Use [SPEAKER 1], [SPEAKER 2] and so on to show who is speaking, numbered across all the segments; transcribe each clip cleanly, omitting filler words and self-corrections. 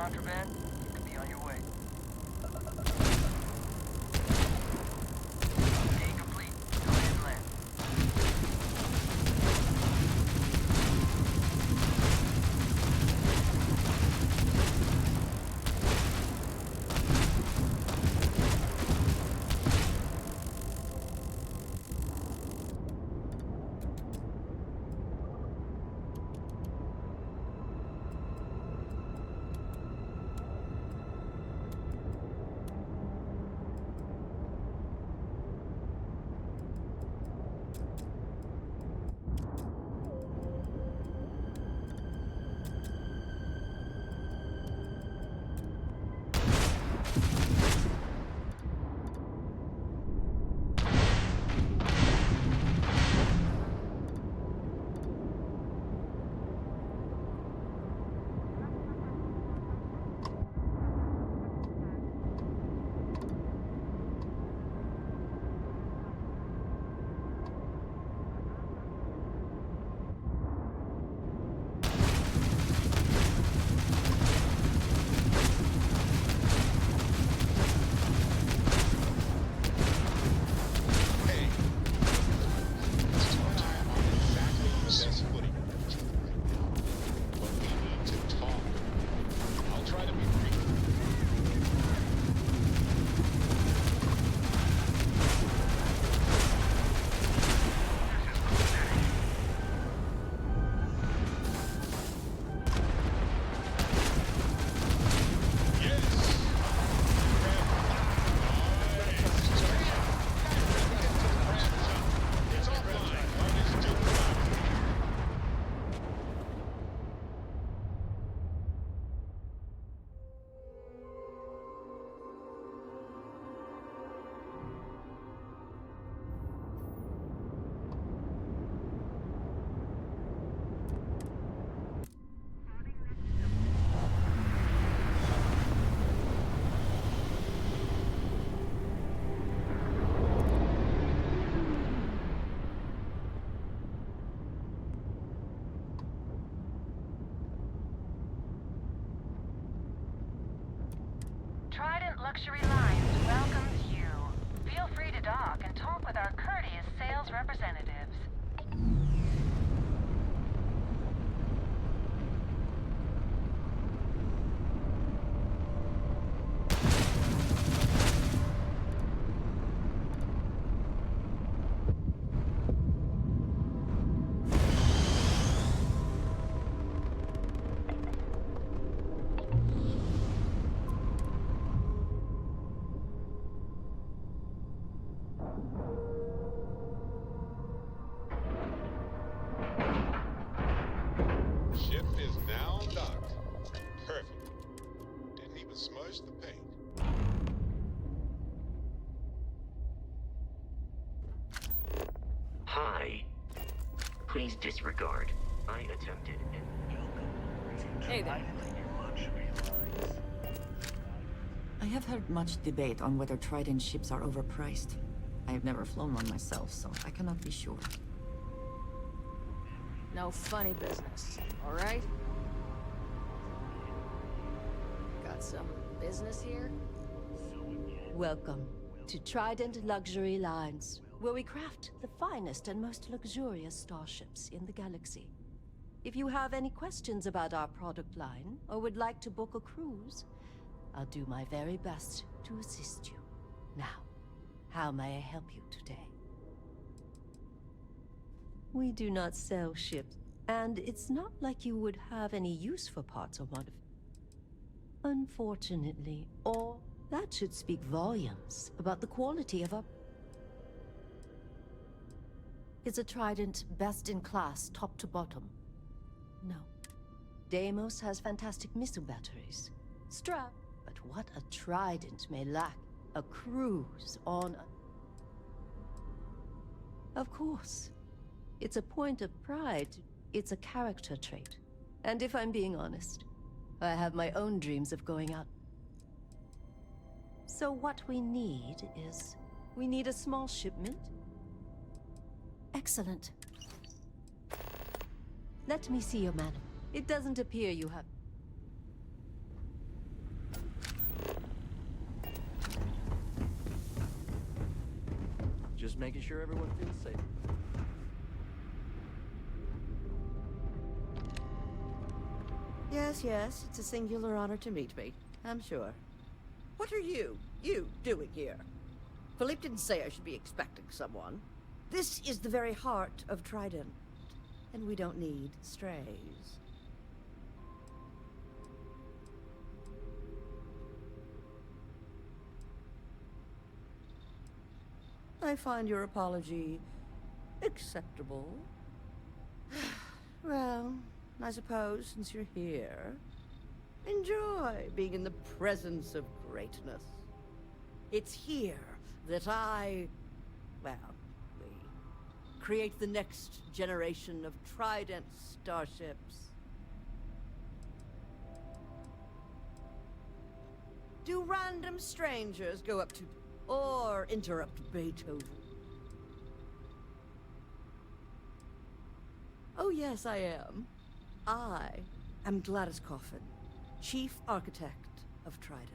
[SPEAKER 1] contraband, you could be on your way. Scan complete. Go ahead and land.
[SPEAKER 2] Trident Luxury Lines welcomes you. Feel free to dock and talk with our courteous sales representatives.
[SPEAKER 3] Ship is now docked. Perfect. Didn't even smudge the paint.
[SPEAKER 4] Hi. Please disregard. I attempted and
[SPEAKER 5] Hey there. I have heard much debate on whether Trident ships are overpriced. I have never flown one myself, so I cannot be sure.
[SPEAKER 6] No funny business, all right? Got some business here?
[SPEAKER 7] Welcome to Trident Luxury Lines, where we craft the finest and most luxurious starships in the galaxy. If you have any questions about our product line, or would like to book a cruise, I'll do my very best to assist you. Now, how may I help you today? We do not sell ships, and it's not like you would have any use for parts or modifications. Unfortunately, or that should speak volumes about the quality of our... Is a Trident best in class, top to bottom? No. Deimos has fantastic missile batteries. Strap, but what a Trident may lack, a cruise on a... Of course. It's a point of pride. It's a character trait. And if I'm being honest, I have my own dreams of going out. So what we need is... We need a small shipment. Excellent. Let me see your manifest. It doesn't appear you have...
[SPEAKER 8] Just making sure everyone feels safe.
[SPEAKER 9] Yes, yes, it's a singular honor to meet me, I'm sure. What are you doing here? Philippe didn't say I should be expecting someone. This is the very heart of Trident, and we don't need strays. I find your apology acceptable. Well, I suppose since you're here, enjoy being in the presence of greatness. It's here that we create the next generation of Trident starships. Do random strangers go up to or interrupt Beethoven? Oh yes, I am. I am Gladys Coffin, Chief Architect of Trident.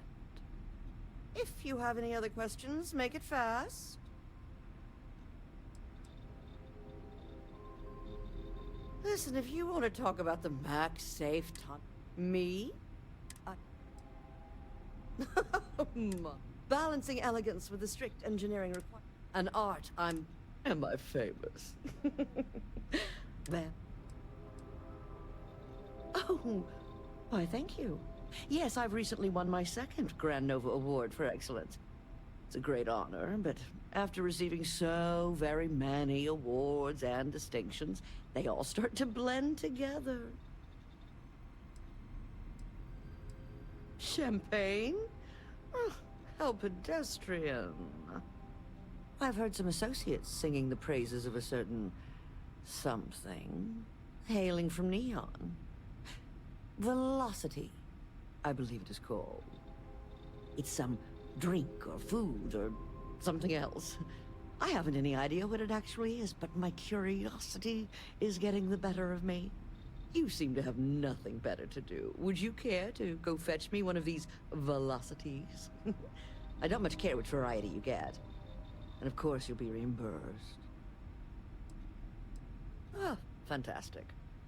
[SPEAKER 9] If you have any other questions, make it fast. Listen, if you want to talk about the max safe time, me? Balancing elegance with the strict engineering requirements. An art am I famous? Well. Oh, why, thank you. Yes, I've recently won my second Grand Nova Award for excellence. It's a great honor, but after receiving so very many awards and distinctions, they all start to blend together. Champagne? Oh, how pedestrian. I've heard some associates singing the praises of a certain something, hailing from Neon. Velocity, I believe it is called. It's some drink or food or something else. I haven't any idea what it actually is, but my curiosity is getting the better of me. You seem to have nothing better to do. Would you care to go fetch me one of these velocities? I don't much care which variety you get. And of course you'll be reimbursed. Ah, fantastic.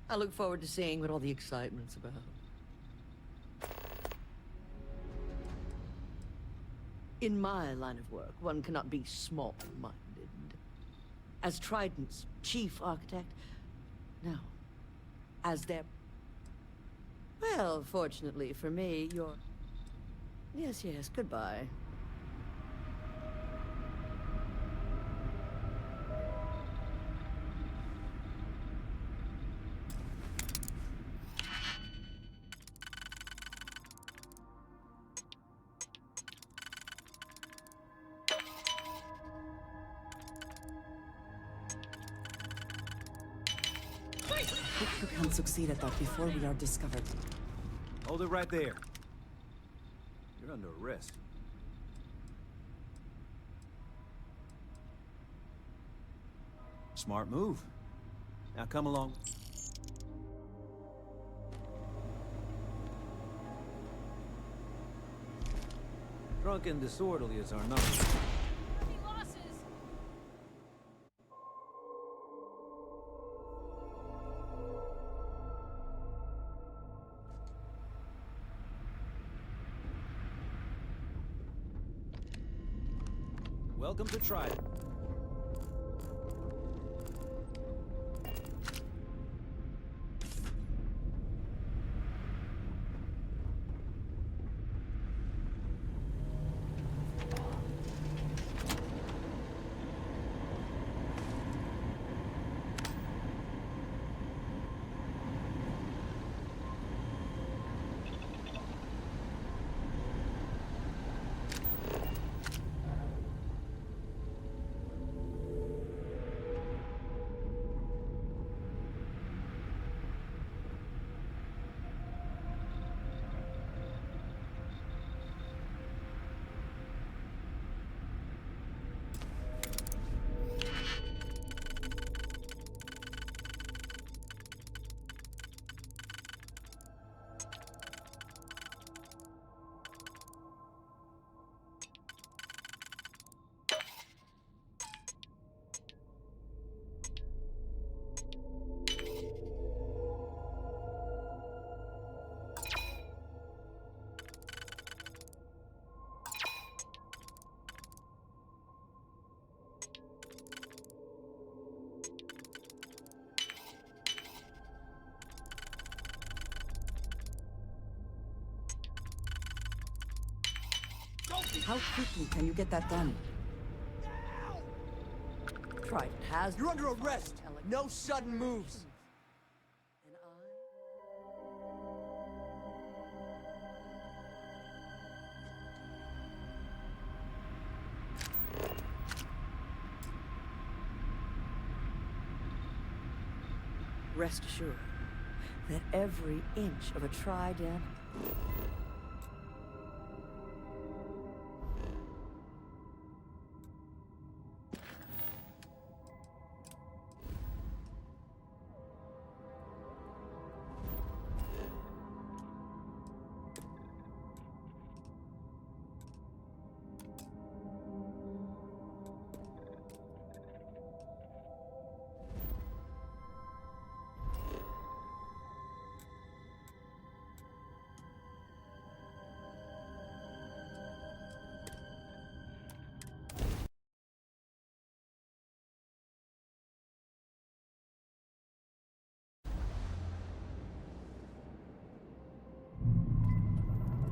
[SPEAKER 9] I look forward to seeing what all the excitement's about. In my line of work, one cannot be small-minded. As Trident's chief architect, no. As their... Well, fortunately for me, you're... Yes, yes, goodbye.
[SPEAKER 5] We can't succeed at that before we are discovered.
[SPEAKER 10] Hold it right there. You're under arrest. Smart move. Now come along. Drunk and disorderly is our number. Welcome to Trident.
[SPEAKER 5] How quickly can you get that done?
[SPEAKER 9] Trident has...
[SPEAKER 8] You're under arrest! No sudden moves!
[SPEAKER 9] And Rest assured that every inch of a Trident...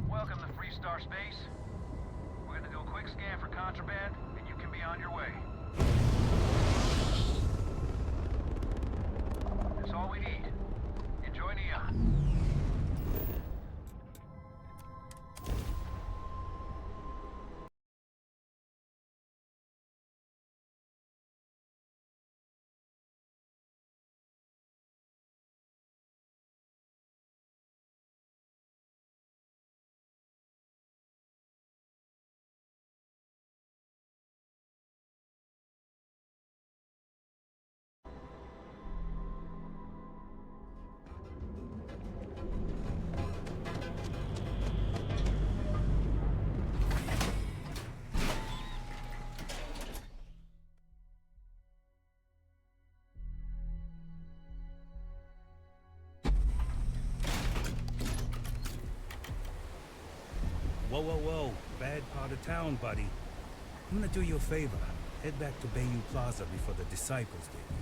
[SPEAKER 1] Welcome to Freestar Space. We're gonna do a quick scan for contraband, and you can be on your way. That's all we need. Enjoy Neon.
[SPEAKER 11] Whoa, whoa, whoa. Bad part of town, buddy. I'm gonna do you a favor. Head back to Bayou Plaza before the Disciples get you.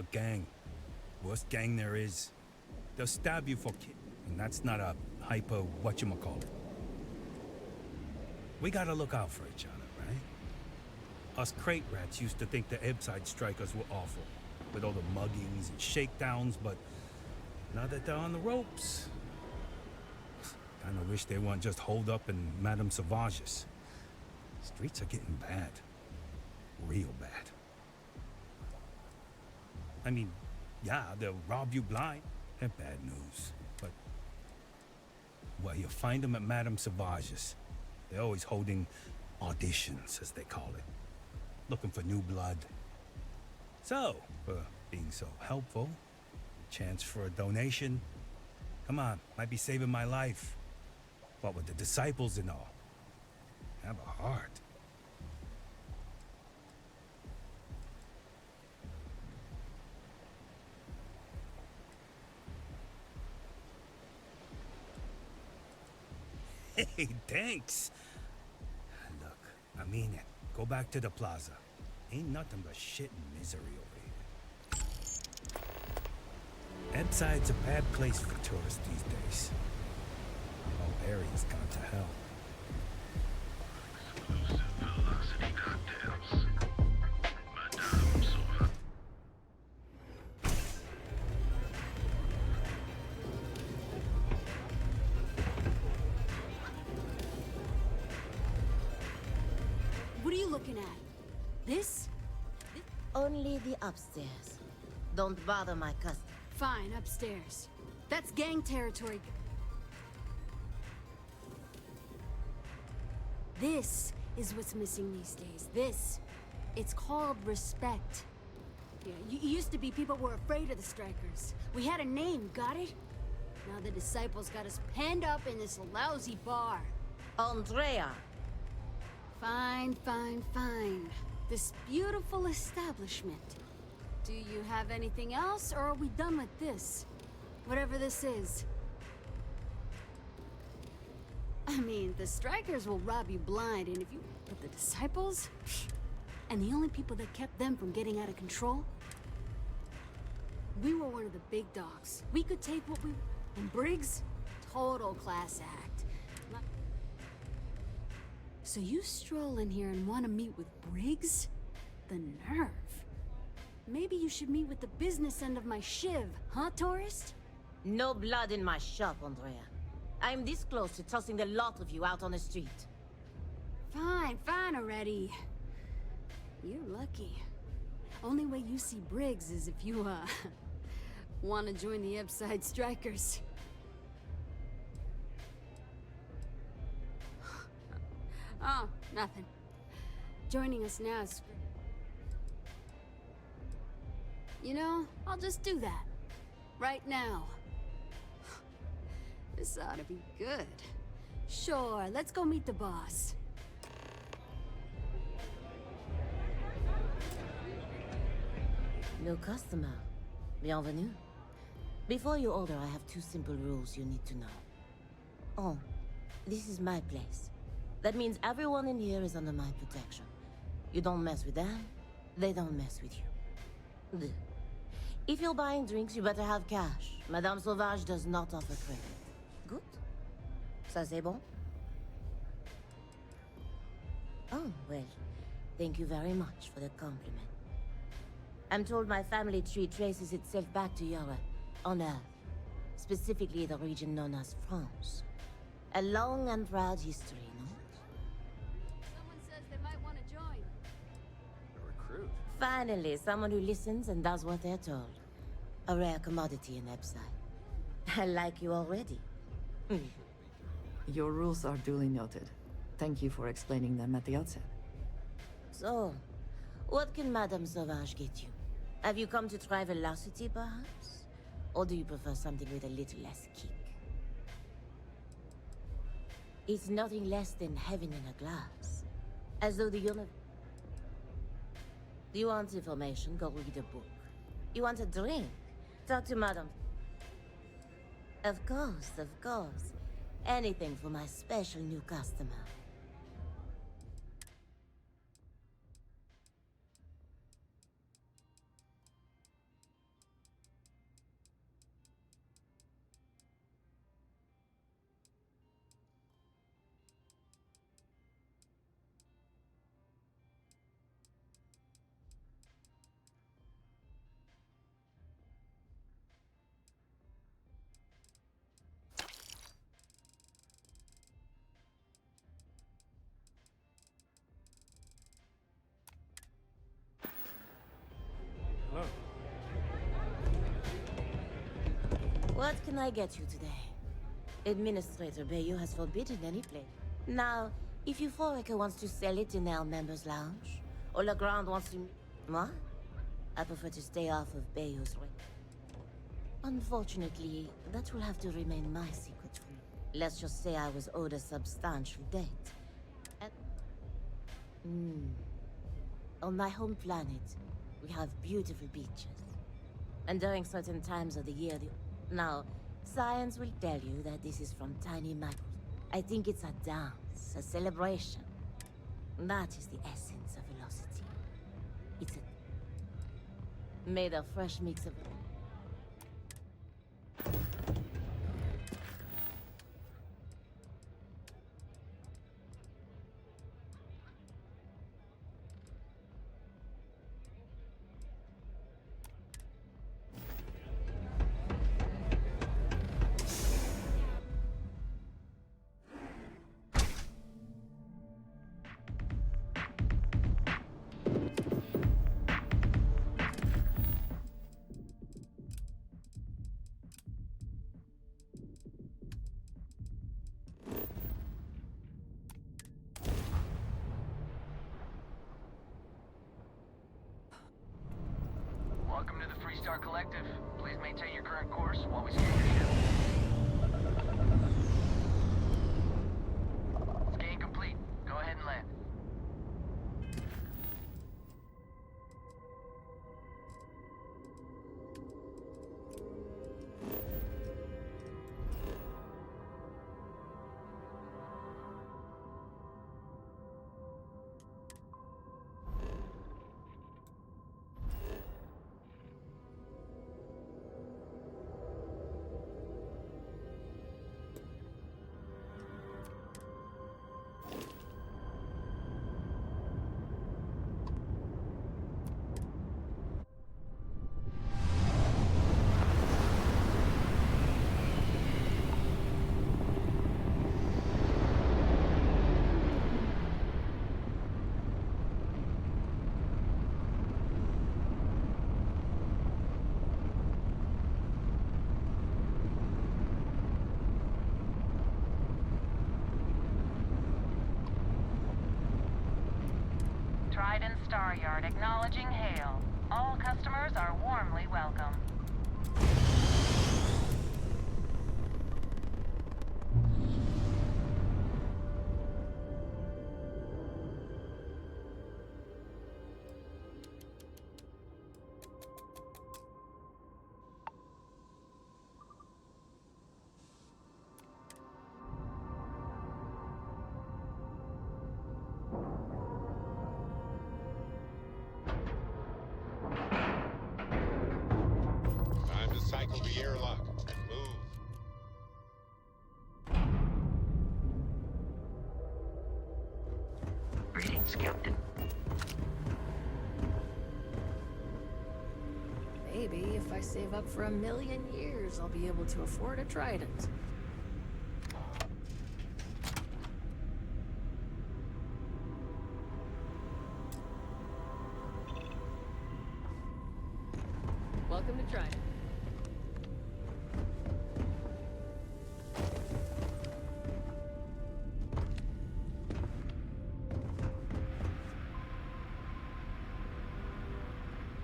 [SPEAKER 11] A gang. Worst gang there is. They'll stab you for and that's not a hyper whatchamacallit. We gotta look out for each other, right? Us crate rats used to think the Ebbside strikers were awful, with all the muggings and shakedowns, but now that they're on the ropes, kinda wish they weren't just holed up in Madame Sauvage's. Streets are getting bad. Real bad. I mean, yeah, they'll rob you blind. They're bad news. But, well, you'll find them at Madame Sauvage's. They're always holding auditions, as they call it. Looking for new blood. So, for being so helpful, chance for a donation. Come on, might be saving my life. What with the Disciples and all. Have a heart. Hey, thanks. Look, I mean it. Go back to the plaza. Ain't nothing but shit and misery over here. Ebbside's a bad place for tourists these days. Whole area's gone to hell.
[SPEAKER 12] Exclusive velocity cocktails. Madame Sauvage.
[SPEAKER 13] What are you looking at? This?
[SPEAKER 14] Only the upstairs. Don't bother my customer.
[SPEAKER 13] Fine, upstairs. That's gang territory. This is what's missing these days. This. It's called respect. Yeah, used to be people were afraid of the strikers. We had a name, got it? Now the Disciples got us penned up in this lousy bar.
[SPEAKER 14] Andrea.
[SPEAKER 13] Fine, fine, fine. This beautiful establishment. Do you have anything else, or are we done with this? Whatever this is. I mean, the strikers will rob you blind, and if you... But the Disciples? And the only people that kept them from getting out of control? We were one of the big dogs. We could take what we... And Briggs? Total class act. So you stroll in here and want to meet with Briggs? The nerve. Maybe you should meet with the business end of my shiv, huh, tourist?
[SPEAKER 14] No blood in my shop, Andrea. I'm this close to tossing the lot of you out on the street.
[SPEAKER 13] Fine, fine already. You're lucky. Only way you see Briggs is if you, want to join the Upside Strikers. Oh, nothing. Joining us now is... You know, I'll just do that. Right now. This ought to be good. Sure, let's go meet the boss.
[SPEAKER 14] New customer. Bienvenue. Before you order, I have 2 simple rules you need to know. Oh, this is my place. That means everyone in here is under my protection. You don't mess with them, they don't mess with you. Deux. If you're buying drinks, you better have cash. Madame Sauvage does not offer credit. Good? Ça c'est bon? Oh, well, thank you very much for the compliment. I'm told my family tree traces itself back to Europe, on Earth. Specifically the region known as France. A long and proud history, no?
[SPEAKER 13] Someone says they might want to join.
[SPEAKER 10] A recruit?
[SPEAKER 14] Finally, someone who listens and does what they're told. A rare commodity in Epside. I like you already.
[SPEAKER 5] Your rules are duly noted. Thank you for explaining them at the outset.
[SPEAKER 14] So, what can Madame Sauvage get you? Have you come to try velocity, perhaps? Or do you prefer something with a little less kick? It's nothing less than heaven in a glass. As though the universe... Do you want information? Go read a book. You want a drink? Talk to Madame. Of course, of course. Anything for my special new customer. What can I get you today? Administrator Bayou has forbidden any play. Now, if Euphorica wants to sell it in our members' lounge, or Legrand wants to... What? I prefer to stay off of Bayou's rate. Unfortunately, that will have to remain my secret for me. Let's just say I was owed a substantial debt. And... On my home planet, we have beautiful beaches. And during certain times of the year, Now, science will tell you that this is from tiny microbes. I think it's a dance, a celebration. That is the essence of velocity. It's made of fresh mix of...
[SPEAKER 1] Welcome to the Freestar Collective. Please maintain your current course while we scan your ship. Scan complete. Go ahead and land.
[SPEAKER 2] Trident Star Yard acknowledging hail. All customers are warmly welcome.
[SPEAKER 3] Time to cycle the airlock. Move.
[SPEAKER 4] Greetings, Captain.
[SPEAKER 6] Maybe if I save up for 1,000,000 years, I'll be able to afford a trident. Welcome to Trident.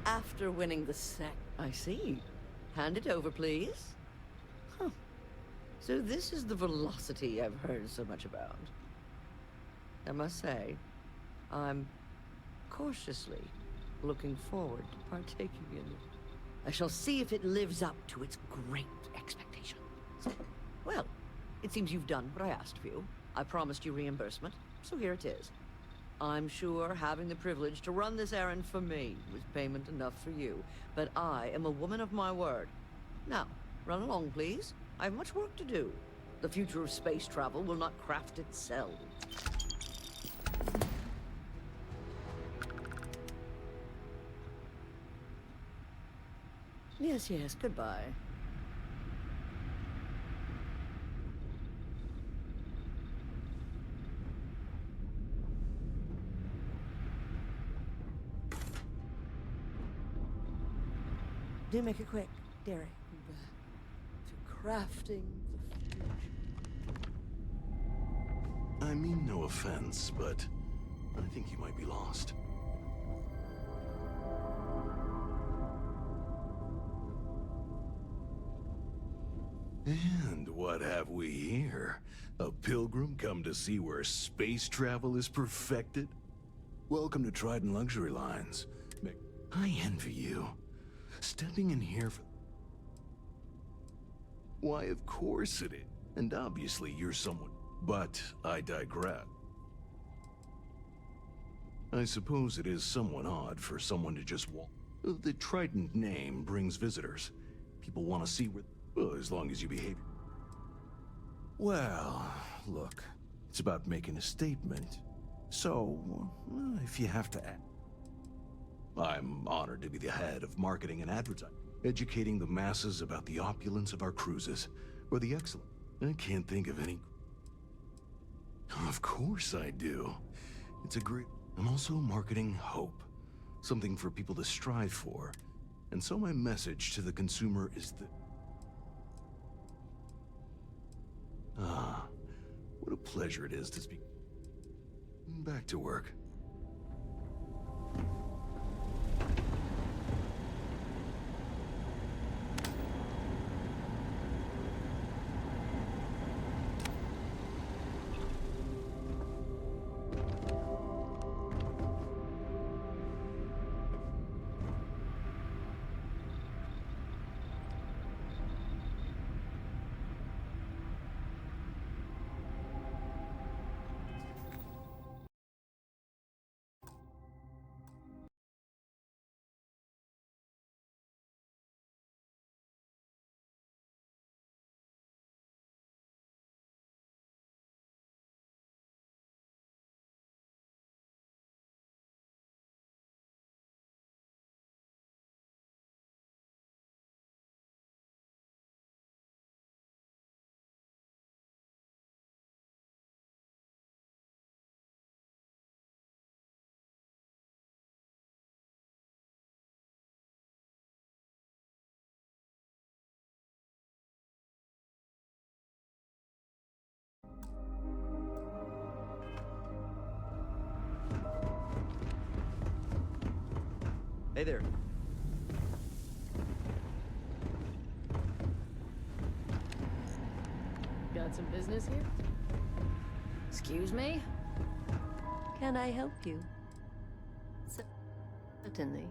[SPEAKER 9] After winning the sec, I see. Hand it over, please. Huh. So this is the velocity I've heard so much about. I must say, I'm cautiously looking forward to partaking in it. I shall see if it lives up to its great expectations. Well, it seems you've done what I asked of you. I promised you reimbursement, so here it is. I'm sure having the privilege to run this errand for me was payment enough for you, but I am a woman of my word. Now, run along, please. I have much work to do. The future of space travel will not craft itself. Yes, yes, goodbye. Do make it quick, Derek. To crafting the future.
[SPEAKER 15] I mean no offense, but I think you might be lost. And what have we here? A pilgrim come to see where space travel is perfected? Welcome to Trident Luxury Lines. I envy you. Stepping in here for... Why, of course it is. And obviously you're someone... But I digress. I suppose it is somewhat odd for someone to just walk. The Trident name brings visitors. People want to see where... Well, as long as you behave... Well, look. It's about making a statement. So, if you have to act... I'm honored to be the head of marketing and advertising, educating the masses about the opulence of our cruises, or the excellence. I can't think of any... Of course I do. It's a great... I'm also marketing hope, something for people to strive for. And so my message to the consumer is that... Ah, what a pleasure it is to speak. Back to work.
[SPEAKER 8] Hey there.
[SPEAKER 6] Got some business here? Excuse me?
[SPEAKER 7] Can I help you? Certainly.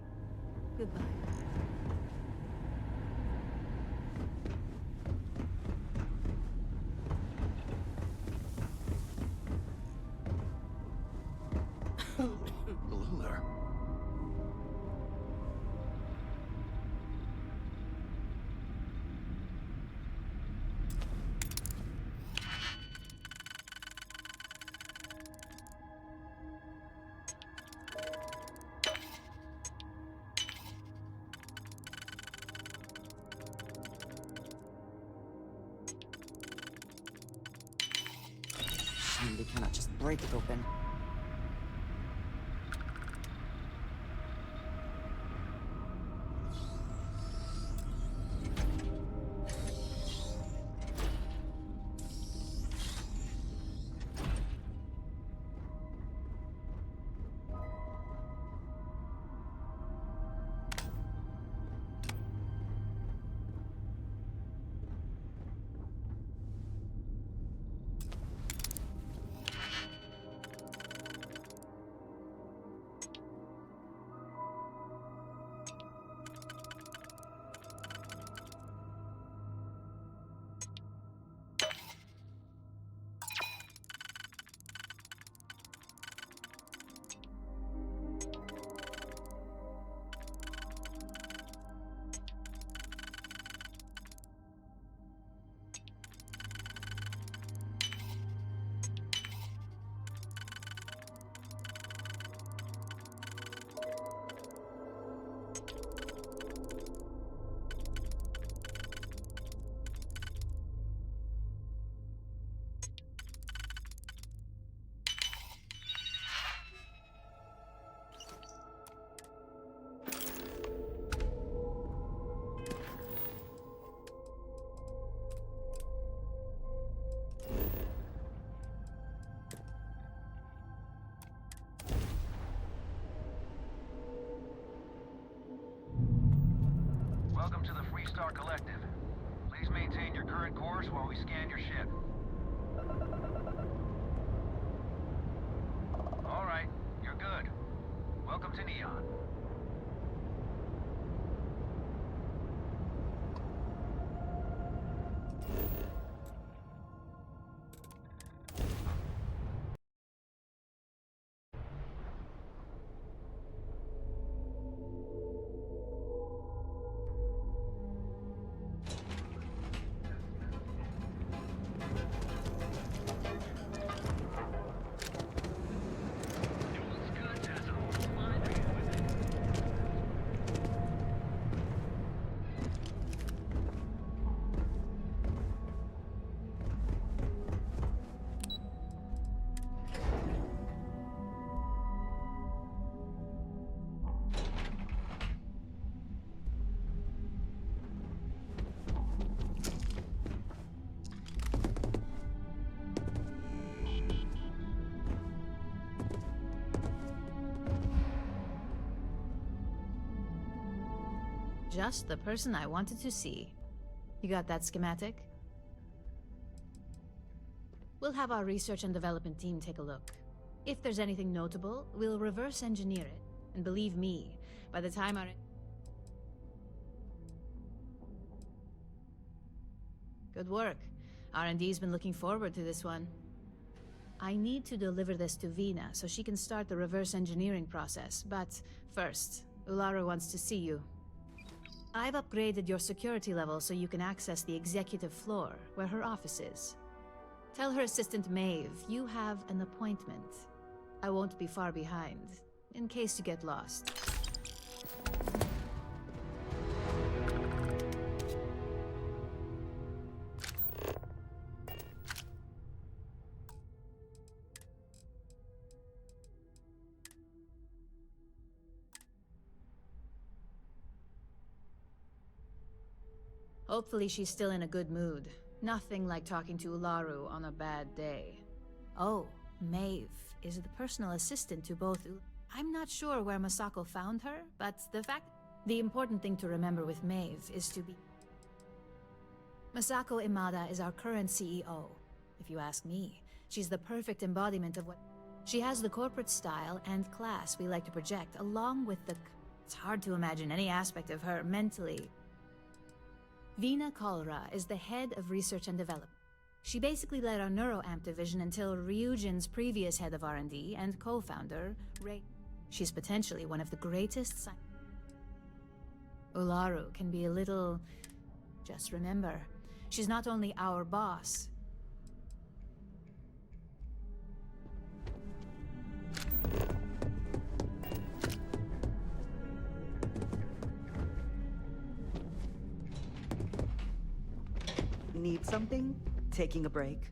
[SPEAKER 7] Goodbye.
[SPEAKER 15] Hello there.
[SPEAKER 5] They cannot just break it open.
[SPEAKER 1] Welcome to the Freestar Collective. Please maintain your current course while we scan your ship. All right, you're good. Welcome to Neon.
[SPEAKER 16] Just the person I wanted to see. You got that schematic? We'll have our research and development team take a look. If there's anything notable, we'll reverse engineer it. And believe me, by the time our... Good work. R&D's been looking forward to this one. I need to deliver this to Vina so she can start the reverse engineering process, but first, Ularu wants to see you. I've upgraded your security level so you can access the executive floor, where her office is. Tell her assistant Maeve you have an appointment. I won't be far behind, in case you get lost. Hopefully she's still in a good mood. Nothing like talking to Ularu on a bad day. Oh, Maeve is the personal assistant to both I'm not sure where Masako found her, but the important thing to remember with Maeve is to be... Masako Imada is our current CEO. If you ask me, she's the perfect embodiment of what... She has the corporate style and class we like to project, along with the... It's hard to imagine any aspect of her mentally. Veena Kalra is the head of research and development. She basically led our NeuroAmp division until Ryujin's previous head of R&D and co-founder, Ray. She's potentially one of the greatest Ularu can be a little... Just remember, she's not only our boss.
[SPEAKER 17] Need something? Taking a break?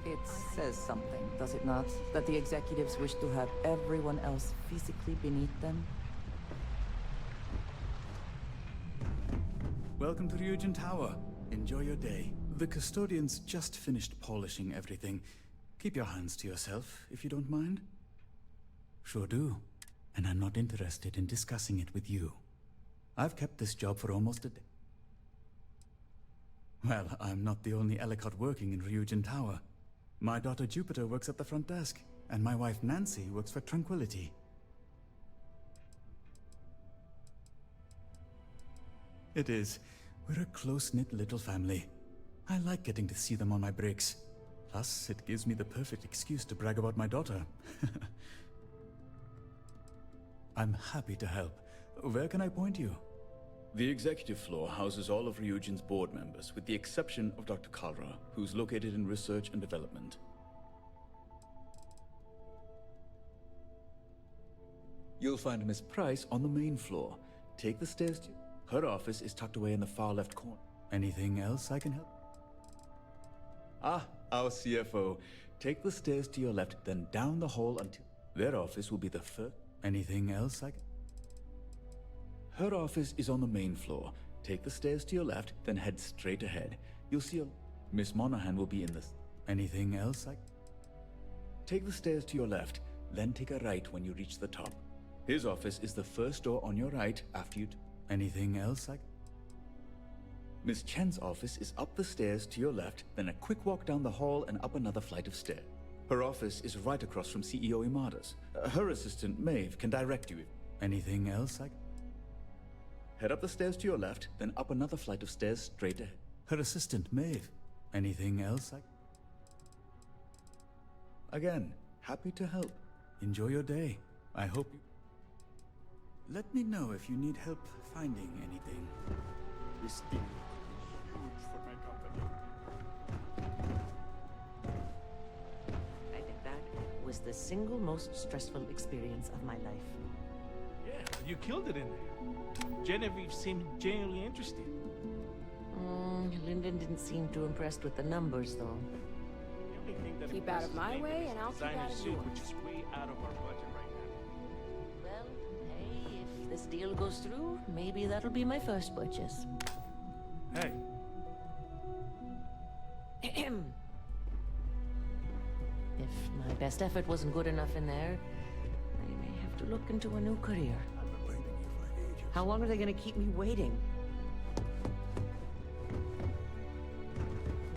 [SPEAKER 5] It says something, does it not? That the executives wish to have everyone else physically beneath them?
[SPEAKER 18] Welcome to Ryujin Tower. Enjoy your day. The custodians just finished polishing everything. Keep your hands to yourself, if you don't mind. Sure do. And I'm not interested in discussing it with you. I've kept this job for almost a day. Well, I'm not the only Ellicott working in Ryujin Tower. My daughter Jupiter works at the front desk, and my wife Nancy works for Tranquility. It is. We're a close-knit little family. I like getting to see them on my breaks. Plus, it gives me the perfect excuse to brag about my daughter. I'm happy to help. Where can I point you?
[SPEAKER 19] The executive floor houses all of Ryujin's board members, with the exception of Dr. Kalra, who's located in research and development. You'll find Miss Price on the main floor. Take the stairs to... Her office is tucked away in the far left corner.
[SPEAKER 18] Anything else I can help?
[SPEAKER 19] Ah, our CFO. Take the stairs to your left, then down the hall until... Their office will be the first...
[SPEAKER 18] Anything else I can...
[SPEAKER 19] Her office is on the main floor. Take the stairs to your left, then head straight ahead. You'll see a... Miss Monahan will be in this...
[SPEAKER 18] Anything else I...
[SPEAKER 19] Take the stairs to your left, then take a right when you reach the top. His office is the first door on your right after you...
[SPEAKER 18] Anything else I...
[SPEAKER 19] Miss Chen's office is up the stairs to your left, then a quick walk down the hall and up another flight of stairs. Her office is right across from CEO Imada's. Her assistant, Maeve, can direct you if...
[SPEAKER 18] Anything else I...
[SPEAKER 19] Head up the stairs to your left, then up another flight of stairs straight ahead.
[SPEAKER 18] Her assistant, Maeve. Anything else I...
[SPEAKER 19] Again, happy to help.
[SPEAKER 18] Enjoy your day. I hope you... Let me know if you need help finding anything.
[SPEAKER 20] This deal is huge for my company.
[SPEAKER 9] I think that was the single most stressful experience of my life.
[SPEAKER 20] Yeah, you killed it in there. Genevieve seemed genuinely interested.
[SPEAKER 9] Lyndon didn't seem too impressed with the numbers, though.
[SPEAKER 20] The only thing that
[SPEAKER 6] Keep out of my way, and I'll keep out of yours.
[SPEAKER 20] Which is way out of our budget right now.
[SPEAKER 9] Well, hey, if this deal goes through, maybe that'll be my first purchase.
[SPEAKER 20] Hey.
[SPEAKER 9] If my best effort wasn't good enough in there, I may have to look into a new career.
[SPEAKER 15] I've been waiting here for ages.
[SPEAKER 9] How long are they going to keep me waiting?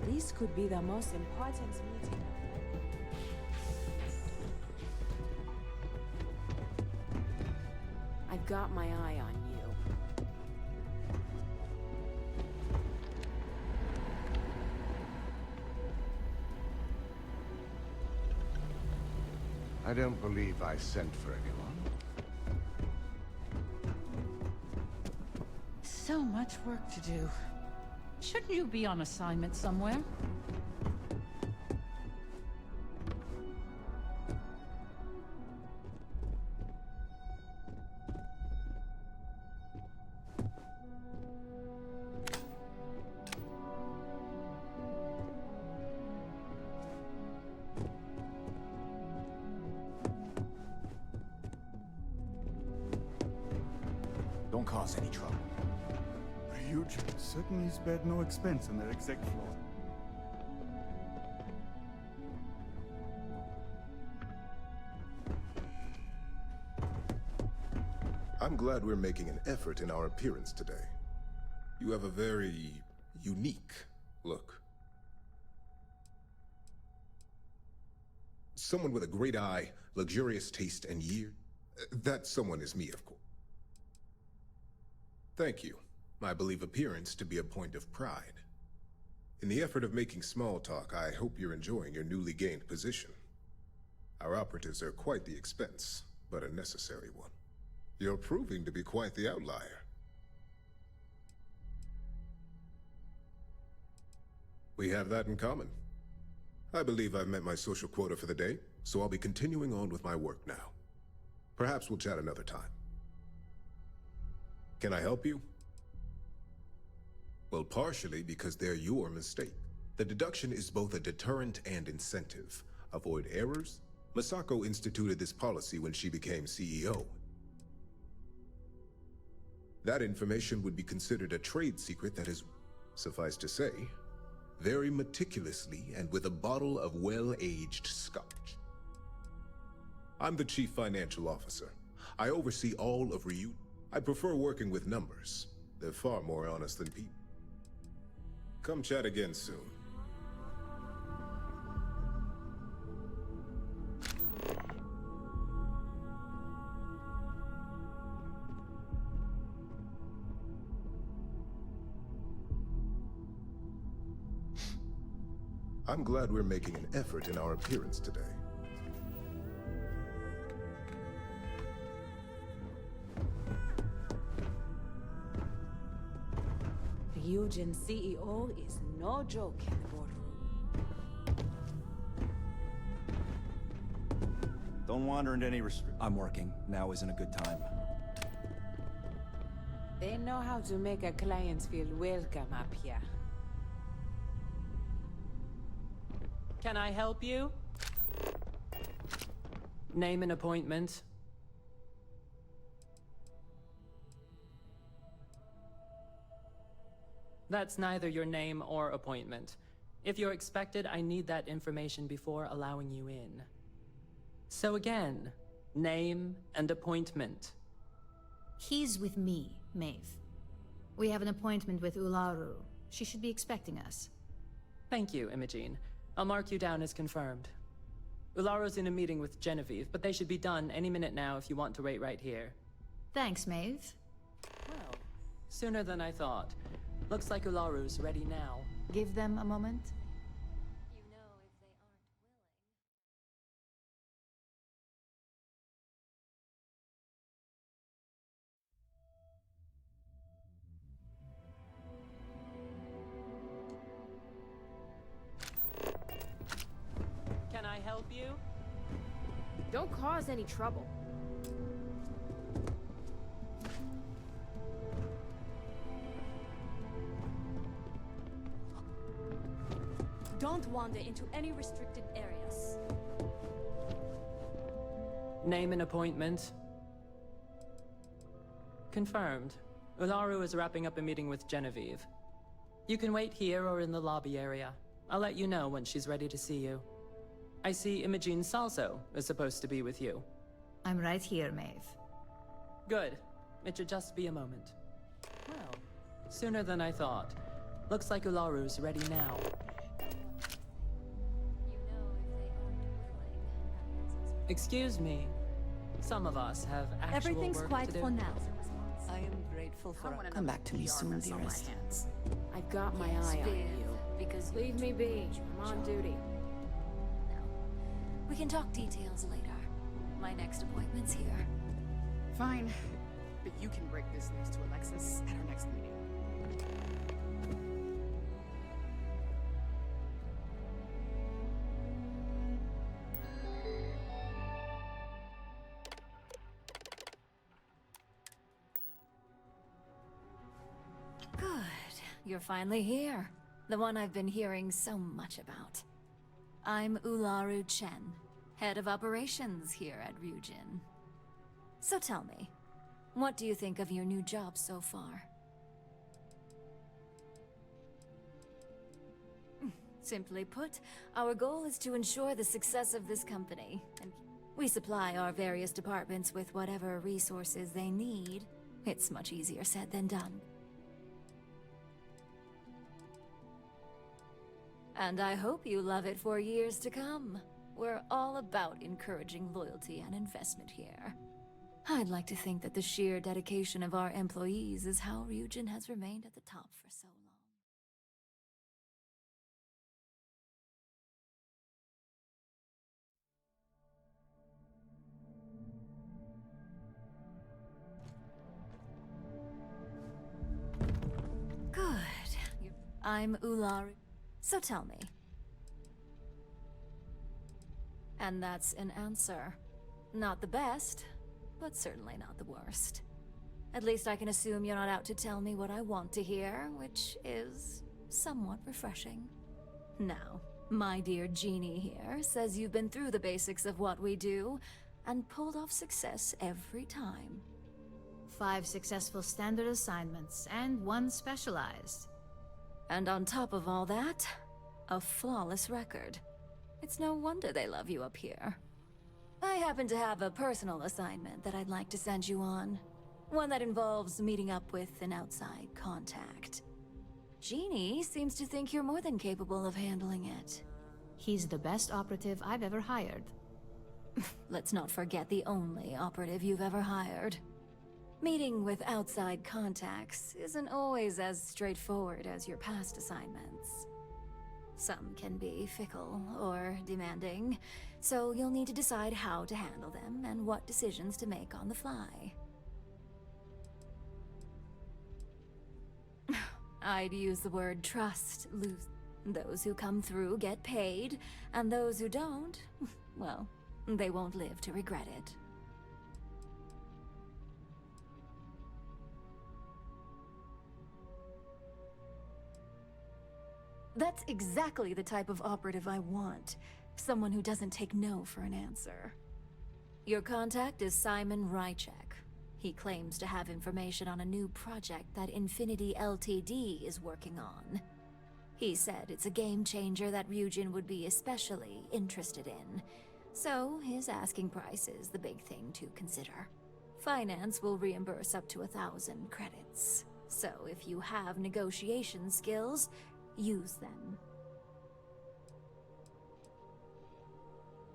[SPEAKER 6] This could be the most important meeting. I've got my eye on you.
[SPEAKER 21] I don't believe I sent for anyone.
[SPEAKER 5] So much work to do. Shouldn't you be on assignment somewhere?
[SPEAKER 8] Don't cause any trouble.
[SPEAKER 18] Ryujin certainly spared no expense on their exec floor.
[SPEAKER 11] I'm glad we're making an effort in our appearance today. You have a very unique look. Someone with a great eye, luxurious taste, and years. That someone is me, of course. Thank you. I believe appearance to be a point of pride. In the effort of making small talk, I hope you're enjoying your newly gained position. Our operatives are quite the expense, but a necessary one. You're proving to be quite the outlier. We have that in common. I believe I've met my social quota for the day, so I'll be continuing on with my work now. Perhaps we'll chat another time. Can I help you? Well, partially because they're your mistake. The deduction is both a deterrent and incentive. Avoid errors. Masako instituted this policy when she became CEO. That information would be considered a trade secret that is, suffice to say, very meticulously and with a bottle of well-aged scotch. I'm the Chief Financial Officer. I oversee all of Ryujin. I prefer working with numbers. They're far more honest than people. Come chat again soon. I'm glad we're making an effort in our appearance today.
[SPEAKER 22] Ryujin CEO is no joke in the boardroom.
[SPEAKER 10] Don't wander into any I'm working. Now isn't a good time.
[SPEAKER 22] They know how to make a client feel welcome up here.
[SPEAKER 23] Can I help you? Name an appointment. That's neither your name or appointment. If you're expected, I need that information before allowing you in. So again, name and appointment.
[SPEAKER 16] He's with me, Maeve. We have an appointment with Ularu. She should be expecting us.
[SPEAKER 23] Thank you, Imogene. I'll mark you down as confirmed. Ularu's in a meeting with Genevieve, but they should be done any minute now if you want to wait right here.
[SPEAKER 16] Thanks, Maeve.
[SPEAKER 23] Well, sooner than I thought. Looks like Ularu's ready now.
[SPEAKER 16] Give them a moment.
[SPEAKER 23] Can I help you?
[SPEAKER 6] Don't cause any trouble.
[SPEAKER 13] Don't wander into any restricted areas.
[SPEAKER 23] Name and appointment. Confirmed. Ularu is wrapping up a meeting with Genevieve. You can wait here or in the lobby area. I'll let you know when she's ready to see you. I see Imogene Salso is supposed to be with you.
[SPEAKER 16] I'm right here, Maeve.
[SPEAKER 23] Good. It should just be a moment. Well, sooner than I thought. Looks like Ularu's ready now. Excuse me. Some of us have actual
[SPEAKER 13] Everything's
[SPEAKER 23] work
[SPEAKER 13] quiet
[SPEAKER 23] to do.
[SPEAKER 13] for now.
[SPEAKER 22] I am grateful for a
[SPEAKER 5] Come back to me soon, dearest.
[SPEAKER 6] I've got my eye on you.
[SPEAKER 13] Because
[SPEAKER 6] Leave me be. I'm on duty.
[SPEAKER 13] we can talk details later. My next appointment's here.
[SPEAKER 6] Fine. But you can break this news to Alexis at our next meeting.
[SPEAKER 13] Good. You're finally here. The one I've been hearing so much about. I'm Ularu Chen, head of operations here at Ryujin. So tell me, What do you think of your new job so far? Simply put, our goal is to ensure the success of this company, and we supply our various departments with whatever resources they need. It's much easier said than done. And I hope you love it for years to come. We're all about encouraging loyalty and investment here. I'd like to think that the sheer dedication of our employees is how Ryujin has remained at the top for so long. Good. I'm Ularu. So tell me. And that's an answer. Not the best, but certainly not the worst. At least I can assume you're not out to tell me what I want to hear, which is somewhat refreshing. Now, my dear Genie here says you've been through the basics of what we do and pulled off success every time.
[SPEAKER 16] 5 successful standard assignments and 1 specialized.
[SPEAKER 13] And on top of all that, a flawless record. It's no wonder they love you up here. I happen to have a personal assignment that I'd like to send you on. One that involves meeting up with an outside contact. Genie seems to think you're more than capable of handling it.
[SPEAKER 16] He's the best operative I've ever hired.
[SPEAKER 13] Let's not forget the only operative you've ever hired. Meeting with outside contacts isn't always as straightforward as your past assignments. Some can be fickle or demanding, so you'll need to decide how to handle them and what decisions to make on the fly. I'd use the word trust loose. Those who come through get paid, and those who don't, well, they won't live to regret it. That's exactly the type of operative I want. Someone who doesn't take no for an answer. Your contact is Simon Ryujin. He claims to have information on a new project that Infinity Ltd. Is working on. He said it's a game changer that Ryujin would be especially interested in. So his asking price is the big thing to consider. Finance will reimburse up to 1,000 credits. So if you have negotiation skills, use them.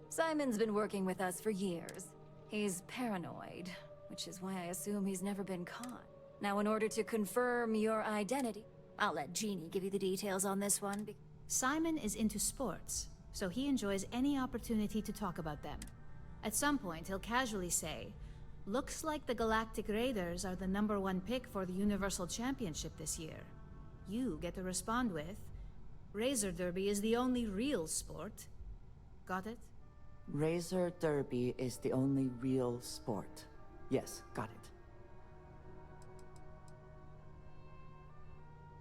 [SPEAKER 13] Simon's been working with us for years. He's paranoid, which is why I assume he's never been caught. Now, in order to confirm your identity, I'll let Genie give you the details on this one.
[SPEAKER 16] Simon is into sports, so he enjoys any opportunity to talk about them. At some point, he'll casually say, "Looks like the Galactic Raiders are the #1 pick for the Universal Championship this year." You get to respond with, "Razor Derby is the only real sport." Got it?
[SPEAKER 9] Razor Derby is the only real sport. Yes, got it.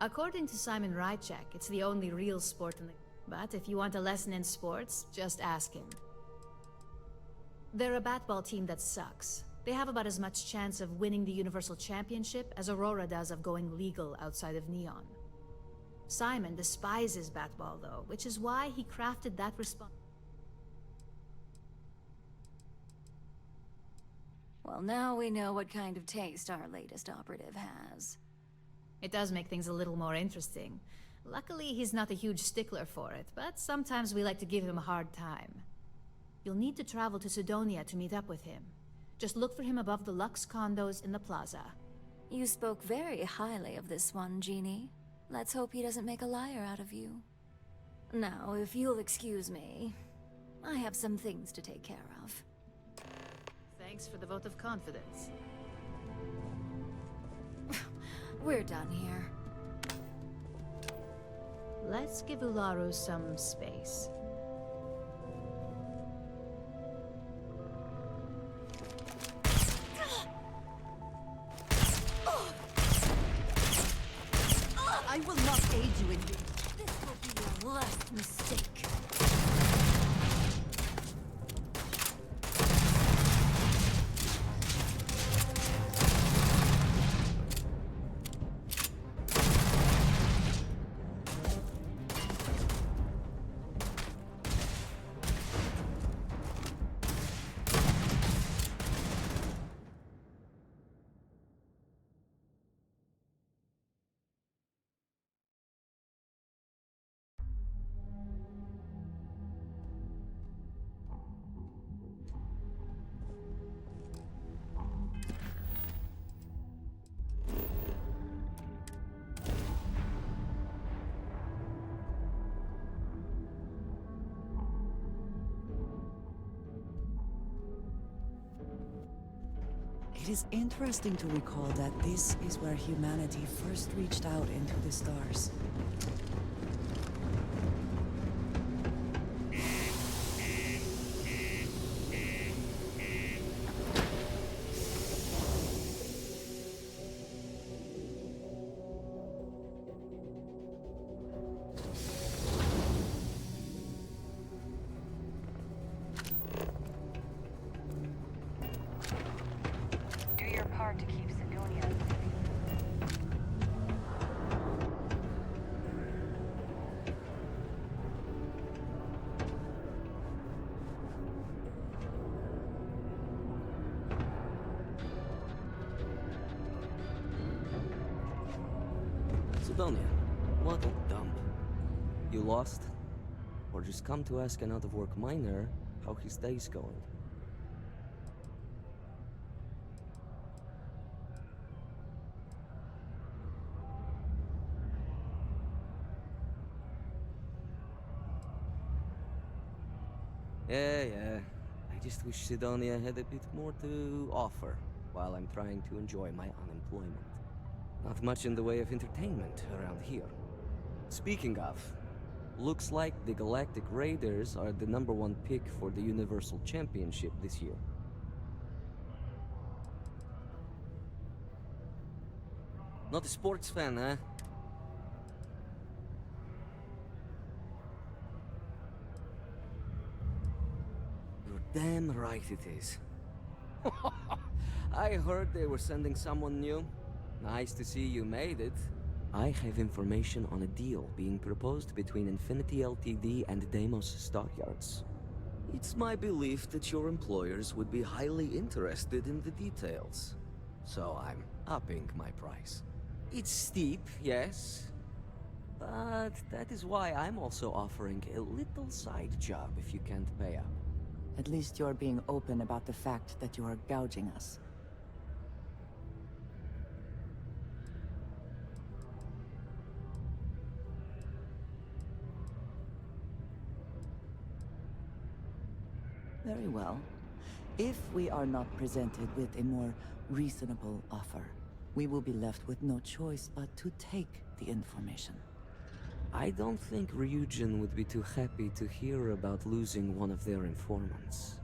[SPEAKER 16] According to Simon Ryujin, it's the only real sport in the... But if you want a lesson in sports, just ask him. They're a batball team that sucks. They have about as much chance of winning the Universal Championship as Aurora does of going legal outside of Neon. Simon despises batball, though, which is why he crafted that response.
[SPEAKER 13] Well, now we know what kind of taste our latest operative has.
[SPEAKER 16] It does make things a little more interesting. Luckily, he's not a huge stickler for it, but sometimes we like to give him a hard time. You'll need to travel to Sidonia to meet up with him. Just look for him above the Lux condos in the plaza.
[SPEAKER 13] You spoke very highly of this one, Genie. Let's hope he doesn't make a liar out of you. Now, if you'll excuse me, I have some things to take care of.
[SPEAKER 16] Thanks for the vote of confidence.
[SPEAKER 13] We're done here.
[SPEAKER 16] Let's give Ularu some space.
[SPEAKER 13] I will not aid you in this. This will be your last mistake.
[SPEAKER 5] It is interesting to recall that this is where humanity first reached out into the stars.
[SPEAKER 2] Do your part to keep Sidonia.
[SPEAKER 12] Sidonia, what a dump. You lost? Or just come to ask an out-of-work miner how his day's going? Yeah. I just wish Sidonia had a bit more to offer while I'm trying to enjoy my unemployment. Not much in the way of entertainment around here. Speaking of, looks like the Galactic Raiders are the #1 pick for the Universal Championship this year. Not a sports fan, huh? You're damn right it is. I heard they were sending someone new. Nice to see you made it. I have information on a deal being proposed between Infinity Ltd and Deimos Stockyards. It's my belief that your employers would be highly interested in the details. So I'm upping my price. It's steep, yes. But that is why I'm also offering a little side job if you can't pay up.
[SPEAKER 5] At least you're being open about the fact that you are gouging us. Very well. If we are not presented with a more reasonable offer, we will be left with no choice but to take the information.
[SPEAKER 12] I don't think Ryujin would be too happy to hear about losing one of their informants.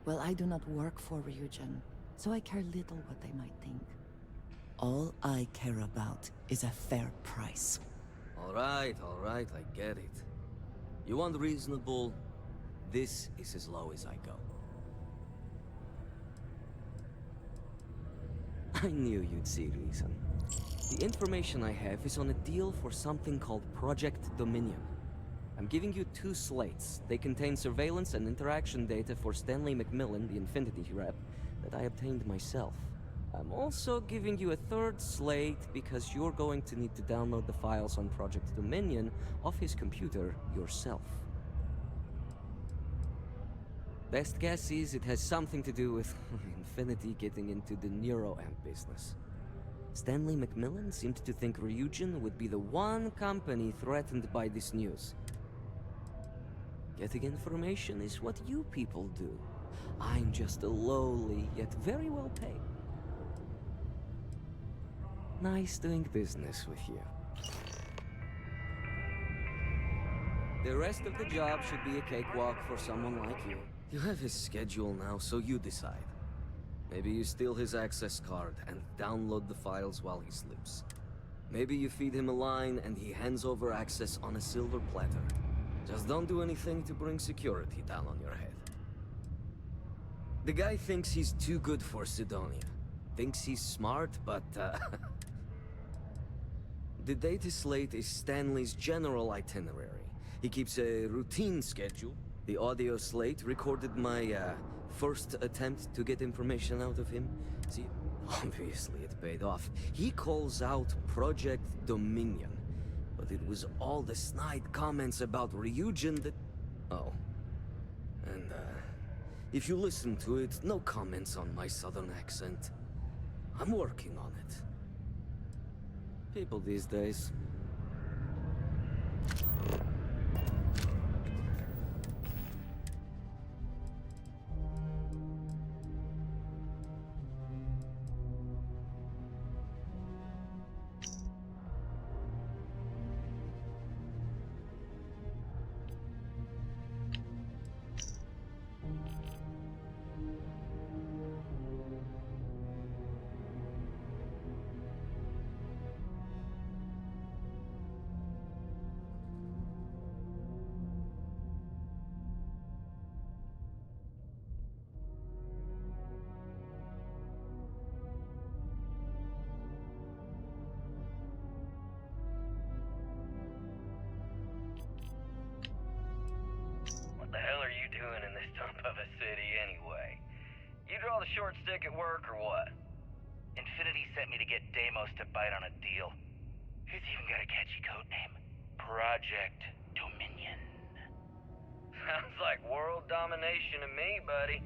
[SPEAKER 5] Well, I do not work for Ryujin, so I care little what they might think. All I care about is a fair price.
[SPEAKER 12] All right, I get it. You want reasonable? This is as low as I go. I knew you'd see reason. The information I have is on a deal for something called Project Dominion. I'm giving you 2 slates. They contain surveillance and interaction data for Stanley McMillan, the Infinity rep, that I obtained myself. I'm also giving you a 3rd slate because you're going to need to download the files on Project Dominion off his computer yourself. Best guess is it has something to do with Infinity getting into the neuroamp business. Stanley McMillan seemed to think Ryujin would be the one company threatened by this news. Getting information is what you people do. I'm just a lowly, yet very well paid. Nice doing business with you. The rest of the job should be a cakewalk for someone like you. You have his schedule now, so you decide. Maybe you steal his access card and download the files while he sleeps. Maybe you feed him a line and he hands over access on a silver platter. Just don't do anything to bring security down on your head. The guy thinks he's too good for Sidonia. Thinks he's smart, but the data slate is Stanley's general itinerary. He keeps a routine schedule. The audio slate recorded my first attempt to get information out of him. See, obviously it paid off. He calls out Project Dominion. But it was all the snide comments about Ryujin that... Oh. And, if you listen to it, no comments on my southern accent. I'm working on it. People these days...
[SPEAKER 1] short stick at work or what? Infinity sent me to get Deimos to bite on a deal. He's even got a catchy code name. Project Dominion. Sounds like world domination to me, buddy.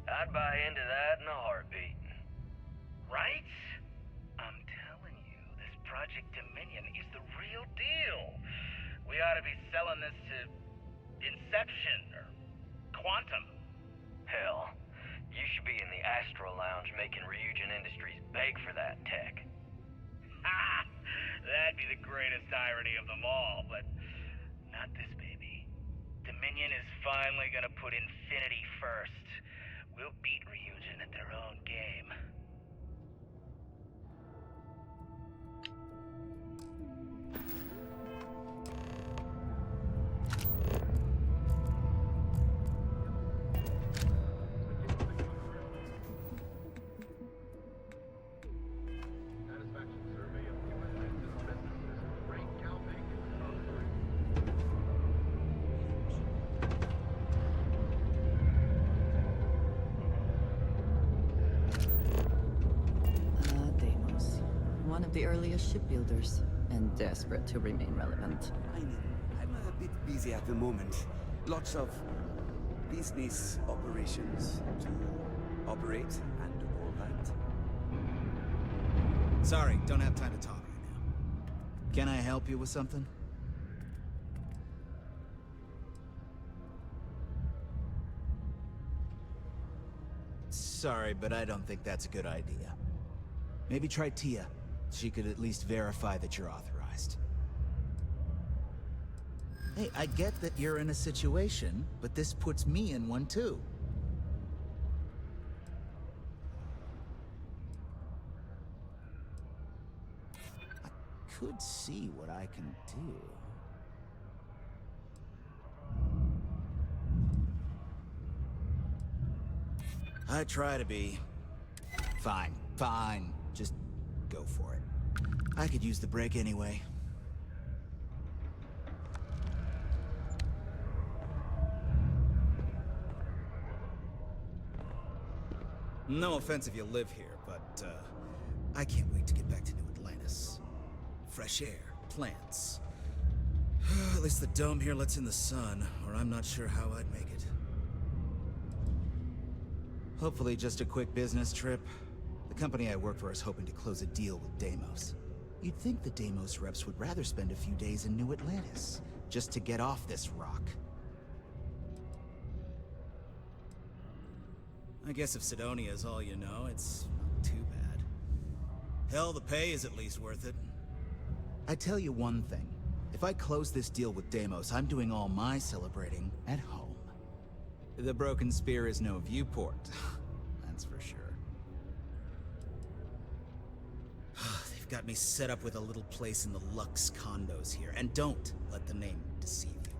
[SPEAKER 1] I'd buy into that in a heartbeat. Right? I'm telling you, this Project Dominion is the real deal. We ought to be selling this to Inception or Quantum. Hell, you should be in the Astro Lounge making Ryujin Industries beg for that tech. Ha! That'd be the greatest irony of them all, but not this baby. Dominion is finally gonna put Infinity first. We'll beat Ryujin at their own game.
[SPEAKER 5] One of the earliest shipbuilders, and desperate to remain relevant.
[SPEAKER 3] I'm a bit busy at the moment. Lots of business operations to operate and all that.
[SPEAKER 4] Sorry, don't have time to talk right now. Can I help you with something? Sorry, but I don't think that's a good idea. Maybe try Tia. She could at least verify that you're authorized. Hey, I get that you're in a situation, but this puts me in one too. I could see what I can do. I try to be. Fine, fine. Just go for it. I could use the break anyway. No offense if you live here, but I can't wait to get back to New Atlantis. Fresh air, plants. At least the dome here lets in the sun, or I'm not sure how I'd make it. Hopefully just a quick business trip. The company I work for is hoping to close a deal with Deimos. You'd think the Deimos reps would rather spend a few days in New Atlantis, just to get off this rock. I guess if Sidonia is all you know, it's not too bad. Hell, the pay is at least worth it. I tell you one thing. If I close this deal with Deimos, I'm doing all my celebrating at home. The Broken Spear is no viewport, that's for sure. They've got me set up with a little place in the Lux condos here, and don't let the name deceive you.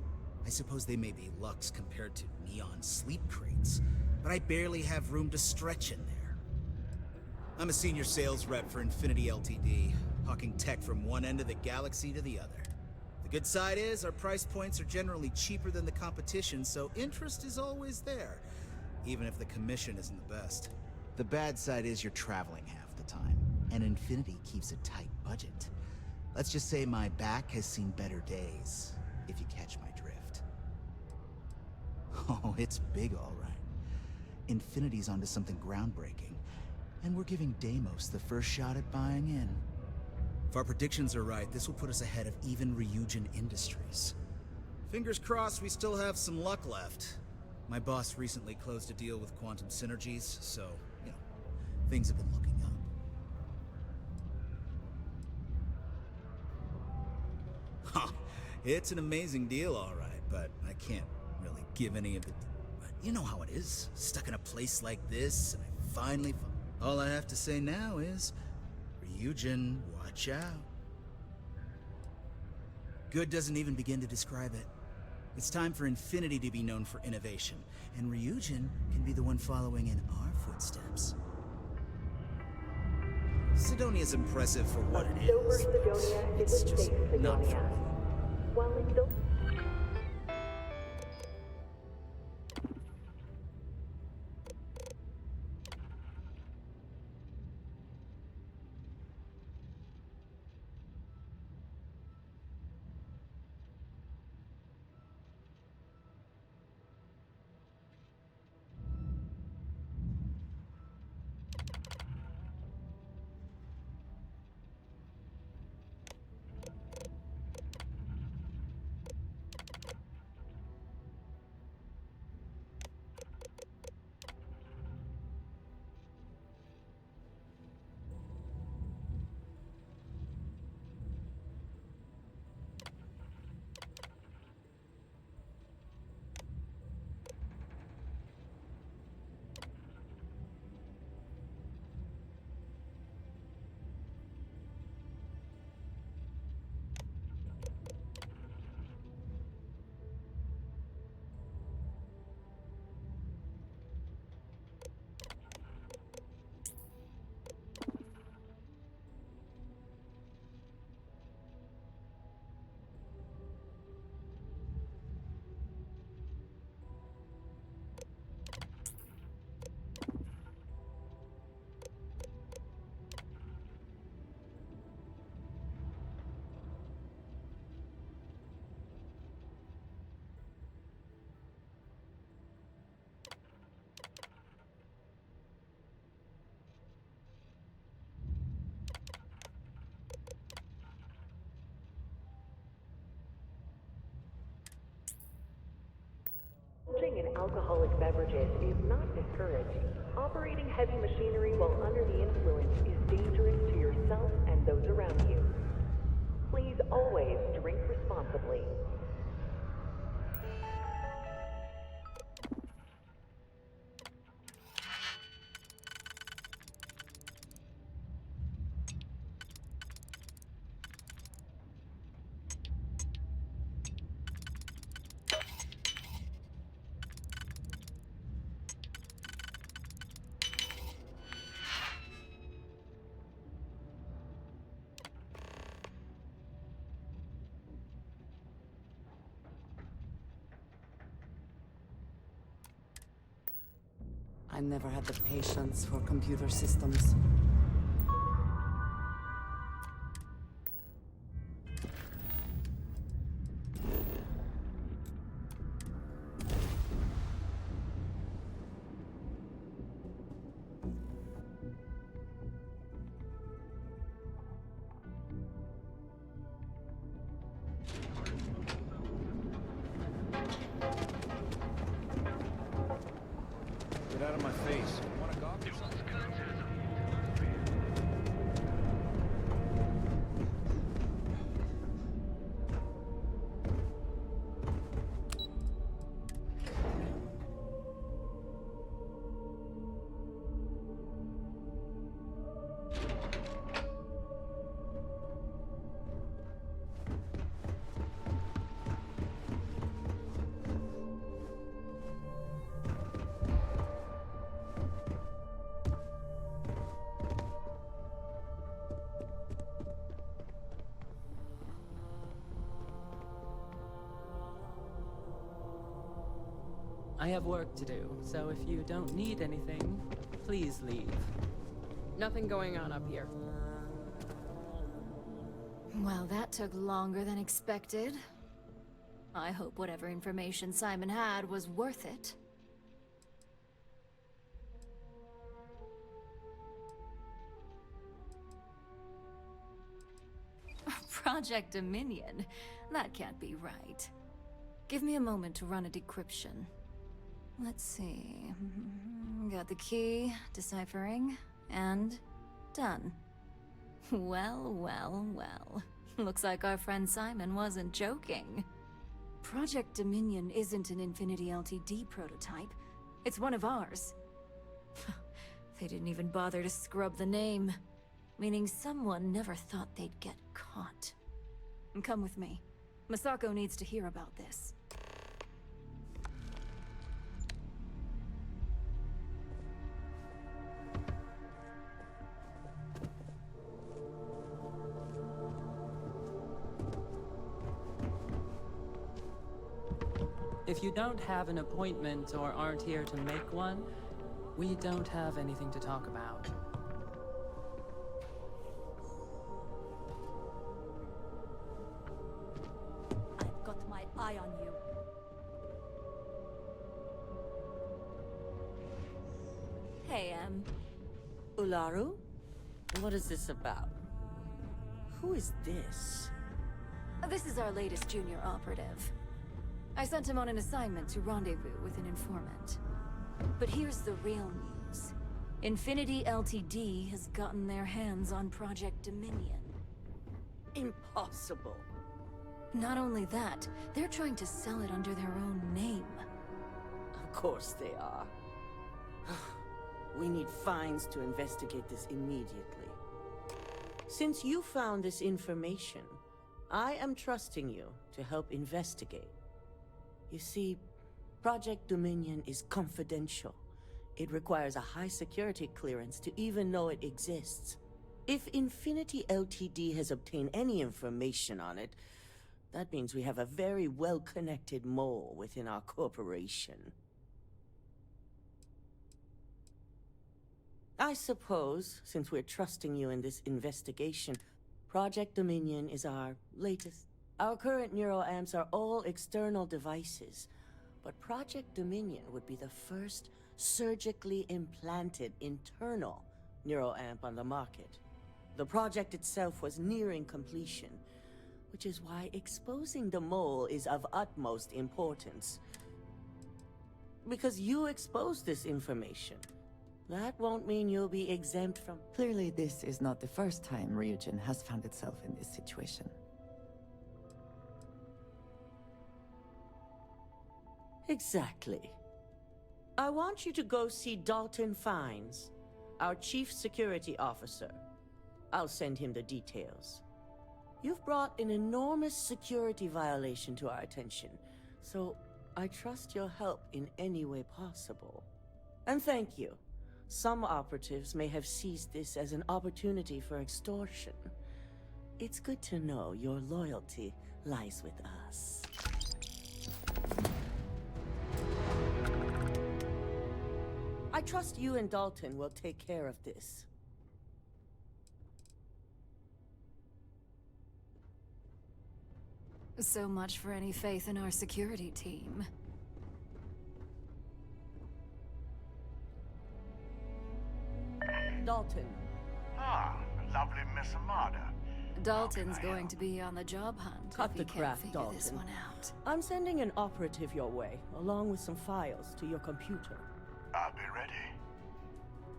[SPEAKER 4] I suppose they may be Lux compared to neon sleep crates, but I barely have room to stretch in there. I'm a senior sales rep for Infinity Ltd, hawking tech from one end of the galaxy to the other. The good side is, our price points are generally cheaper than the competition, so interest is always there, even if the commission isn't the best. The bad side is you're traveling half the time, and Infinity keeps a tight budget. Let's just say my back has seen better days, if you catch my drift. Oh, it's big, all right. Infinity's onto something groundbreaking, and we're giving Deimos the first shot at buying in. If our predictions are right, this will put us ahead of even Ryujin Industries. Fingers crossed we still have some luck left. My boss recently closed a deal with Quantum Synergies, so, you know, things have been looking up. Huh, it's an amazing deal, all right, but I can't really give any of the... You know how it is, stuck in a place like this, and I finally... All I have to say now is, Ryujin, watch out. Good doesn't even begin to describe it. It's time for Infinity to be known for innovation, and Ryujin can be the one following in our footsteps. Sidonia's impressive for what it is, but it's just not for me.
[SPEAKER 7] alcoholic beverages is not discouraged. Operating heavy machinery while under the influence is dangerous to yourself and those around you. Please always drink responsibly.
[SPEAKER 5] I never had the patience for computer systems.
[SPEAKER 10] Get out of my face. You want a gawk or something?
[SPEAKER 23] I have work to do, so if you don't need anything, please leave.
[SPEAKER 6] Nothing going on up here.
[SPEAKER 13] Well, that took longer than expected. I hope whatever information Simon had was worth it. Project Dominion? That can't be right. Give me a moment to run a decryption. Let's see. Got the key, deciphering, and done. Well, well, well. Looks like our friend Simon wasn't joking. Project Dominion isn't an Infinity LTD prototype. It's one of ours. They didn't even bother to scrub the name. Meaning someone never thought they'd get caught. Come with me. Masako needs to hear about this.
[SPEAKER 23] If you don't have an appointment or aren't here to make one, we don't have anything to talk about.
[SPEAKER 13] I've got my eye on you. Hey,
[SPEAKER 9] Ularu? What is this about? Who is this?
[SPEAKER 13] This is our latest junior operative. I sent him on an assignment to rendezvous with an informant. But here's the real news. Infinity LTD has gotten their hands on Project Dominion.
[SPEAKER 9] Impossible.
[SPEAKER 13] Not only that, they're trying to sell it under their own name.
[SPEAKER 9] Of course they are. We need fines to investigate this immediately. Since you found this information, I am trusting you to help investigate. You see, Project Dominion is confidential. It requires a high security clearance to even know it exists. If Infinity LTD has obtained any information on it, that means we have a very well-connected mole within our corporation. I suppose, since we're trusting you in this investigation, Project Dominion is our latest. Our current neuroamps are all external devices, but Project Dominion would be the first surgically implanted internal neuroamp on the market. The project itself was nearing completion, which is why exposing the mole is of utmost importance. because you exposed this information. That won't mean you'll be exempt from...
[SPEAKER 5] Clearly, this is not the first time Ryujin has found itself in this situation.
[SPEAKER 9] Exactly. I want you to go see Dalton Fines, our chief security officer. I'll send him the details. You've brought an enormous security violation to our attention, so I trust your help in any way possible. And thank you. Some operatives may have seized this as an opportunity for extortion. It's good to know your loyalty lies with us. I trust you and Dalton will take care of this.
[SPEAKER 2] So much for any faith in our security team.
[SPEAKER 9] Dalton.
[SPEAKER 14] Ah, lovely Miss Amada.
[SPEAKER 2] Dalton's going to be on the job hunt
[SPEAKER 9] Cut
[SPEAKER 2] if
[SPEAKER 9] the
[SPEAKER 2] he
[SPEAKER 9] crap,
[SPEAKER 2] can't figure this
[SPEAKER 9] Dalton.
[SPEAKER 2] one out.
[SPEAKER 9] I'm sending an operative your way, along with some files to your computer.
[SPEAKER 14] I'll be ready.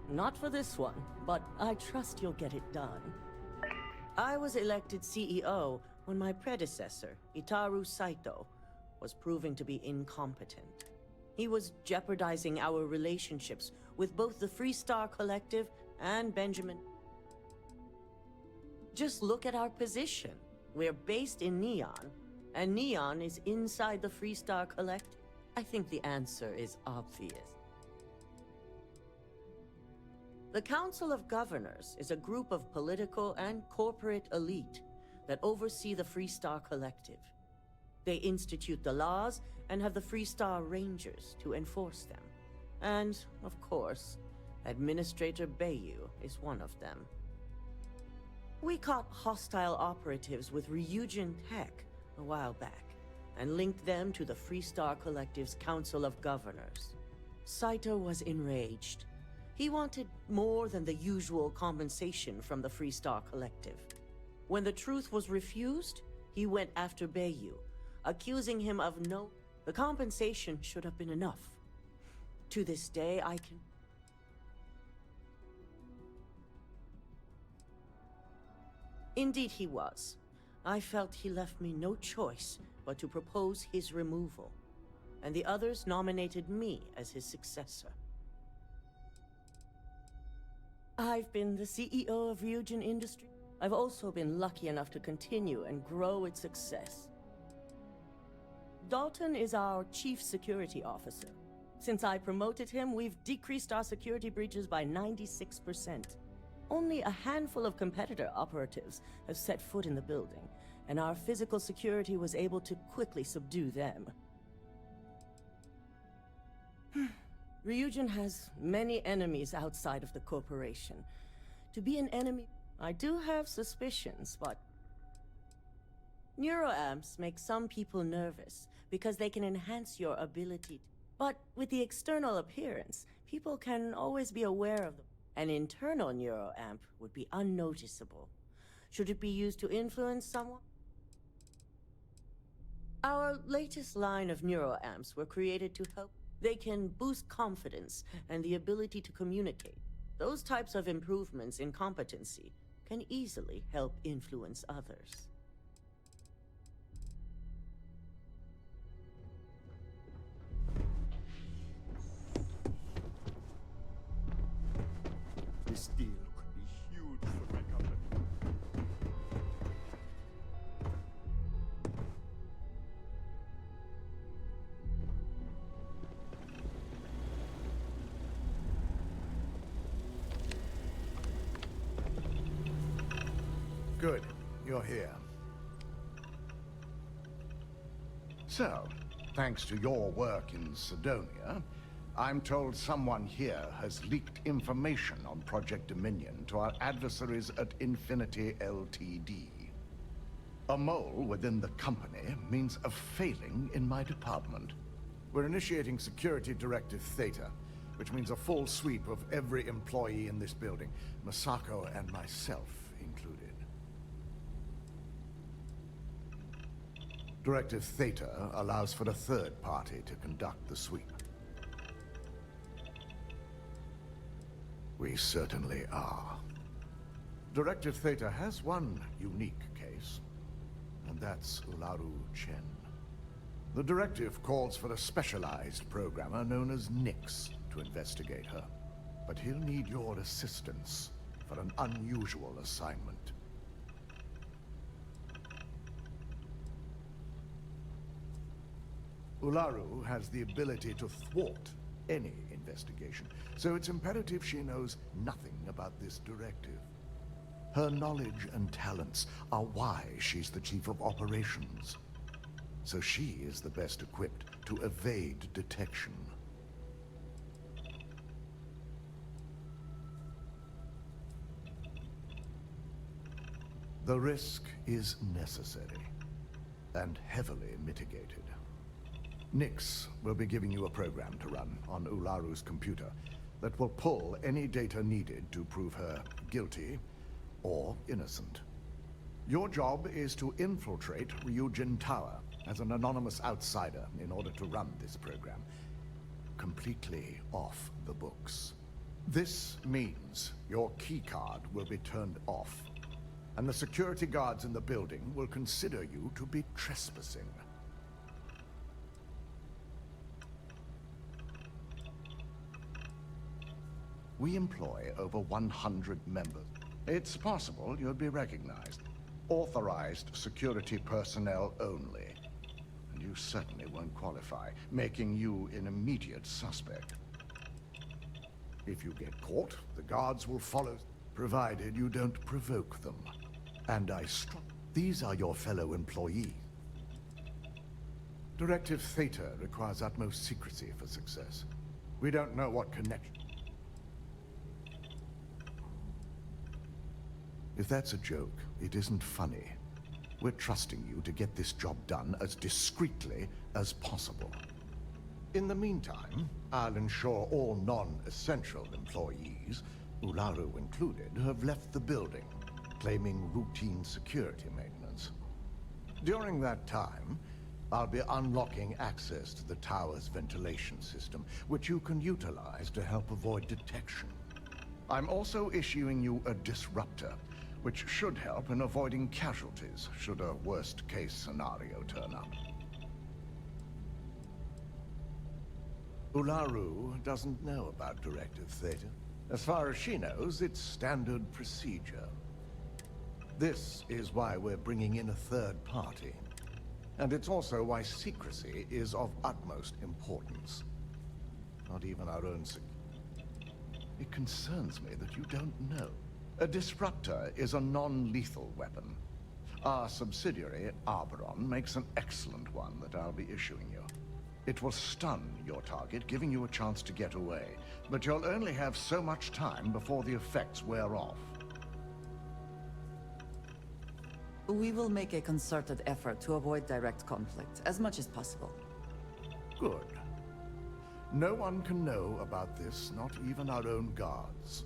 [SPEAKER 9] Not for this one, but I trust you'll get it done. I was elected CEO when my predecessor, Itaru Saito, was proving to be incompetent. He was jeopardizing our relationships with both the Freestar Collective and Benjamin. Just look at our position. We're based in Neon, and Neon is inside the Freestar Collective. I think the answer is obvious. The Council of Governors is a group of political and corporate elite that oversee the Freestar Collective. They institute the laws and have the Freestar Rangers to enforce them. And, of course, Administrator Bayu is one of them. We caught hostile operatives with Ryujin Tech a while back, and linked them to the Freestar Collective's Council of Governors. Saito was enraged. He wanted more than the usual compensation from the Freestar Collective. When the truth was refused, he went after Bayu, accusing him of the compensation should have been enough. To this day, I can... Indeed he was. I felt he left me no choice but to propose his removal, and the others nominated me as his successor. I've been the CEO of Ryujin Industries. I've also been lucky enough to continue and grow its success. Dalton is our chief security officer. Since I promoted him, we've decreased our security breaches by 96%. Only a handful of competitor operatives have set foot in the building, and our physical security was able to quickly subdue them. Ryujin has many enemies outside of the corporation. To be an enemy, I do have suspicions, but... Neuroamps make some people nervous because they can enhance your ability. But with the external appearance, people can always be aware of them. An internal neuroamp would be unnoticeable. Should it be used to influence someone? Our latest line of neuroamps were created to help. They can boost confidence and the ability to communicate. Those types of improvements in competency can easily help influence others.
[SPEAKER 14] This deal could be huge for my company. Good. You're here. So, thanks to your work in Sidonia, I'm told someone here has leaked information on Project Dominion to our adversaries at Infinity Ltd. A mole within the company means a failing in my department. We're initiating Security Directive Theta, which means a full sweep of every employee in this building, Masako and myself included. Directive Theta allows for a third party to conduct the sweep. We certainly are. Directive Theta has one unique case, and that's Ularu Chen. The directive calls for a specialized programmer known as Nix to investigate her, but he'll need your assistance for an unusual assignment. Ularu has the ability to thwart any investigation, so it's imperative she knows nothing about this directive. Her knowledge and talents are why she's the Chief of Operations, so she is the best equipped to evade detection. The risk is necessary and heavily mitigated. Nix will be giving you a program to run on Ularu's computer that will pull any data needed to prove her guilty or innocent. Your job is to infiltrate Ryujin Tower as an anonymous outsider in order to run this program completely off the books. This means your keycard will be turned off, and the security guards in the building will consider you to be trespassing. We employ over 100 members. It's possible you'll be recognized. Authorized security personnel only. And you certainly won't qualify, making you an immediate suspect. If you get caught, the guards will follow, provided you don't provoke them. And these are your fellow employees. Directive Theta requires utmost secrecy for success. We don't know what connection. If that's a joke, it isn't funny. We're trusting you to get this job done as discreetly as possible. In the meantime, I'll ensure all non-essential employees, Ularu included, have left the building, claiming routine security maintenance. During that time, I'll be unlocking access to the tower's ventilation system, which you can utilize to help avoid detection. I'm also issuing you a disruptor, which should help in avoiding casualties should a worst-case scenario turn up. Ularu doesn't know about Directive Theta. As far as she knows, it's standard procedure. This is why we're bringing in a third party. And it's also why secrecy is of utmost importance. Not even our own It concerns me that you don't know. A disruptor is a non-lethal weapon. Our subsidiary, Arboron, makes an excellent one that I'll be issuing you. It will stun your target, giving you a chance to get away. But you'll only have so much time before the effects wear off.
[SPEAKER 5] We will make a concerted effort to avoid direct conflict, as much as possible.
[SPEAKER 14] Good. No one can know about this, not even our own guards.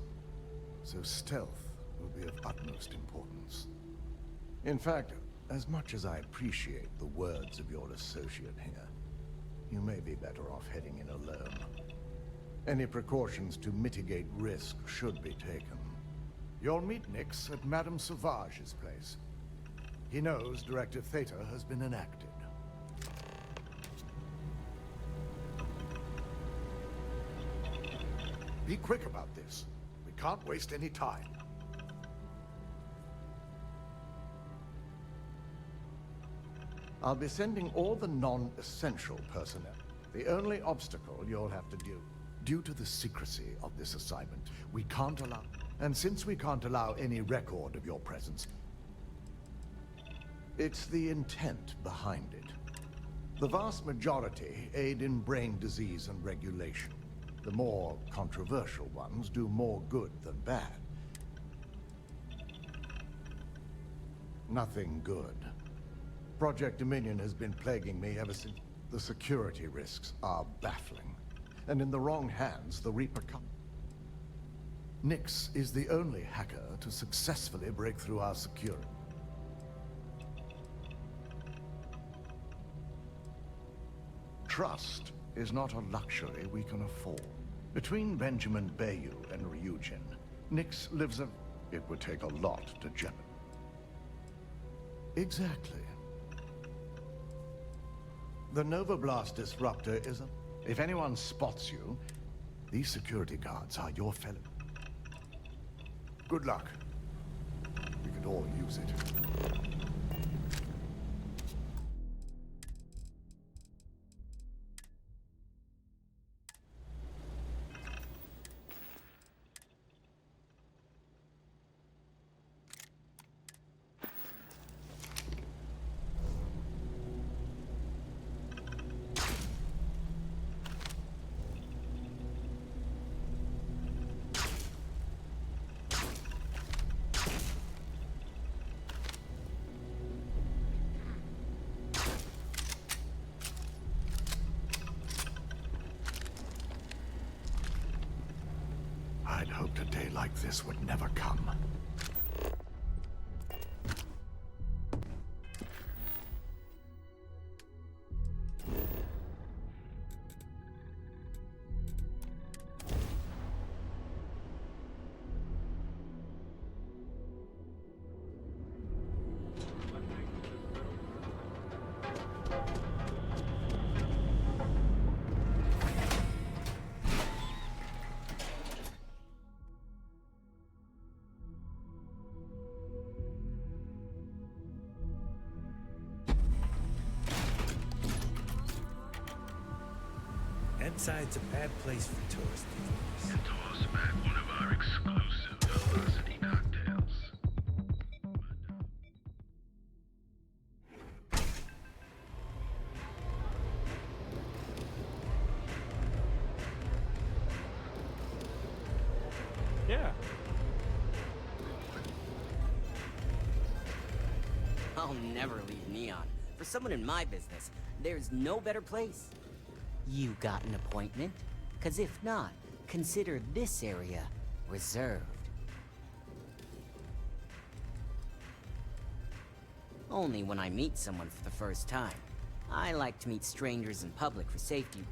[SPEAKER 14] So stealth will be of utmost importance. In fact, as much as I appreciate the words of your associate here, you may be better off heading in alone. Any precautions to mitigate risk should be taken. You'll meet Nix at Madame Sauvage's place. He knows Directive Theta has been enacted. Be quick about this. We can't waste any time. I'll be sending all the non-essential personnel. The only obstacle you'll have to do, due to the secrecy of this assignment, we can't allow... And since we can't allow any record of your presence, it's the intent behind it. The vast majority aid in brain disease and regulation. The more controversial ones do more good than bad. Nothing good. Project Dominion has been plaguing me ever since. The security risks are baffling. And in the wrong hands, the repercussions. Nix is the only hacker to successfully break through our security. Trust is not a luxury we can afford. Between Benjamin Bayou and Ryujin, Nix lives a... It would take a lot to jeopardize. Exactly. The Nova Blast disruptor is a... If anyone spots you, these security guards are your fellow. Good luck. We could all use it. I'd hoped a day like this would never come.
[SPEAKER 17] Inside's a bad place for tourists.
[SPEAKER 19] And toss back one of our exclusive velocity cocktails.
[SPEAKER 17] Yeah.
[SPEAKER 20] I'll never leave Neon. For someone in my business, there's no better place. You got an appointment? 'Cause if not, consider this area reserved. Only when I meet someone for the first time. I like to meet strangers in public for safety.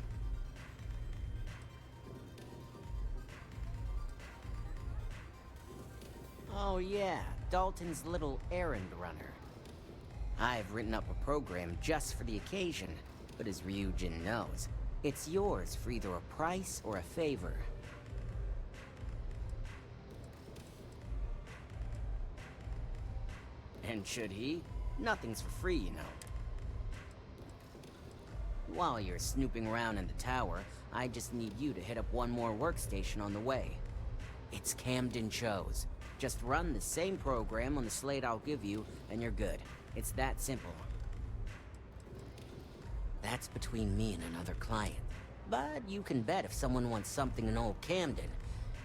[SPEAKER 20] Oh yeah, Dalton's little errand runner. I've written up a program just for the occasion, but as Ryujin knows, it's yours for either a price or a favor. And should he? Nothing's for free, you know. While you're snooping around in the tower, I just need you to hit up one more workstation on the way. It's Camden Chose. Just run the same program on the slate I'll give you, and you're good. It's that simple. That's between me and another client. But you can bet if someone wants something in old Camden,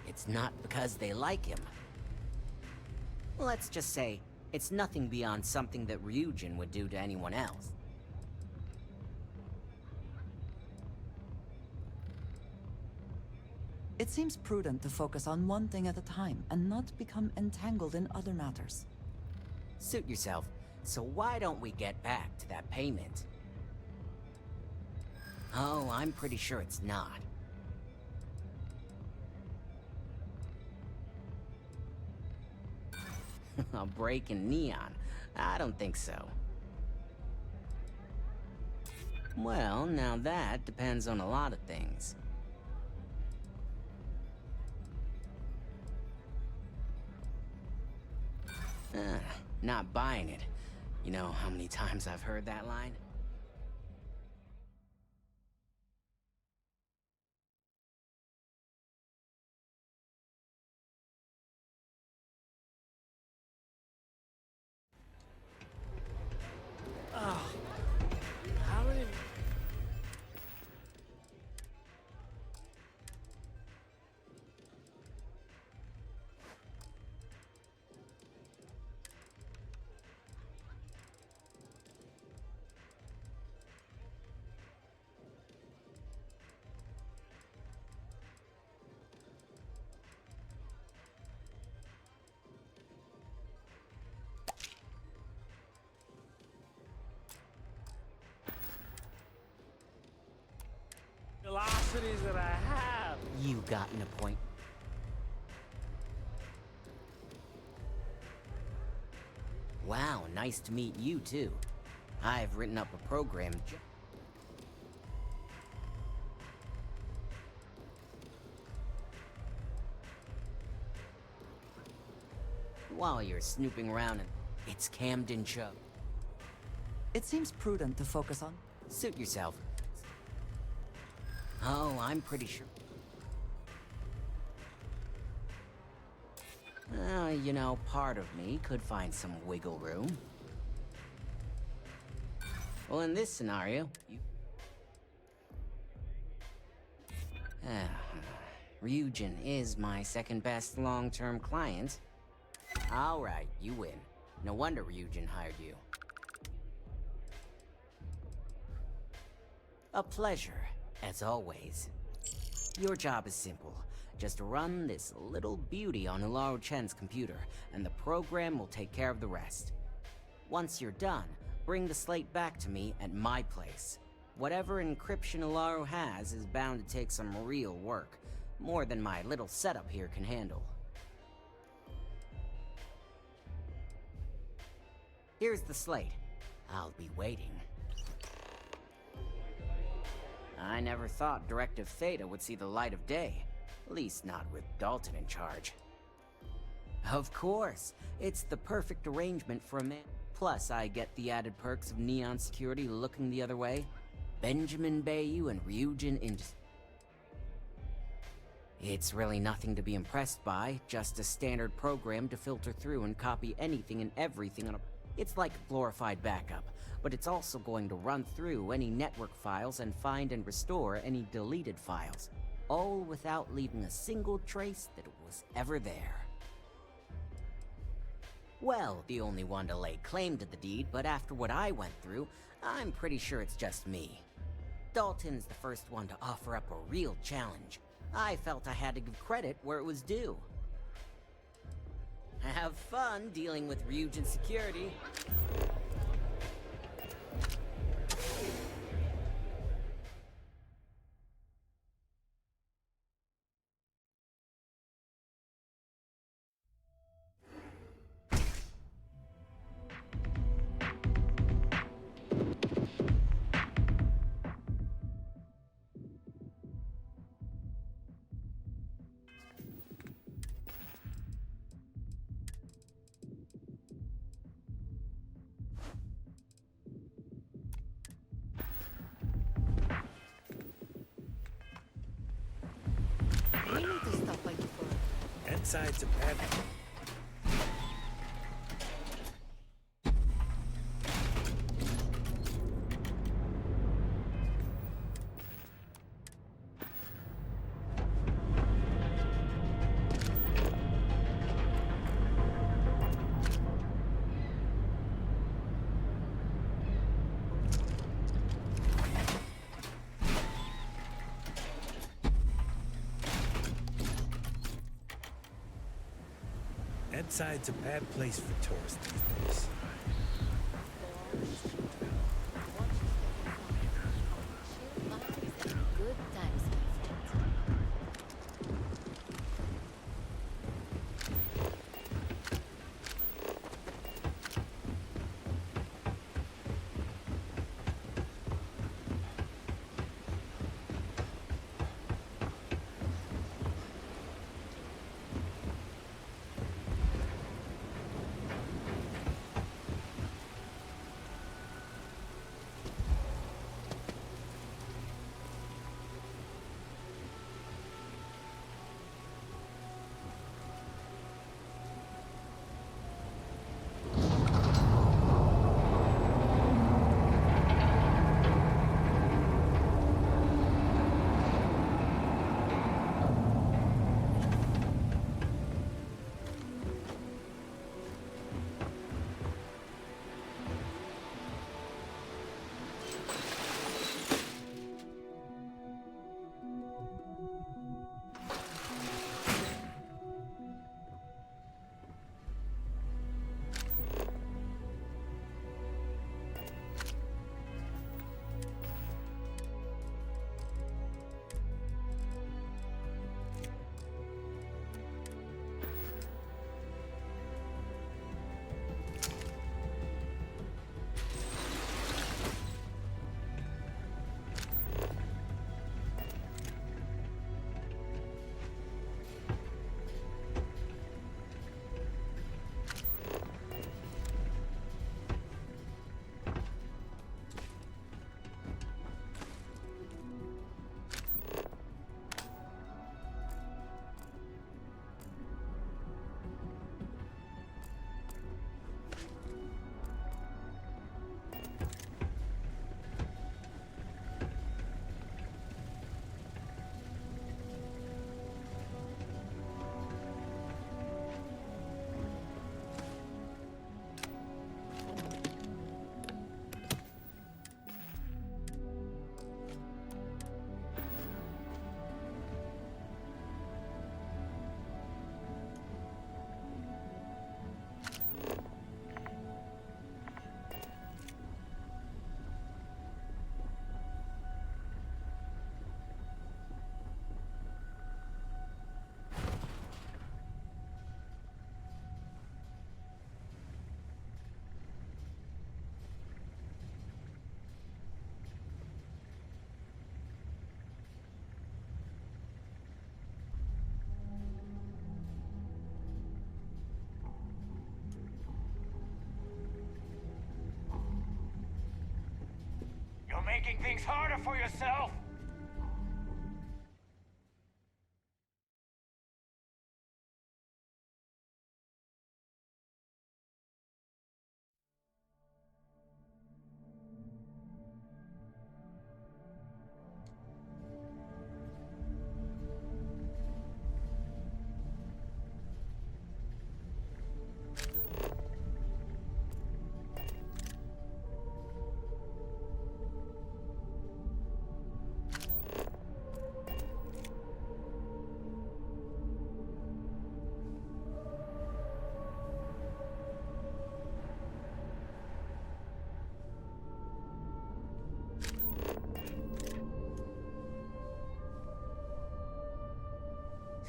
[SPEAKER 20] it's not because they like him. Let's just say, it's nothing beyond something that Ryujin would do to anyone else.
[SPEAKER 5] It seems prudent to focus on one thing at a time and not become entangled in other matters.
[SPEAKER 20] Suit yourself. So why don't we get back to that payment? Oh, I'm pretty sure it's not. A break in Neon? I don't think so. Well, now that depends on a lot of things. Not buying it. You know how many times I've heard that line?
[SPEAKER 17] How many... velocities that I have.
[SPEAKER 20] You got an appointment. Wow, nice to meet you too. I've written up a program while you're snooping around, and it's Camden Cho.
[SPEAKER 5] It seems prudent to focus on.
[SPEAKER 20] Suit yourself. Oh, I'm pretty sure. You know, part of me could find some wiggle room. Well, in this scenario, you... Ryujin is my second best long-term client. Alright, you win. No wonder Ryujin hired you. A pleasure, as always. Your job is simple. Just run this little beauty on Ularu Chen's computer, and the program will take care of the rest. Once you're done, bring the slate back to me at my place. Whatever encryption Ularu has is bound to take some real work, more than my little setup here can handle. Here's the slate. I'll be waiting. I never thought Directive Theta would see the light of day. At least not with Dalton in charge. Of course. It's the perfect arrangement for a man. Plus, I get the added perks of Neon Security looking the other way. Benjamin Bayou and Ryujin in... It's really nothing to be impressed by, just a standard program to filter through and copy anything and everything on a... It's like a glorified backup, but it's also going to run through any network files and find and restore any deleted files, all without leaving a single trace that was ever there. Well, the only one to lay claim to the deed, but after what I went through, I'm pretty sure it's just me. Dalton's the first one to offer up a real challenge. I felt I had to give credit where it was due. Have fun dealing with Ryujin security.
[SPEAKER 16] We need to stop by before.
[SPEAKER 17] Inside's a bad... Inside's a bad place for tourists these days.
[SPEAKER 6] Good times, my friend.
[SPEAKER 1] things harder for yourself?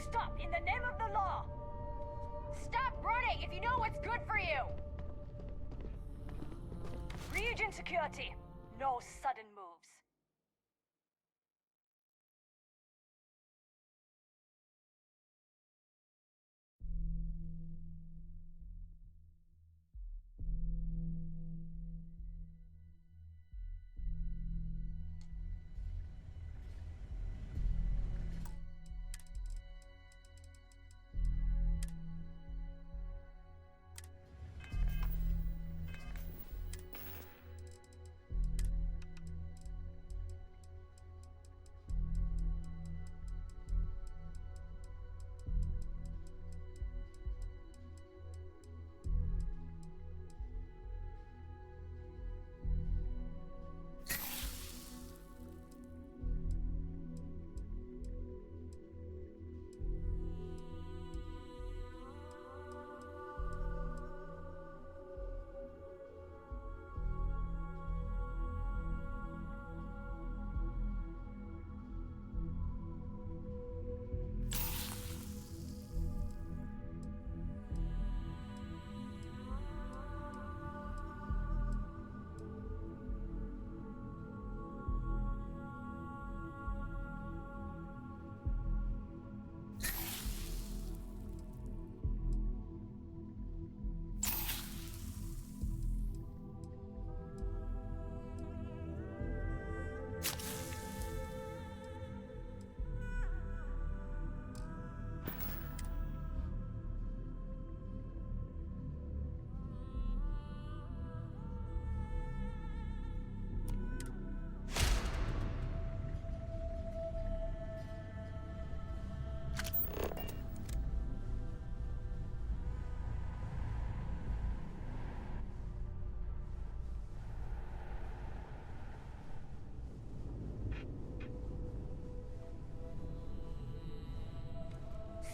[SPEAKER 8] Stop, in the name of the law! Stop running if you know what's good for you! Ryujin security. No sudden moves.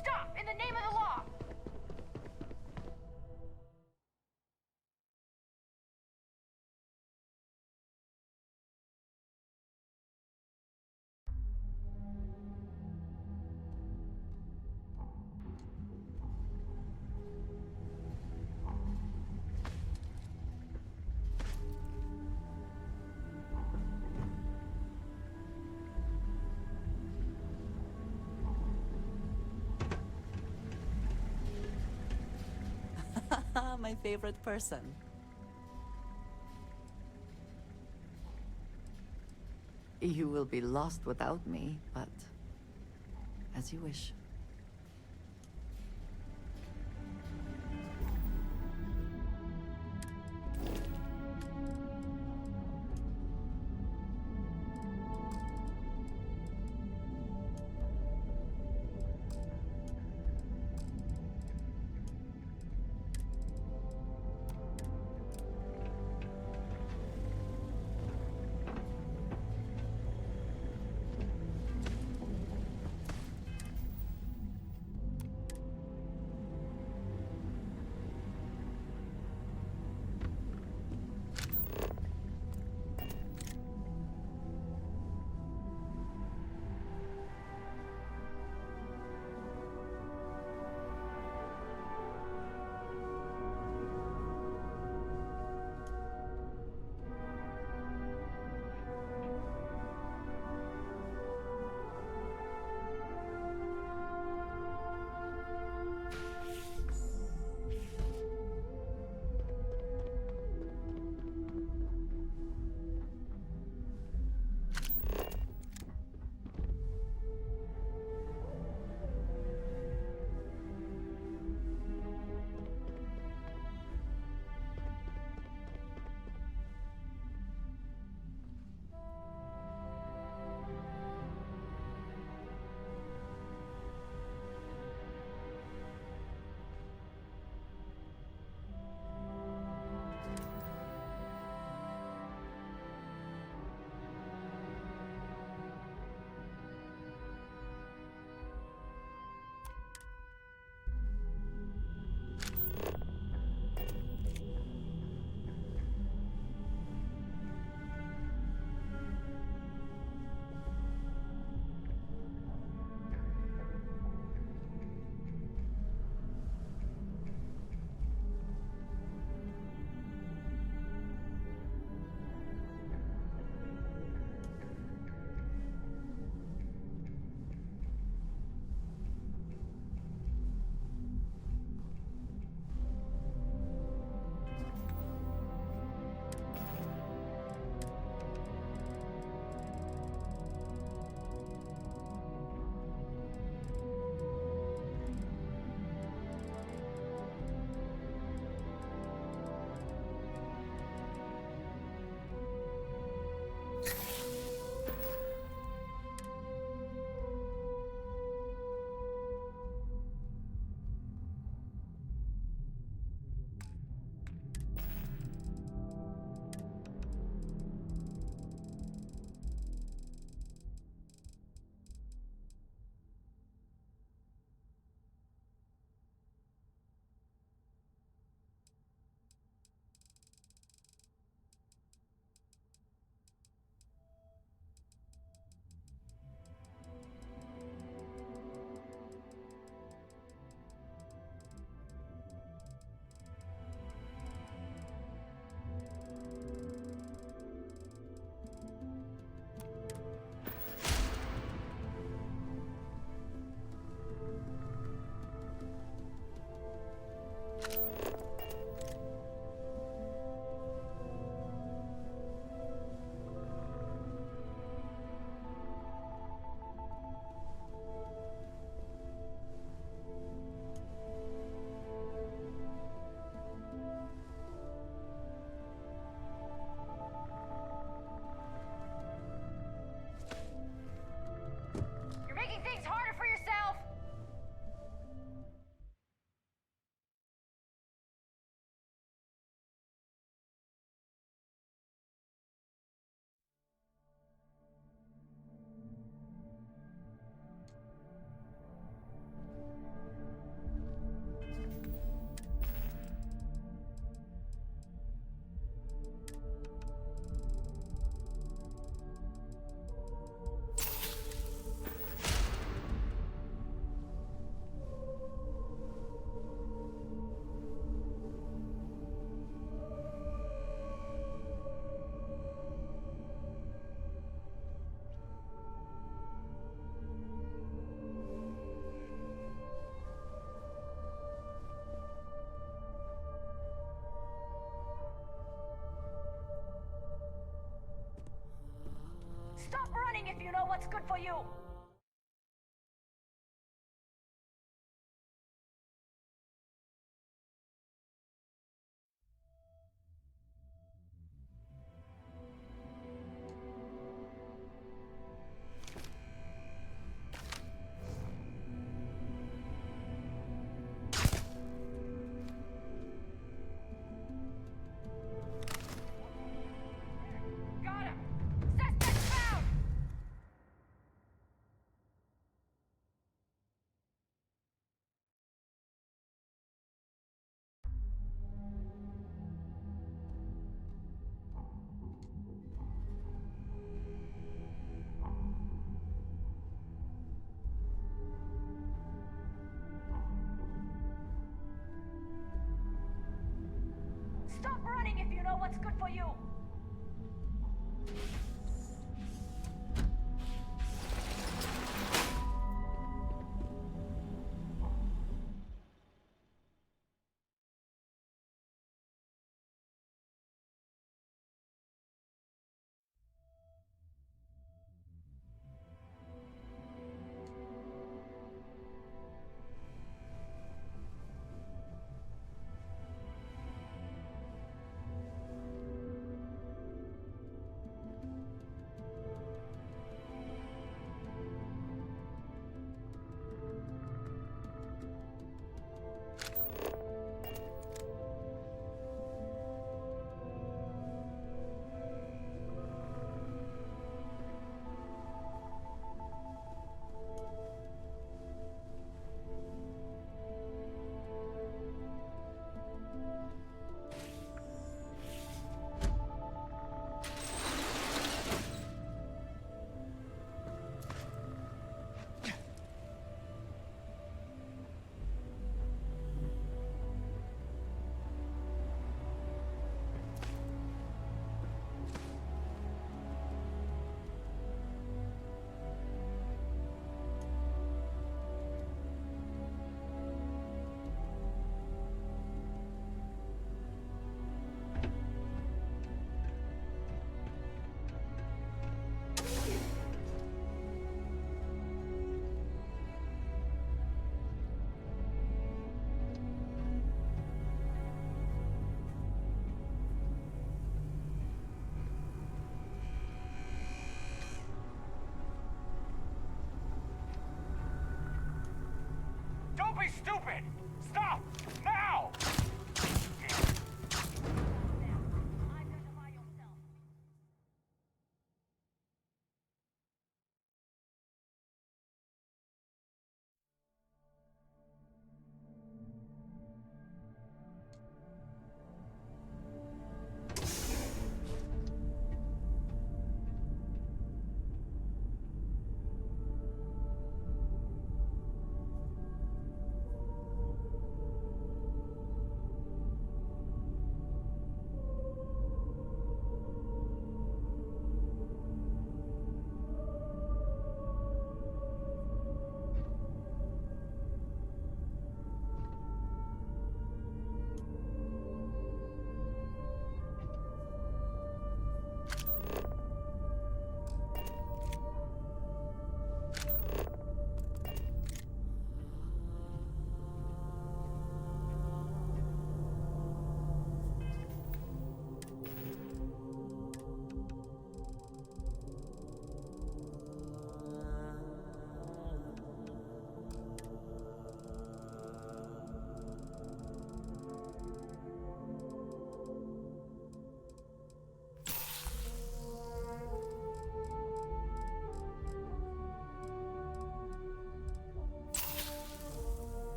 [SPEAKER 8] Stop! In the name of the law!
[SPEAKER 5] My favorite person. You will be lost without me, but as you wish.
[SPEAKER 8] running if you know what's good for you! Got him! Suspect found! Stop running if you know what's good for you!
[SPEAKER 1] Don't be stupid! Stop! Now!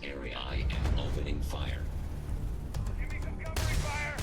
[SPEAKER 15] area. I am opening fire.
[SPEAKER 1] Give me some covering fire!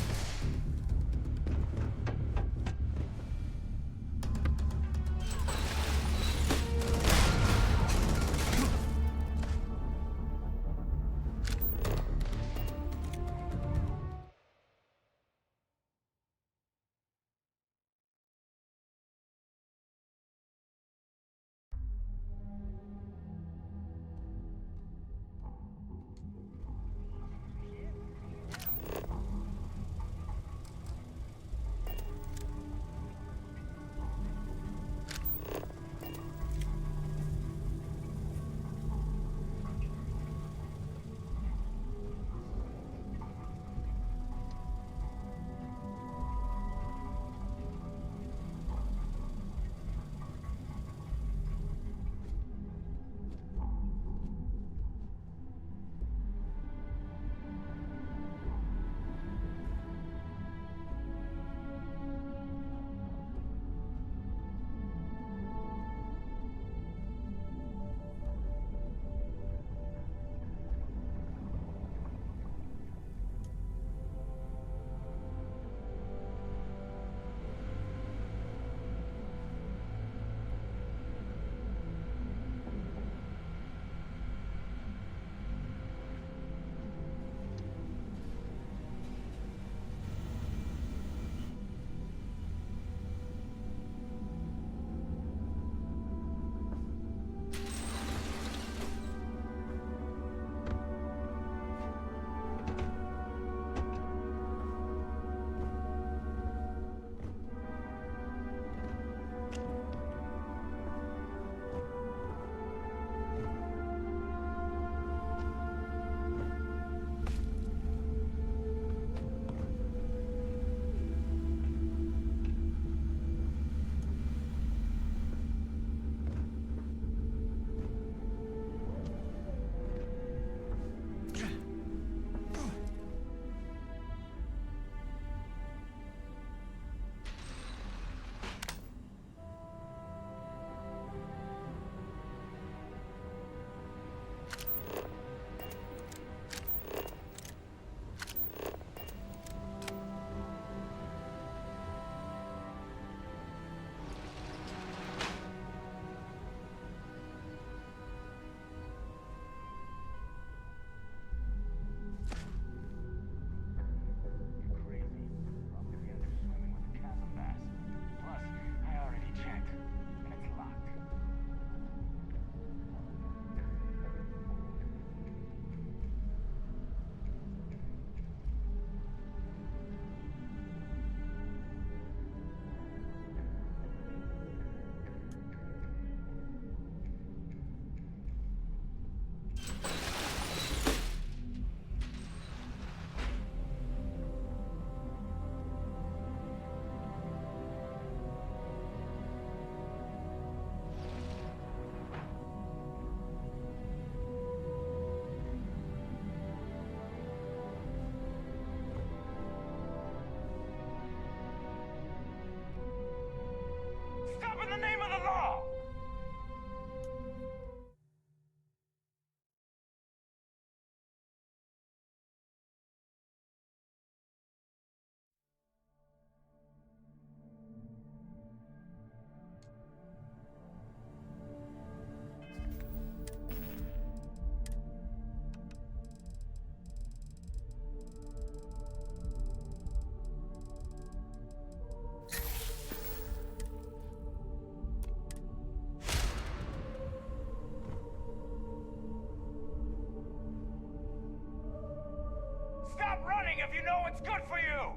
[SPEAKER 1] In the name of the law! Stop running if you know what's good for you!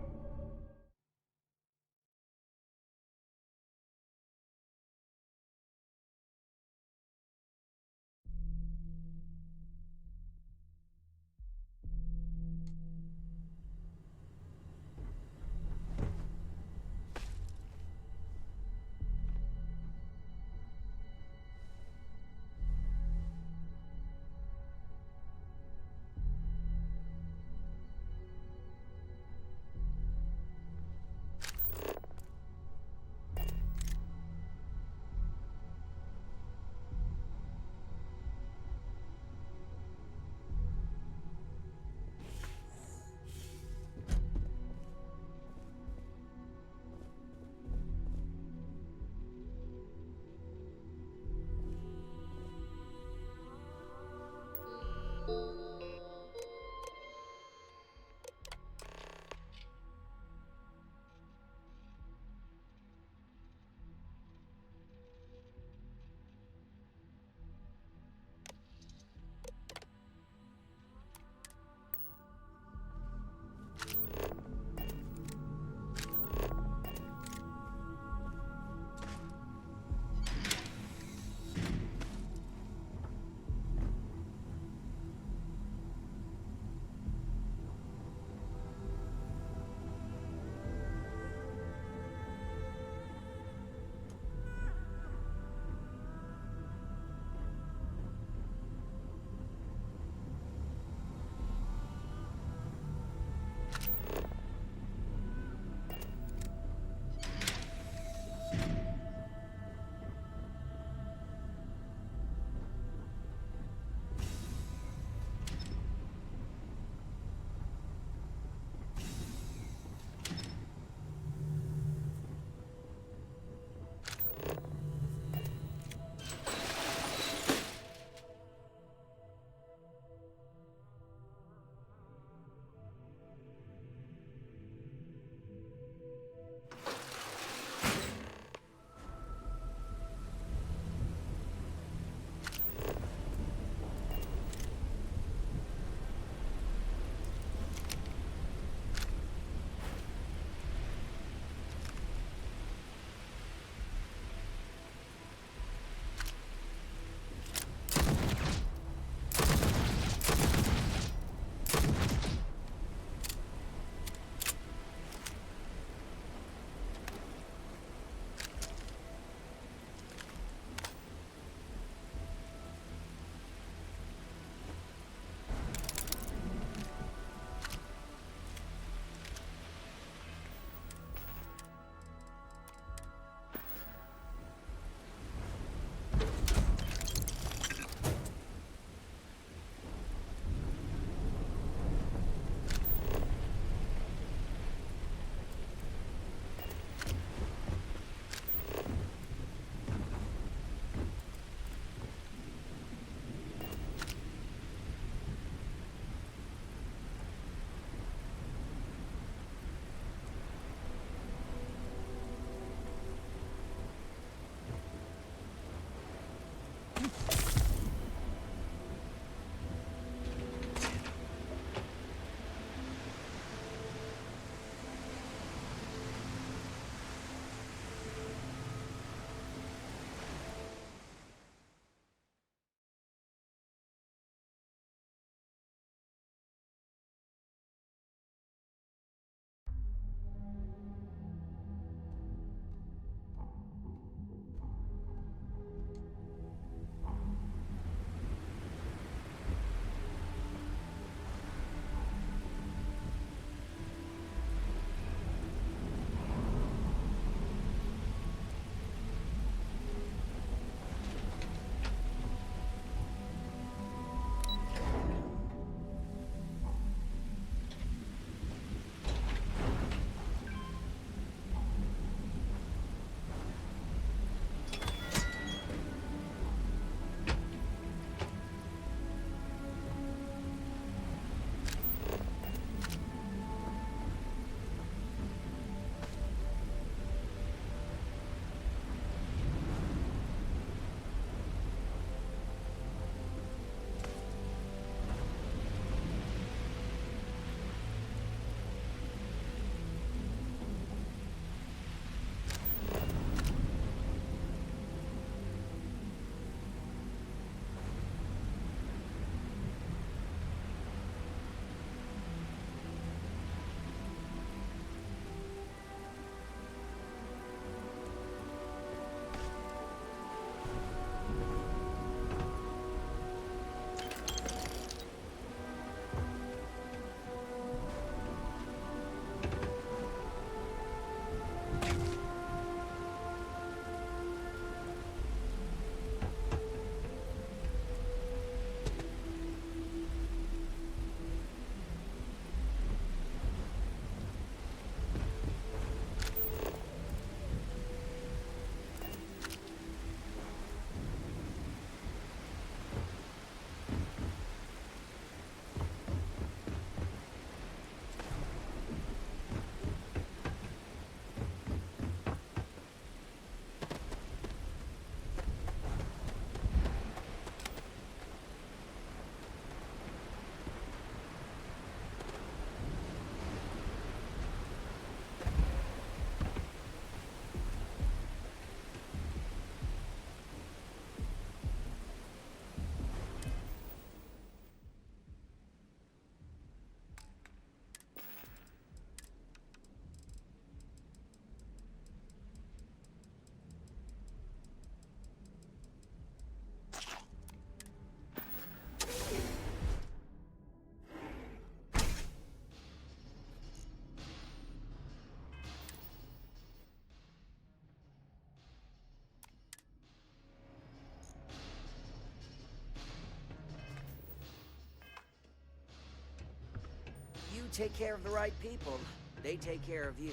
[SPEAKER 20] take care of the right people, they take care of you.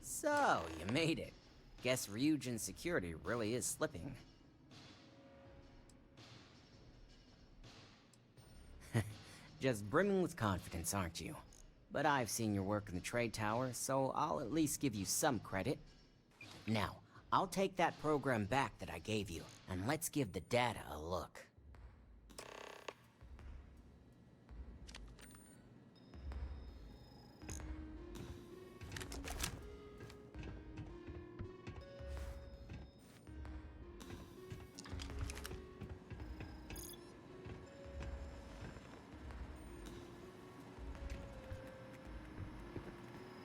[SPEAKER 20] So, you made it. Guess Ryujin's security really is slipping. Just brimming with confidence, aren't you? But I've seen your work in the trade tower, so I'll at least give you some credit. Now, I'll take that program back that I gave you, and let's give the data a look.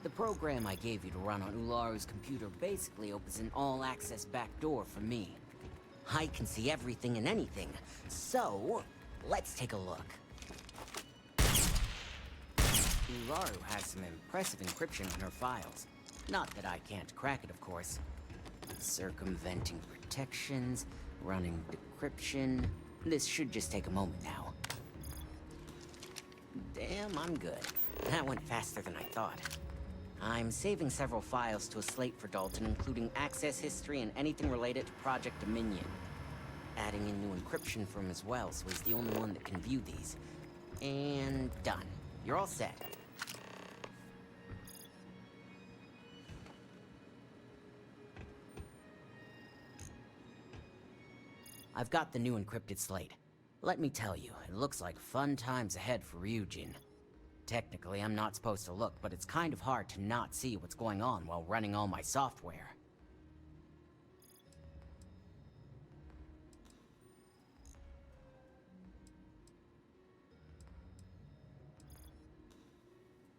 [SPEAKER 20] The program I gave you to run on Ularu's computer basically opens an all-access backdoor for me. I can see everything and anything, so let's take a look. Ularu has some impressive encryption in her files. Not that I can't crack it, of course. Circumventing protections, running decryption. This should just take a moment now. Damn, I'm good. That went faster than I thought. I'm saving several files to a slate for Dalton, including access history and anything related to Project Dominion. Adding in new encryption for him as well, so he's the only one that can view these. And done. You're all set. I've got the new encrypted slate. Let me tell you, it looks like fun times ahead for Ryujin. Technically, I'm not supposed to look, but it's kind of hard to not see what's going on while running all my software.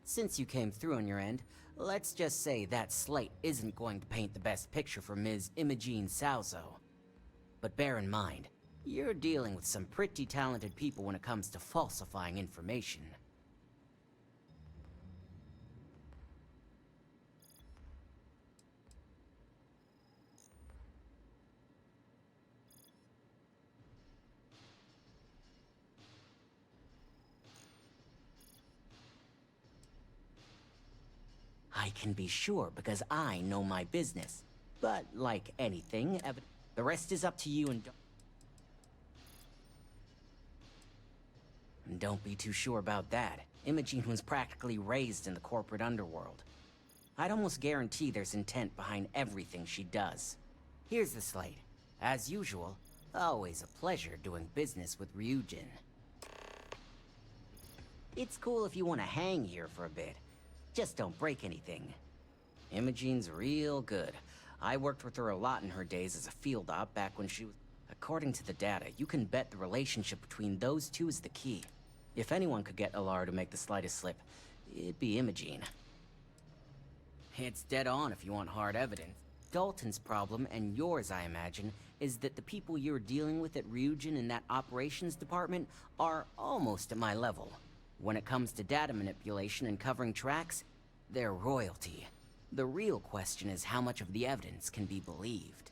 [SPEAKER 20] Since you came through on your end, let's just say that slate isn't going to paint the best picture for Ms. Imogene Salzo. But bear in mind, you're dealing with some pretty talented people when it comes to falsifying information. I can be sure because I know my business. But like anything, the rest is up to you and don't be too sure about that. Imogene was practically raised in the corporate underworld. I'd almost guarantee there's intent behind everything she does. Here's the slate. As usual, always a pleasure doing business with Ryujin. It's cool if you want to hang here for a bit. Just don't break anything. Imogene's real good. I worked with her a lot in her days as a field op back when she was... According to the data, you can bet the relationship between those two is the key. If anyone could get Ularu to make the slightest slip, it'd be Imogene. It's dead on if you want hard evidence. Dalton's problem, and yours I imagine, is that the people you're dealing with at Ryujin in that operations department are almost at my level. When it comes to data manipulation and covering tracks, they're royalty. The real question is how much of the evidence can be believed.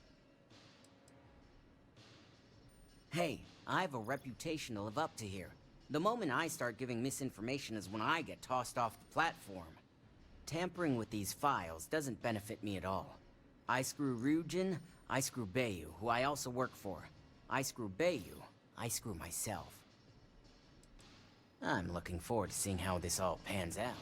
[SPEAKER 20] Hey, I have a reputation to live up to here. The moment I start giving misinformation is when I get tossed off the platform. Tampering with these files doesn't benefit me at all. I screw Ryujin, I screw Bayu, who I also work for. I screw Bayu, I screw myself. I'm looking forward to seeing how this all pans out.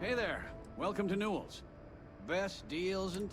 [SPEAKER 11] Hey there. Welcome to Newell's. Best deals and...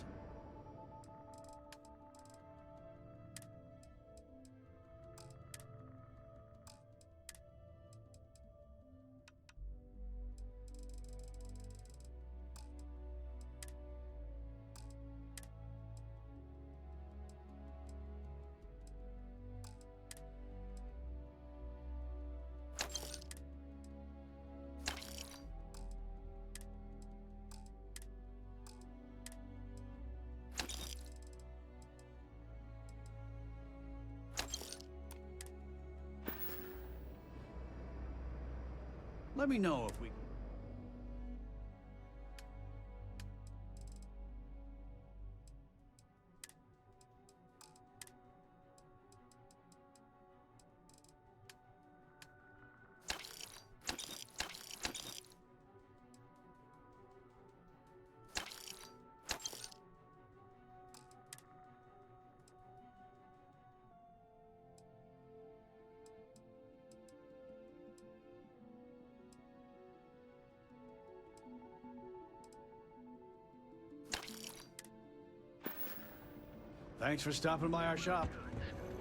[SPEAKER 11] Let me know if we... Thanks for stopping by our shop.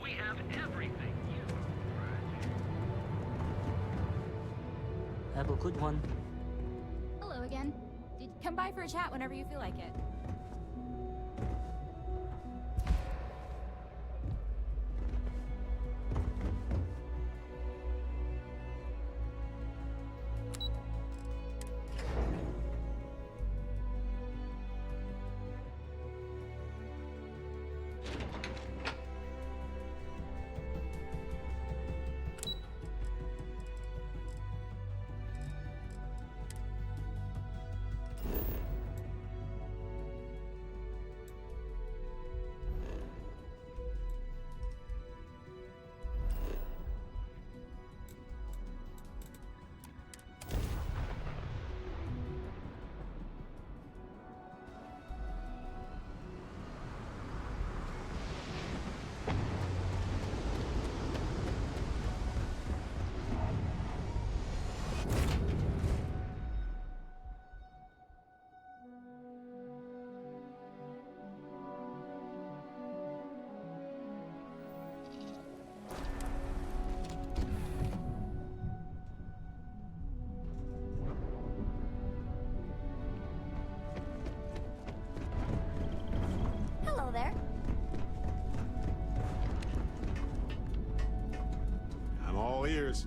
[SPEAKER 19] We have everything you...
[SPEAKER 23] Have a good one.
[SPEAKER 8] Hello again. Come by for a chat whenever you feel like it. Hello there.
[SPEAKER 18] I'm all ears.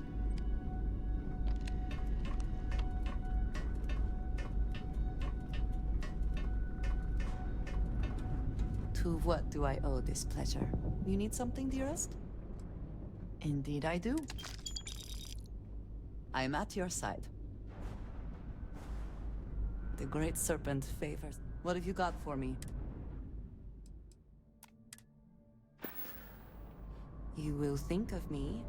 [SPEAKER 5] To what do I owe this pleasure? You need something, dearest? Indeed I do. I'm at your side. The Great Serpent favors. What have you got for me? You will think of me.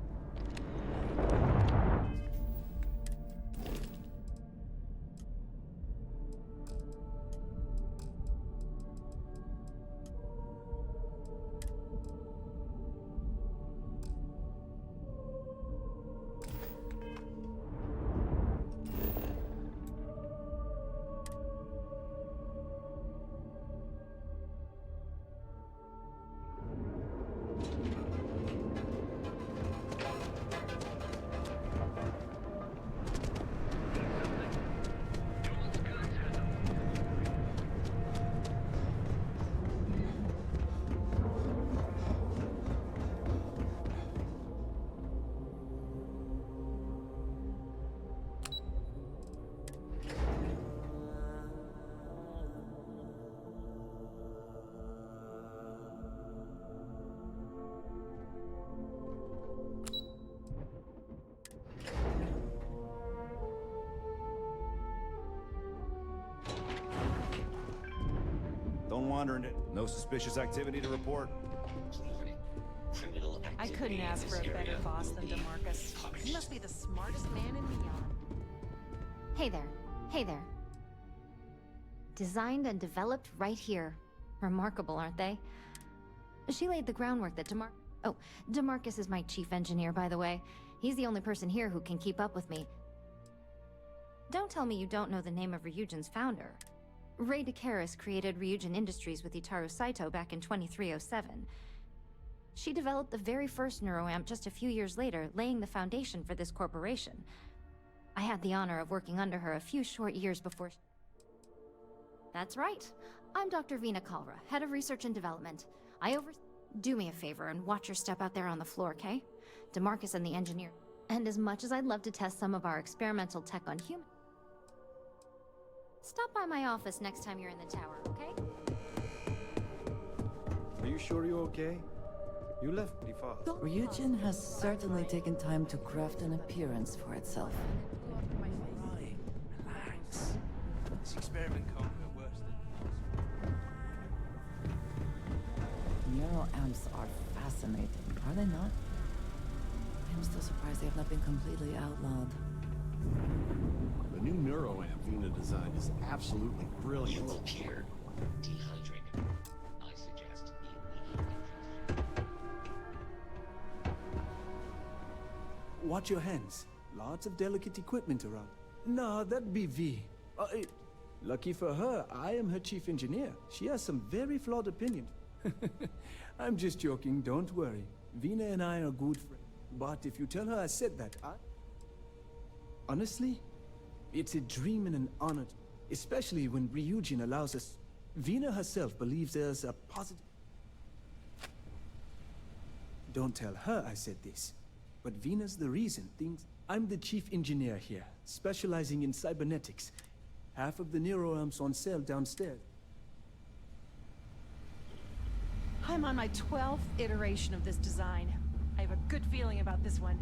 [SPEAKER 10] Don't wander into... No suspicious activity to report.
[SPEAKER 21] I couldn't ask for a better boss than DeMarcus. He must be the smartest man in Neon.
[SPEAKER 24] Hey there. Hey there. Designed and developed right here. Remarkable, aren't they? She laid the groundwork that DeMarcus is my chief engineer, by the way. He's the only person here who can keep up with me. Don't tell me you don't know the name of Ryujin's founder. Ray DeCaris created Ryujin Industries with Itaru Saito back in 2307. She developed the very first neuroamp just a few years later, laying the foundation for this corporation. I had the honor of working under her a few short years before. That's right. I'm Dr. Vina Kalra, Head of Research and Development. Do me a favor and watch your step out there on the floor, okay? DeMarcus and the engineer. And as much as I'd love to test some of our experimental tech on humans, stop by my office next time you're in the tower, okay?
[SPEAKER 10] Are you sure you're okay? You left pretty fast.
[SPEAKER 5] Ryujin has certainly taken time to craft an appearance for itself.
[SPEAKER 17] Right, relax. This experiment can't go worse than
[SPEAKER 5] Neuroamps are fascinating, are they not? I'm still surprised they have not been completely outlawed.
[SPEAKER 18] The new neuroamp Vina designed is absolutely brilliant.
[SPEAKER 15] You appear dehydrated. I suggest immediate.
[SPEAKER 3] Watch your hands. Lots of delicate equipment around. Nah, that'd be V. Lucky for her, I am her chief engineer. She has some very flawed opinions. I'm just joking, don't worry. Vina and I are good friends. But if you tell her I said that, honestly, it's a dream and an honor, especially when Ryujin allows us. Vina herself believes there's a positive... Don't tell her I said this, but Vina's the reason things... I'm the chief engineer here, specializing in cybernetics. Half of the neuroamps on sale downstairs.
[SPEAKER 21] I'm on my 12th iteration of this design. I have a good feeling about this one.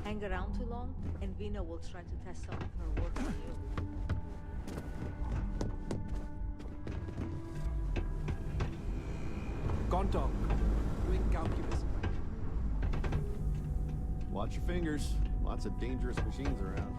[SPEAKER 4] Hang around too long, and Vina will try to test some of her work on you.
[SPEAKER 3] Contact. Doing calculus.
[SPEAKER 18] Watch your fingers. Lots of dangerous machines around.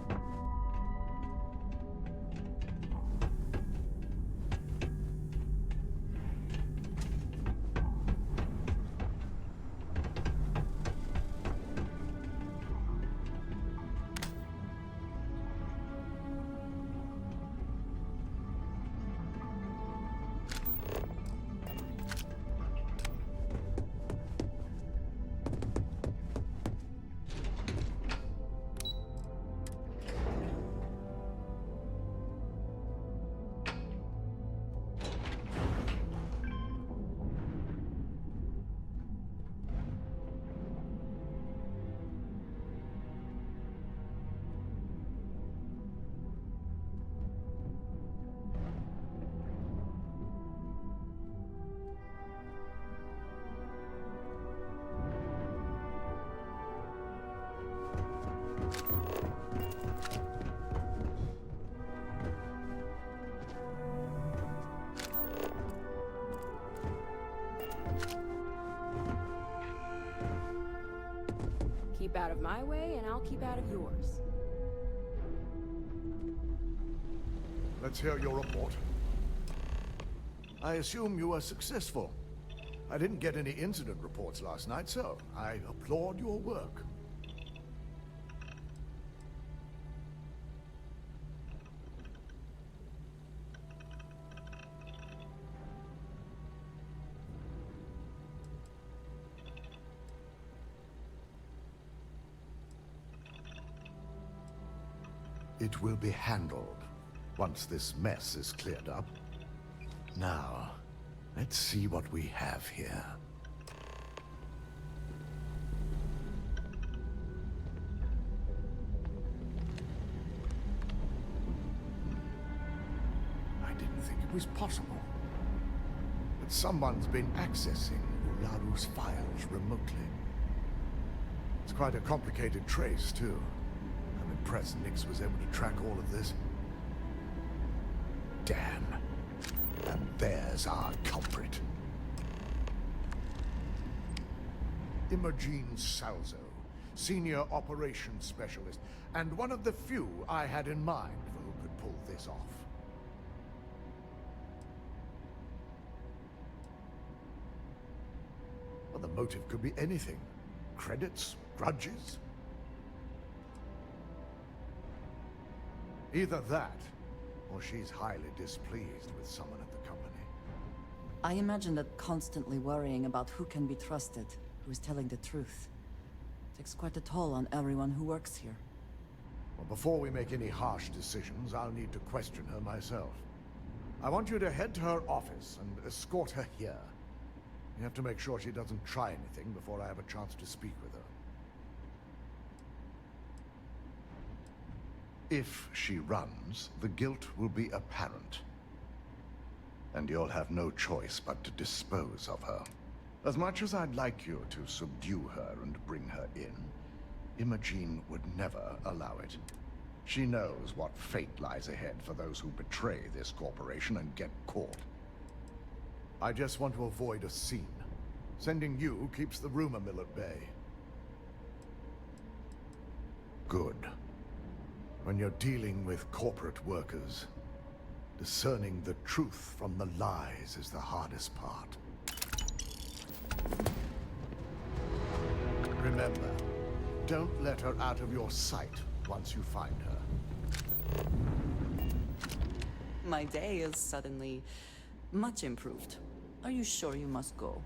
[SPEAKER 6] Keep out of my way, and I'll keep out of yours.
[SPEAKER 14] Let's hear your report. I assume you were successful. I didn't get any incident reports last night, so I applaud your work. It will be handled once this mess is cleared up. Now, let's see what we have here. I didn't think it was possible. But someone's been accessing Ularu's files remotely. It's quite a complicated trace, too. I'm impressed Nix was able to track all of this. Damn. And there's our culprit. Imogene Salzo, Senior Operations Specialist, and one of the few I had in mind for who could pull this off. Well, the motive could be anything. Credits, grudges. Either that, or she's highly displeased with someone at the company.
[SPEAKER 5] I imagine that constantly worrying about who can be trusted, who is telling the truth, takes quite a toll on everyone who works here.
[SPEAKER 14] Well, before we make any harsh decisions, I'll need to question her myself. I want you to head to her office and escort her here. You have to make sure she doesn't try anything before I have a chance to speak with her. If she runs, the guilt will be apparent. And you'll have no choice but to dispose of her. As much as I'd like you to subdue her and bring her in, Imogene would never allow it. She knows what fate lies ahead for those who betray this corporation and get caught. I just want to avoid a scene. Sending you keeps the rumor mill at bay. Good. When you're dealing with corporate workers, discerning the truth from the lies is the hardest part. Remember, don't let her out of your sight once you find her.
[SPEAKER 5] My day is suddenly much improved. Are you sure you must go?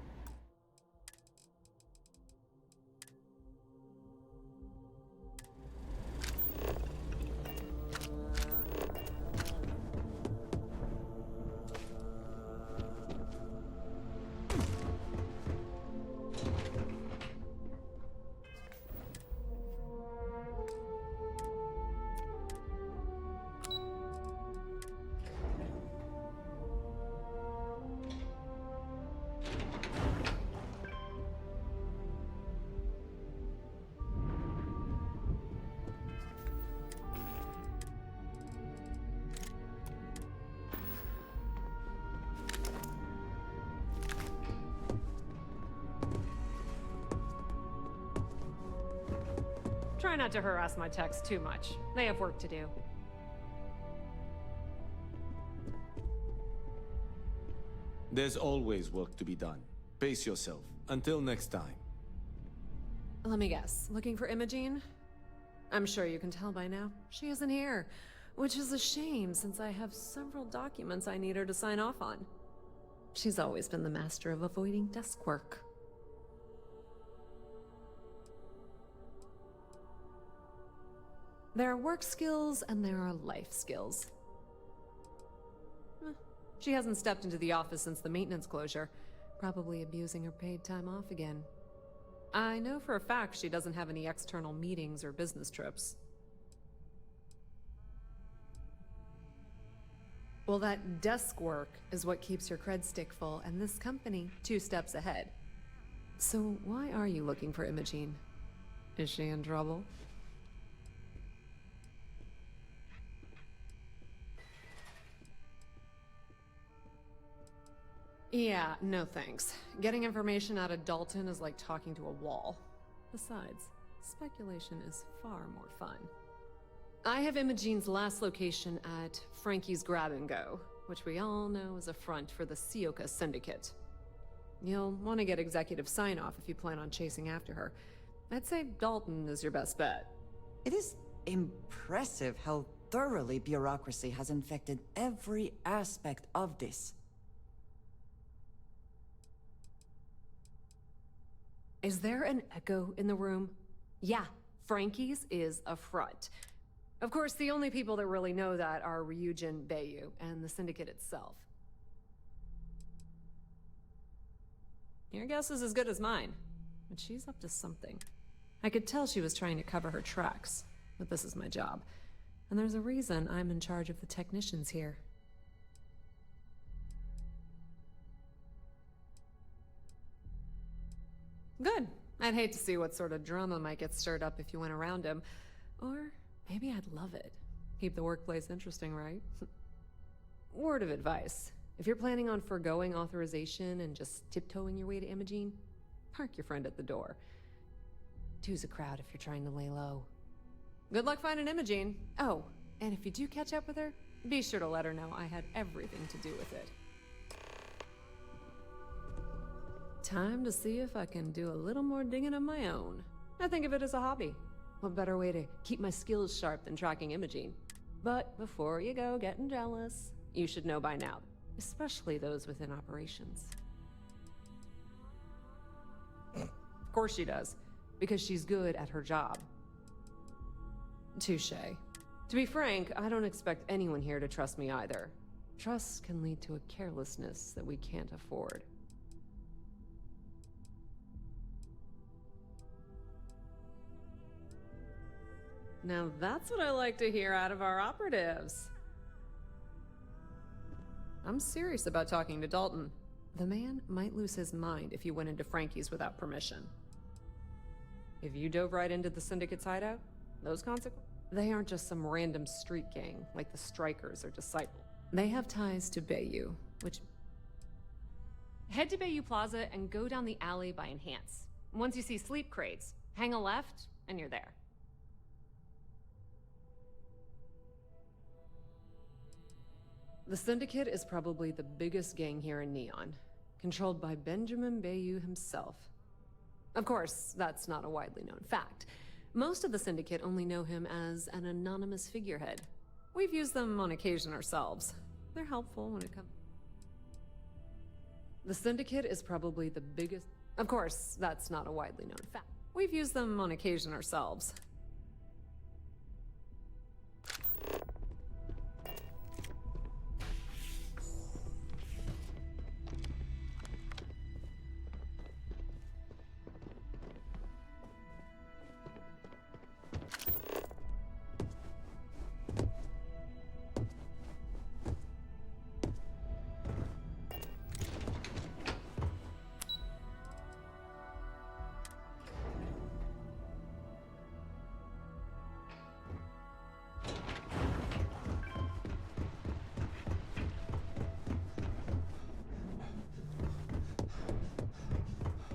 [SPEAKER 7] Try not to harass my techs too much. They have work to do.
[SPEAKER 18] There's always work to be done. Pace yourself. Until next time.
[SPEAKER 7] Let me guess. Looking for Imogene? I'm sure you can tell by now. She isn't here. Which is a shame, since I have several documents I need her to sign off on. She's always been the master of avoiding desk work. There are work skills and there are life skills. She hasn't stepped into the office since the maintenance closure, probably abusing her paid time off again. I know for a fact she doesn't have any external meetings or business trips. Well, that desk work is what keeps your cred stick full, and this company 2 steps ahead. So why are you looking for Imogene? Is she in trouble? Yeah, no thanks. Getting information out of Dalton is like talking to a wall. Besides, speculation is far more fun. I have Imogene's last location at Frankie's Grab and Go, which we all know is a front for the Sioka Syndicate. You'll want to get executive sign-off if you plan on chasing after her. I'd say Dalton is your best bet.
[SPEAKER 5] It is impressive how thoroughly bureaucracy has infected every aspect of this.
[SPEAKER 7] Is there an echo in the room? Yeah, Frankie's is a front. Of course, the only people that really know that are Ryujin, Bayu, and the Syndicate itself. Your guess is as good as mine, but she's up to something. I could tell she was trying to cover her tracks, but this is my job. And there's a reason I'm in charge of the technicians here. Good. I'd hate to see what sort of drama might get stirred up if you went around him. Or maybe I'd love it. Keep the workplace interesting, right? Word of advice. If you're planning on foregoing authorization and just tiptoeing your way to Imogene, park your friend at the door. Two's a crowd if you're trying to lay low. Good luck finding Imogene. Oh, and if you do catch up with her, be sure to let her know I had everything to do with it. Time to see if I can do a little more digging of my own. I think of it as a hobby. What better way to keep my skills sharp than tracking Imogene? But before you go getting jealous, you should know by now, especially those within operations. Of course she does, because she's good at her job. Touche. To be frank, I don't expect anyone here to trust me either. Trust can lead to a carelessness that we can't afford. Now that's what I like to hear out of our operatives. I'm serious about talking to Dalton. The man might lose his mind if you went into Frankie's without permission. If you dove right into the Syndicate's hideout, those consequences, they aren't just some random street gang like the Strikers or Disciple. They have ties to Bayou, which... Head to Bayou Plaza and go down the alley by Enhance. Once you see sleep crates, hang a left, and you're there. The Syndicate is probably the biggest gang here in Neon, controlled by Benjamin Bayou himself. Of course, that's not a widely known fact. Most of the Syndicate only know him as an anonymous figurehead. We've used them on occasion ourselves. They're helpful when it comes... The Syndicate is probably the biggest... Of course, that's not a widely known fact. We've used them on occasion ourselves.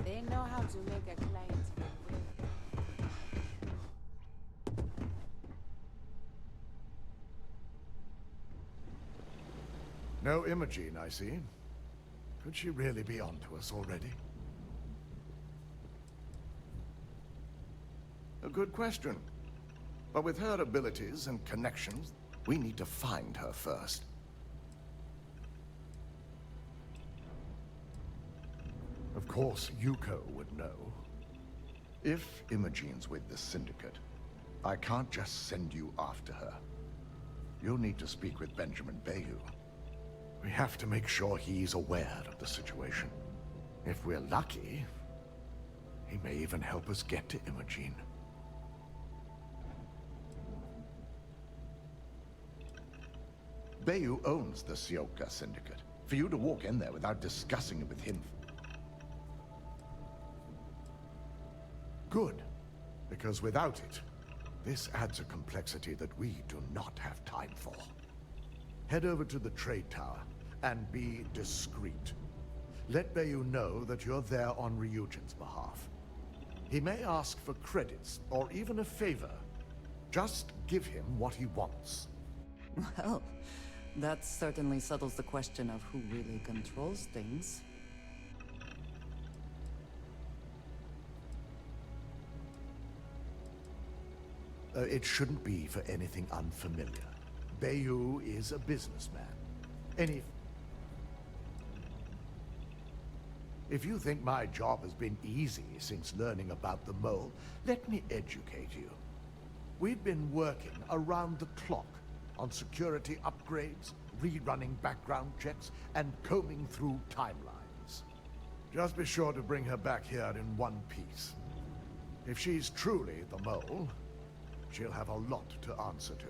[SPEAKER 2] They know how to make a client feel
[SPEAKER 14] No Imogene, I see. Could she really be onto us already? A good question. But with her abilities and connections, we need to find her first. Of course, Yuko would know. If Imogene's with the Syndicate, I can't just send you after her. You'll need to speak with Benjamin Bayou. We have to make sure he's aware of the situation. If we're lucky, he may even help us get to Imogene. Bayou owns the Sioka Syndicate. For you to walk in there without discussing it with him... Good, because without it, this adds a complexity that we do not have time for. Head over to the trade tower and be discreet. Let Bayou know that you're there on Ryujin's behalf. He may ask for credits or even a favor. Just give him what he wants.
[SPEAKER 5] Well, that certainly settles the question of who really controls things.
[SPEAKER 14] It shouldn't be for anything unfamiliar. Bayou is a businessman. If you think my job has been easy since learning about the mole, let me educate you. We've been working around the clock on security upgrades, rerunning background checks, and combing through timelines. Just be sure to bring her back here in one piece. If she's truly the mole, she'll have a lot to answer to.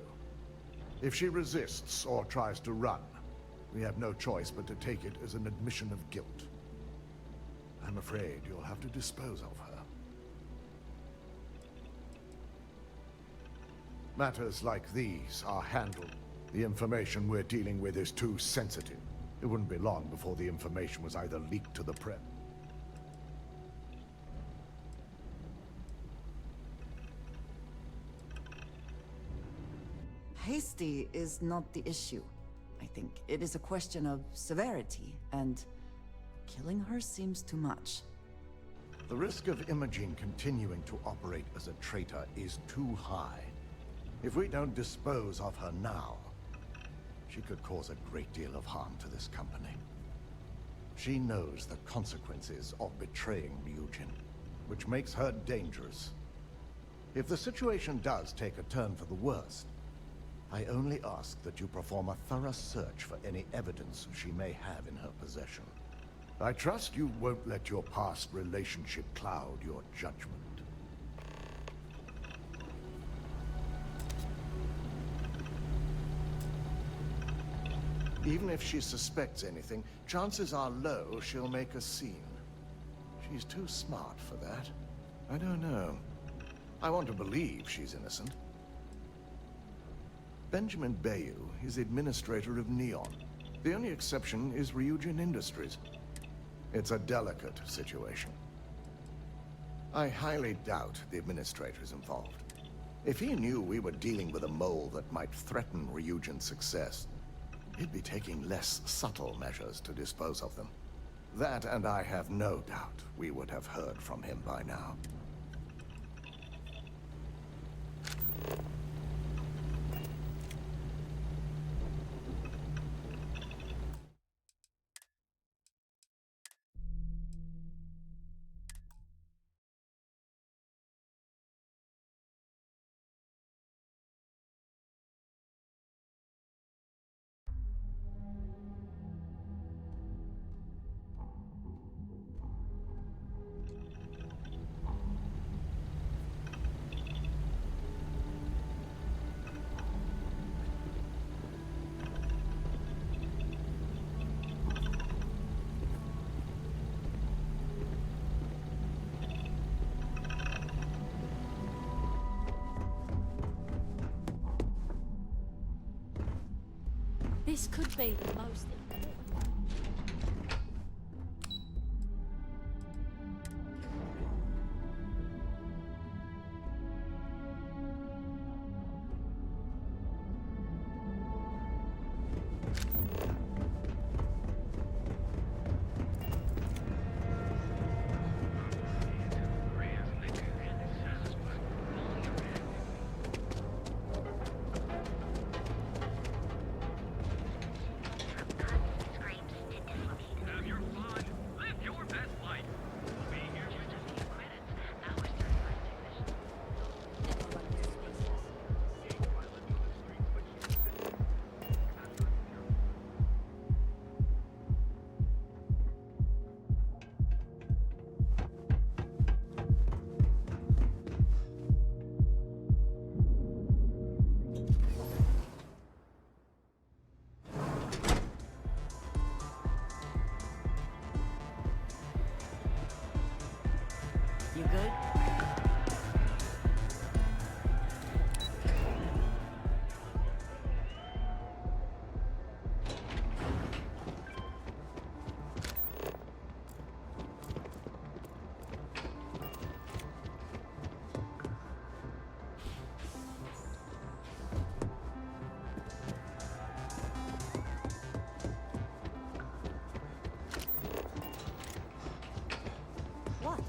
[SPEAKER 14] If she resists or tries to run, we have no choice but to take it as an admission of guilt. I'm afraid you'll have to dispose of her. Matters like these are handled. The information we're dealing with is too sensitive. It wouldn't be long before the information was either leaked to the press.
[SPEAKER 5] Hasty is not the issue, I think. It is a question of severity, and killing her seems too much.
[SPEAKER 14] The risk of Imogene continuing to operate as a traitor is too high. If we don't dispose of her now, she could cause a great deal of harm to this company. She knows the consequences of betraying Ryujin, which makes her dangerous. If the situation does take a turn for the worst, I only ask that you perform a thorough search for any evidence she may have in her possession. I trust you won't let your past relationship cloud your judgment. Even if she suspects anything, chances are low she'll make a scene. She's too smart for that. I don't know. I want to believe she's innocent. Benjamin Bayou is administrator of Neon. The only exception is Ryujin Industries. It's a delicate situation. I highly doubt the administrator's involved. If he knew we were dealing with a mole that might threaten Ryujin's success, he'd be taking less subtle measures to dispose of them. That, and I have no doubt we would have heard from him by now.
[SPEAKER 6] This could be the most important.
[SPEAKER 20] You good?
[SPEAKER 4] What?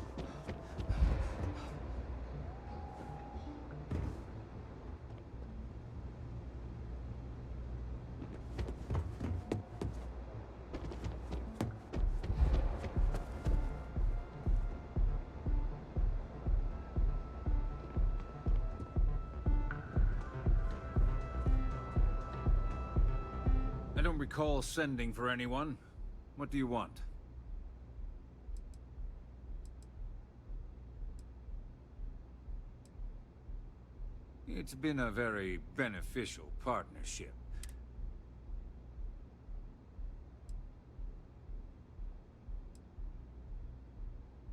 [SPEAKER 11] I don't recall sending for anyone. What do you want? It's been a very beneficial partnership.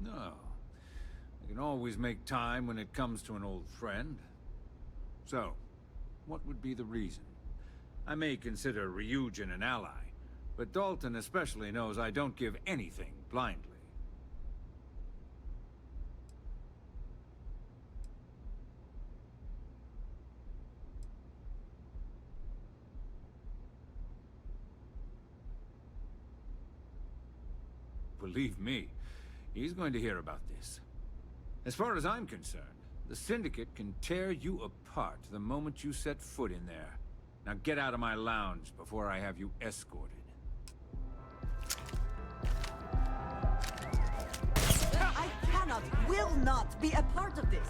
[SPEAKER 11] No. I can always make time when it comes to an old friend. So, what would be the reason? I may consider Ryujin an ally, but Dalton especially knows I don't give anything blindly. Believe me, he's going to hear about this. As far as I'm concerned, The Syndicate can tear you apart the moment you set foot in there. Now get out of my lounge before I have you escorted.
[SPEAKER 9] I cannot, will not be a part of this.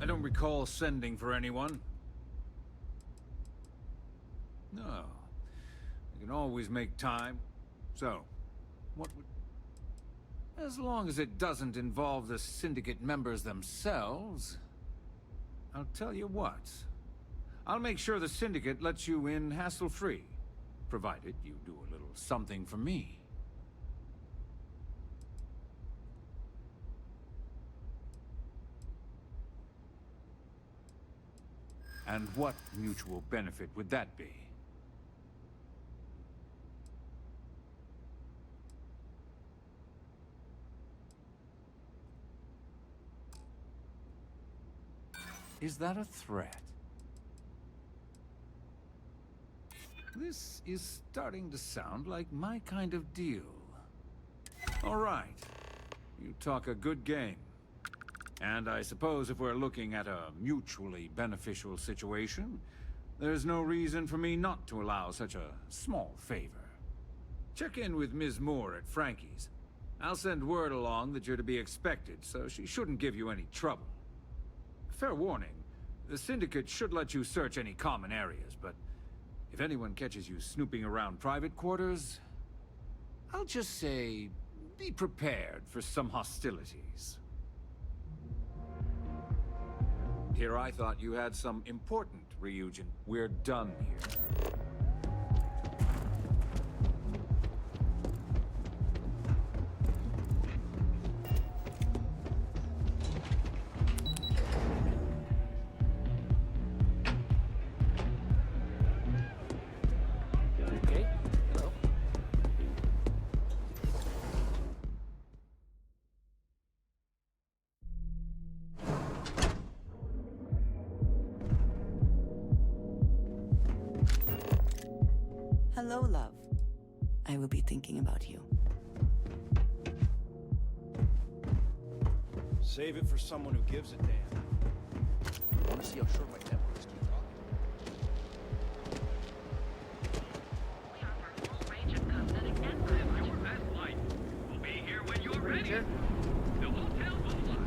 [SPEAKER 11] I don't recall sending for anyone. No. I can always make time. So, what would... As long as it doesn't involve the Syndicate members themselves, I'll tell you what. I'll make sure the Syndicate lets you in hassle-free, provided you do a little something for me. And what mutual benefit would that be? Is that a threat? This is starting to sound like my kind of deal. All right. You talk a good game. And I suppose if we're looking at a mutually beneficial situation, there's no reason for me not to allow such a small favor. Check in with Ms. Moore at Frankie's. I'll send word along that you're to be expected, so she shouldn't give you any trouble. Fair warning, the Syndicate should let you search any common areas, but if anyone catches you snooping around private quarters, I'll just say, be prepared for some hostilities. Here I thought you had some important, Ryujin. We're done here.
[SPEAKER 12] Okay. Hello.
[SPEAKER 5] Hello, love. I will be thinking about you.
[SPEAKER 10] Save it for someone who gives a damn.
[SPEAKER 12] I want to see how short my temper is. Keep talking.
[SPEAKER 19] Your best light. We'll be here when you're ready.
[SPEAKER 12] Ranger?
[SPEAKER 19] The hotel will lock.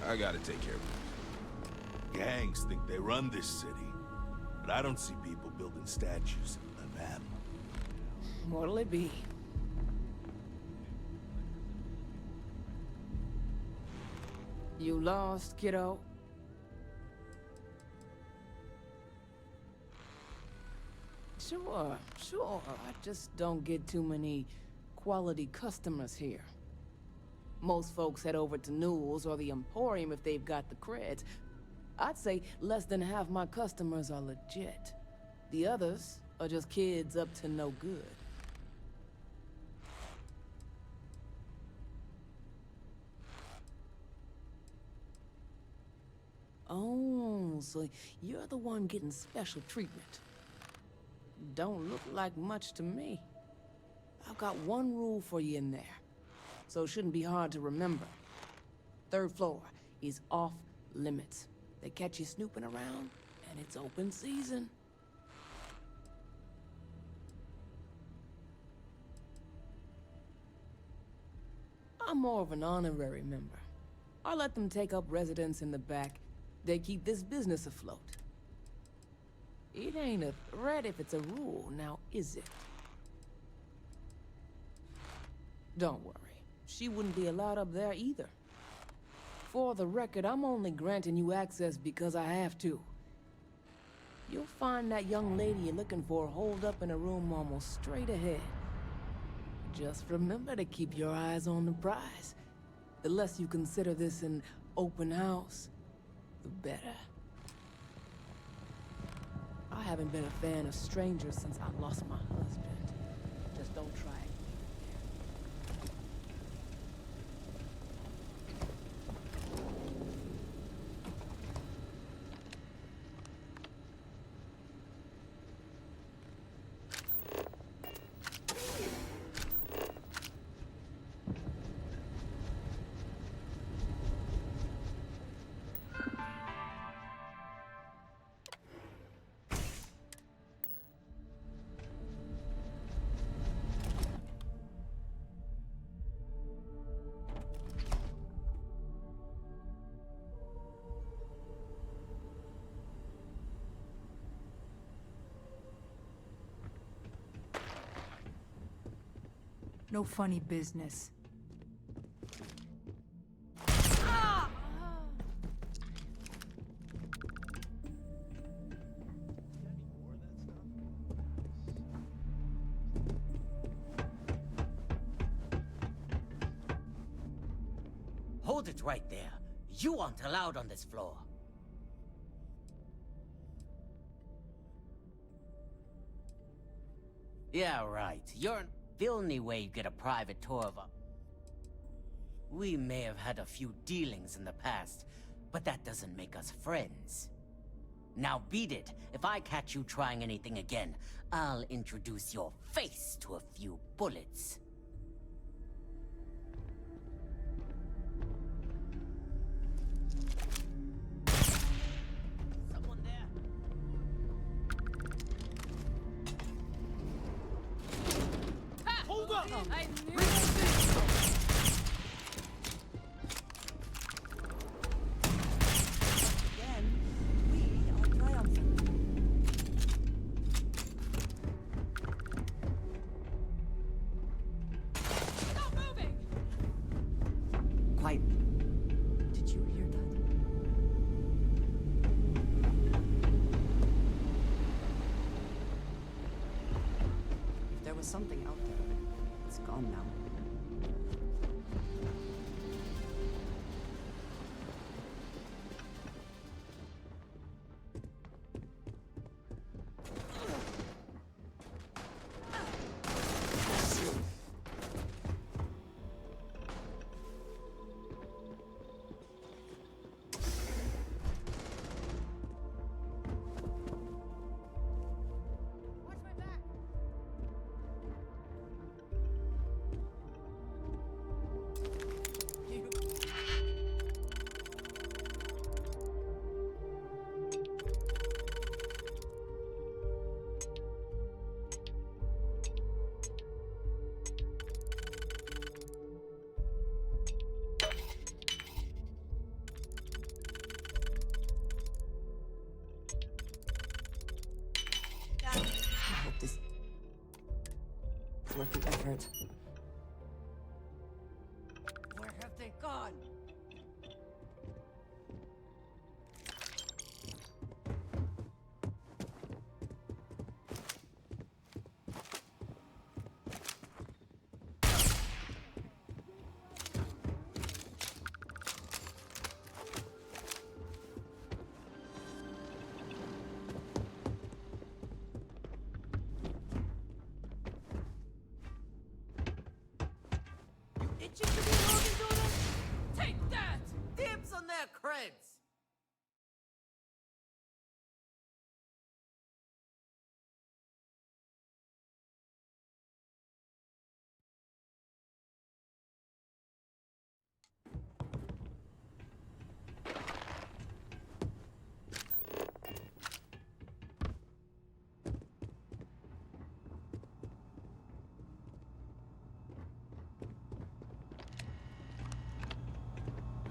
[SPEAKER 13] I gotta take care of it. Gangs think they run this city, but I don't see people building statues of them.
[SPEAKER 12] What'll it be? You lost, kiddo? Sure. I just don't get too many quality customers here. Most folks head over to Newell's or the Emporium if they've got the creds. I'd say less than half my customers are legit. The others are just kids up to no good. Oh, so you're the one getting special treatment. Don't look like much to me. I've got one rule for you in there, so it shouldn't be hard to remember. 3rd floor is off limits. They catch you snooping around, and it's open season. I'm more of an honorary member. or let them take up residence in the back. They keep this business afloat. It ain't a threat if it's a rule, now is it? Don't worry. She wouldn't be allowed up there either. For the record, I'm only granting you access because I have to. You'll find that young lady you're looking for holed up in a room almost straight ahead. Just remember to keep your eyes on the prize. The less you consider this an open house, the better. I haven't been a fan of strangers since I lost my husband. Just don't try it.
[SPEAKER 1] No funny business.
[SPEAKER 20] Hold it right there. You aren't allowed on this floor. Yeah, right. You're the only way you get a private tour of a... We may have had a few dealings in the past, but that doesn't make us friends. Now beat it. If I catch you trying anything again, I'll introduce your face to a few bullets. Someone there?
[SPEAKER 12] Hold up!
[SPEAKER 21] I knew
[SPEAKER 9] Again, we are triumphant.
[SPEAKER 21] Stop moving!
[SPEAKER 5] Quiet. Did you hear that? If there was something out there, it's gone now.
[SPEAKER 21] Watch my back!
[SPEAKER 5] I hope this is worth the effort.
[SPEAKER 9] Where have they gone?
[SPEAKER 12] Itching to be organs on us?
[SPEAKER 21] Take that!
[SPEAKER 12] Dibs on their creds!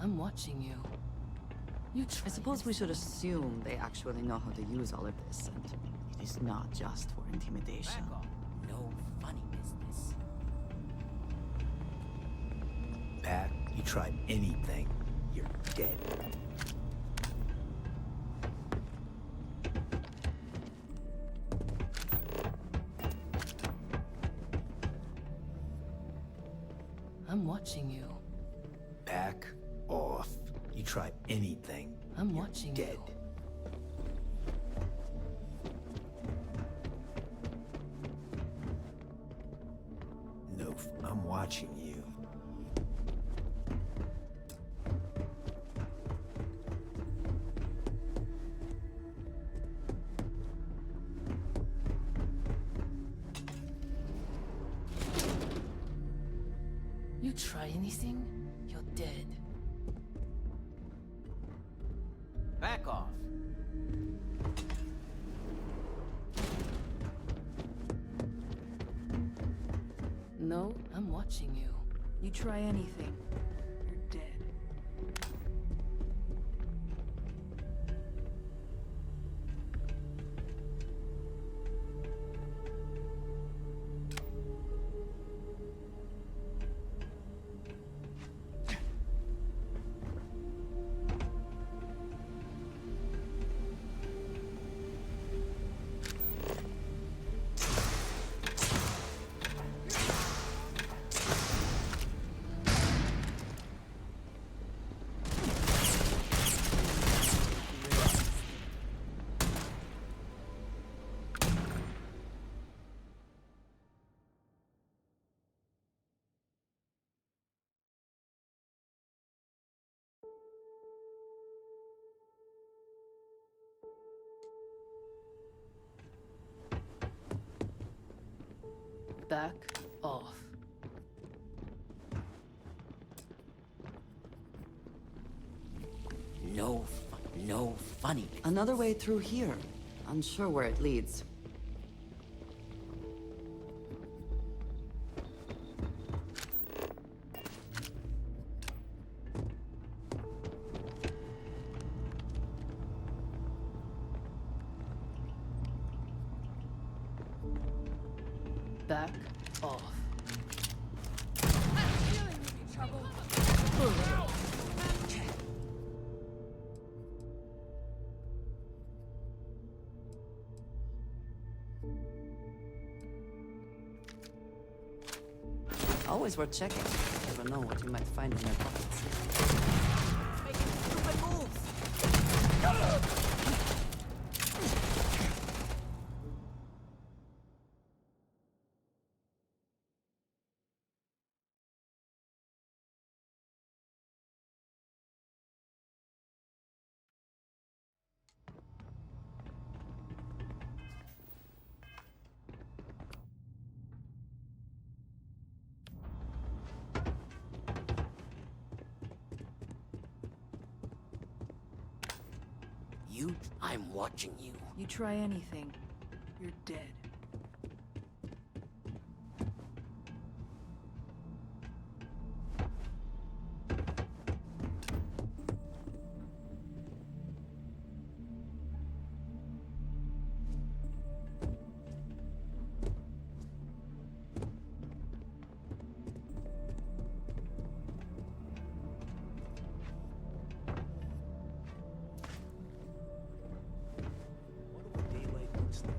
[SPEAKER 12] I'm watching you.
[SPEAKER 5] I suppose we should assume they actually know how to use all of this, and it is not just for intimidation.
[SPEAKER 20] No funny business.
[SPEAKER 10] Back, you try anything, you're dead.
[SPEAKER 12] I'm watching you.
[SPEAKER 10] Back off. You try anything,
[SPEAKER 12] I'm
[SPEAKER 10] you're
[SPEAKER 12] watching
[SPEAKER 10] dead. No, I'm watching you.
[SPEAKER 12] You try anything, you're dead.
[SPEAKER 20] Back off.
[SPEAKER 12] No, I'm watching you.
[SPEAKER 1] You try anything, you're dead.
[SPEAKER 12] Back off.
[SPEAKER 20] No funny.
[SPEAKER 5] Another way through here. Unsure where it leads.
[SPEAKER 12] Back off.
[SPEAKER 5] Always worth checking. You never know what you might find in their pockets.
[SPEAKER 9] Making stupid moves.
[SPEAKER 20] I'm watching you.
[SPEAKER 1] You try anything, you're dead.
[SPEAKER 10] What a daylight looks like.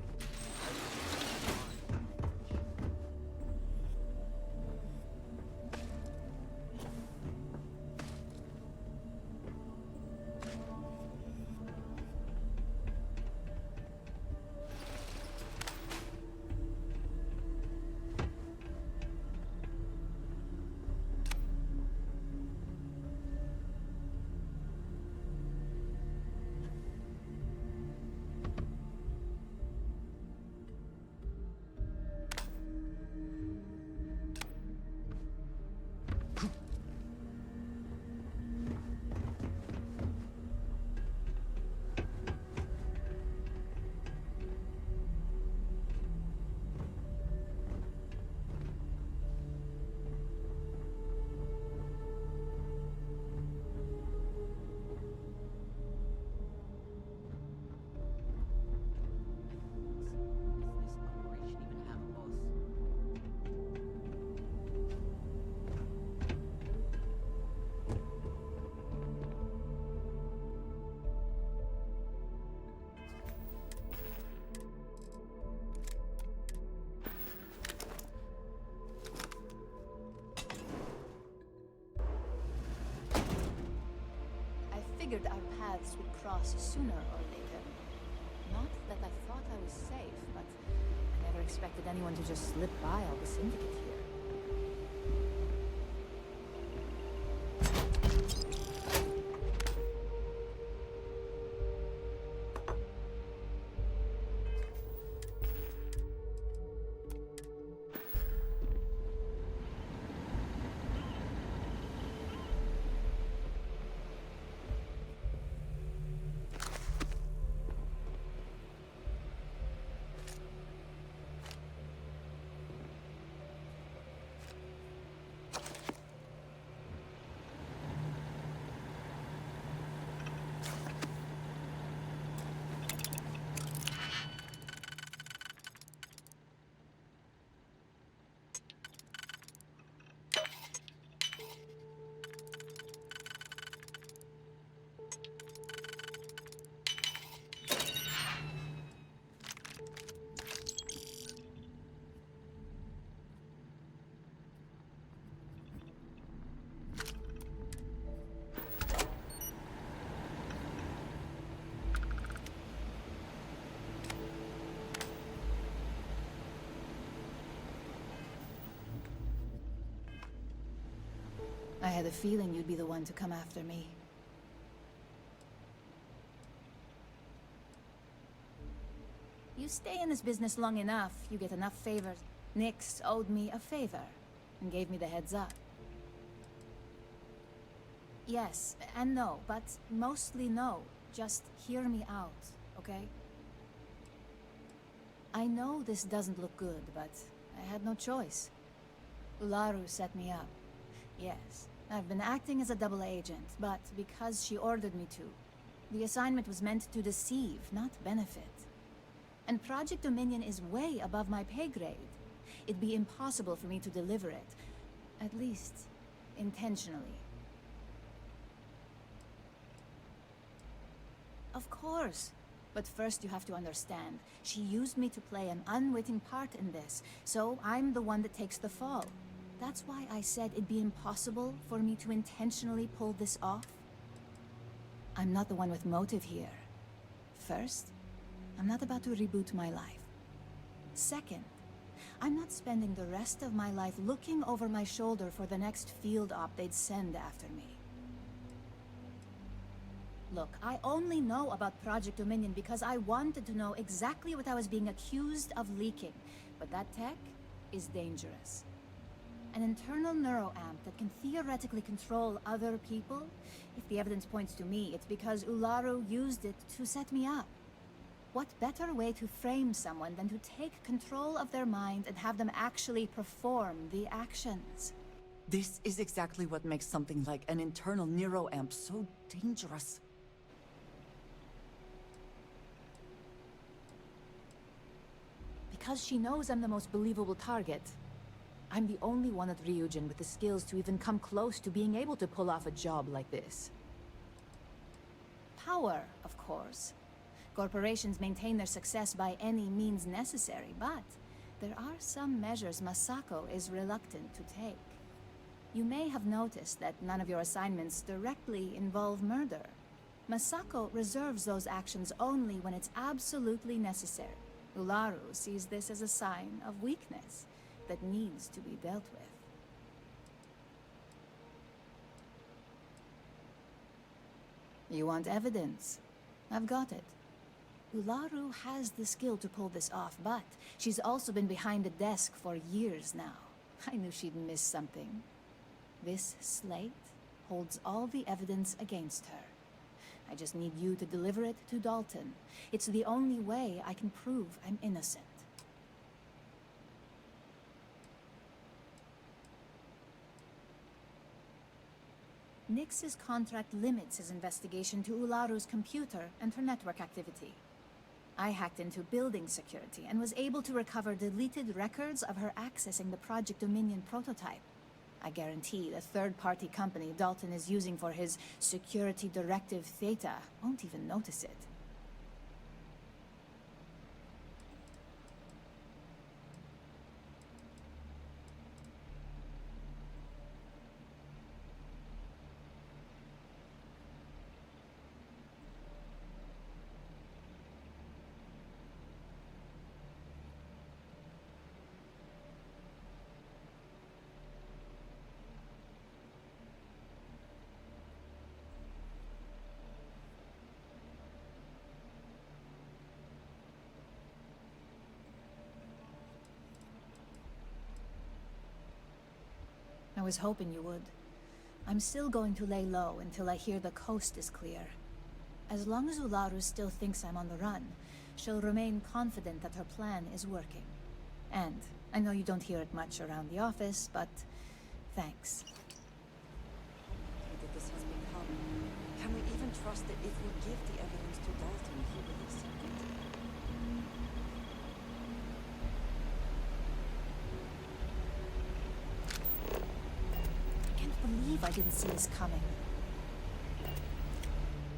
[SPEAKER 8] paths would cross sooner or later. Not that I thought I was safe, but I never expected anyone to just slip by all the syndicate here. I had a feeling you'd be the one to come after me. You stay in this business long enough, you get enough favors. Nix owed me a favor, and gave me the heads up. Yes, and no, but mostly no. Just hear me out, okay? I know this doesn't look good, but I had no choice. Ularu set me up. Yes, I've been acting as a double agent, but because she ordered me to. The assignment was meant to deceive, not benefit. And Project Dominion is way above my pay grade. It'd be impossible for me to deliver it. At least, intentionally. Of course. But first you have to understand, she used me to play an unwitting part in this, so I'm the one that takes the fall. That's why I said it'd be impossible for me to intentionally pull this off. I'm not the one with motive here. First, I'm not about to reboot my life. Second, I'm not spending the rest of my life looking over my shoulder for the next field op they'd send after me. Look, I only know about Project Dominion because I wanted to know exactly what I was being accused of leaking. But that tech is dangerous. An internal neuroamp that can theoretically control other people? If the evidence points to me, it's because Ularu used it to set me up. What better way to frame someone than to take control of their mind and have them actually perform the actions?
[SPEAKER 5] This is exactly what makes something like an internal neuroamp so dangerous.
[SPEAKER 8] Because she knows I'm the most believable target. I'm the only one at Ryujin with the skills to even come close to being able to pull off a job like this. Power, of course. Corporations maintain their success by any means necessary, but there are some measures Masako is reluctant to take. You may have noticed that none of your assignments directly involve murder. Masako reserves those actions only when it's absolutely necessary. Ularu sees this as a sign of weakness that needs to be dealt with. You want evidence? I've got it. Ularu has the skill to pull this off, but she's also been behind a desk for years now. I knew she'd miss something. This slate holds all the evidence against her. I just need you to deliver it to Dalton. It's the only way I can prove I'm innocent. Nix's contract limits his investigation to Ularu's computer and her network activity. I hacked into building security and was able to recover deleted records of her accessing the Project Dominion prototype. I guarantee the third-party company Dalton is using for his security directive Theta won't even notice it. was hoping you would. I'm still going to lay low until I hear the coast is clear. As long as Ularu still thinks I'm on the run, she'll remain confident that her plan is working. And I know you don't hear it much around the office, but thanks.
[SPEAKER 9] That this has become. Can we even trust that if we give the evidence to Dalton, he will accept it?
[SPEAKER 8] I can't believe I didn't see this coming.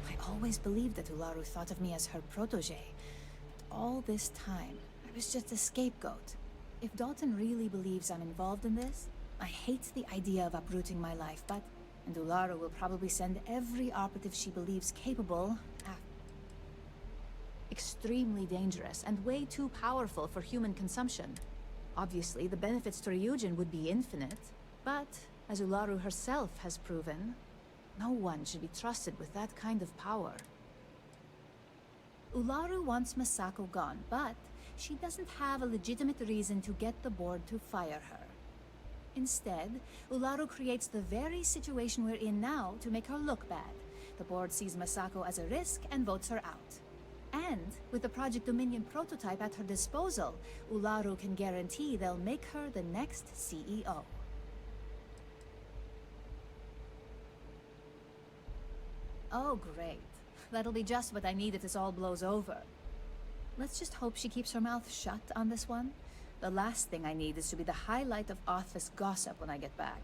[SPEAKER 8] I always believed that Ularu thought of me as her protege. But all this time, I was just a scapegoat. If Dalton really believes I'm involved in this, I hate the idea of uprooting my life, but... And Ularu will probably send every operative she believes capable extremely dangerous and way too powerful for human consumption. Obviously, the benefits to Ryujin would be infinite, but as Ularu herself has proven, no one should be trusted with that kind of power. Ularu wants Masako gone, but she doesn't have a legitimate reason to get the board to fire her. Instead, Ularu creates the very situation we're in now to make her look bad. The board sees Masako as a risk and votes her out. And with the Project Dominion prototype at her disposal, Ularu can guarantee they'll make her the next CEO. Oh, great. That'll be just what I need if this all blows over. Let's just hope she keeps her mouth shut on this one. The last thing I need is to be the highlight of office gossip when I get back.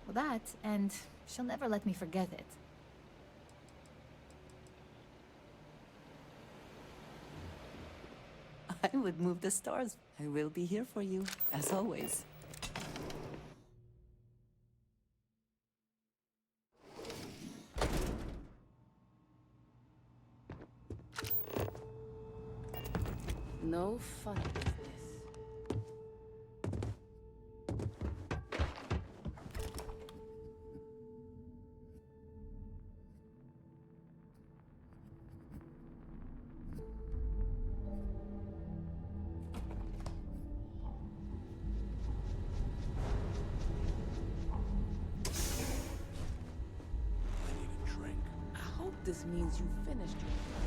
[SPEAKER 8] Well, that, and she'll never let me forget it.
[SPEAKER 5] I would move the stars. I will be here for you, as always.
[SPEAKER 12] No fun with this. I hope this means you finished your plan.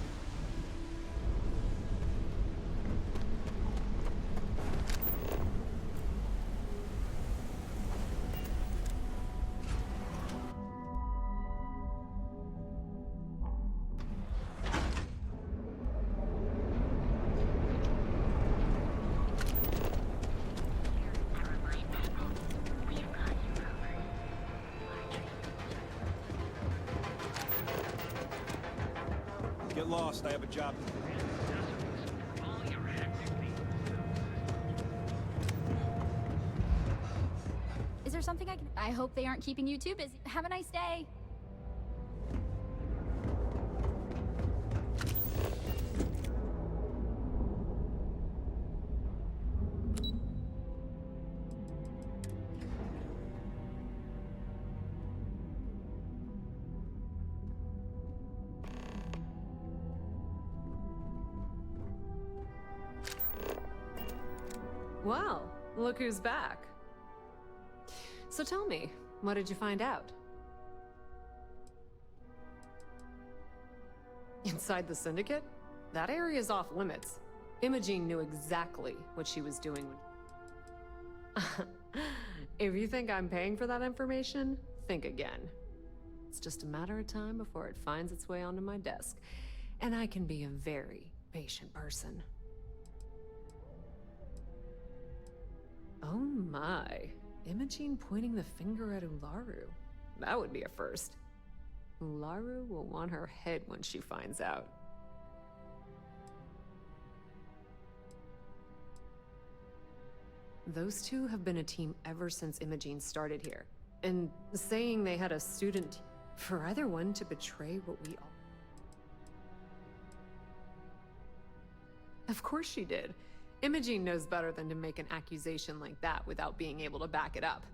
[SPEAKER 10] Get lost, I have a job.
[SPEAKER 16] Is there something I can... I hope they aren't keeping you too busy. Have a nice day.
[SPEAKER 7] Well, look who's back. So tell me, what did you find out? Inside the Syndicate? That area's off limits. Imogene knew exactly what she was doing when... If you think I'm paying for that information, think again. It's just a matter of time before it finds its way onto my desk. And I can be a very patient person. Oh my. Imogene pointing the finger at Ularu. That would be a first. Ularu will want her head when she finds out. Those two have been a team ever since Imogene started here. And saying they had a student... For either one to betray what we all... Of course she did. Imogene knows better than to make an accusation like that without being able to back it up.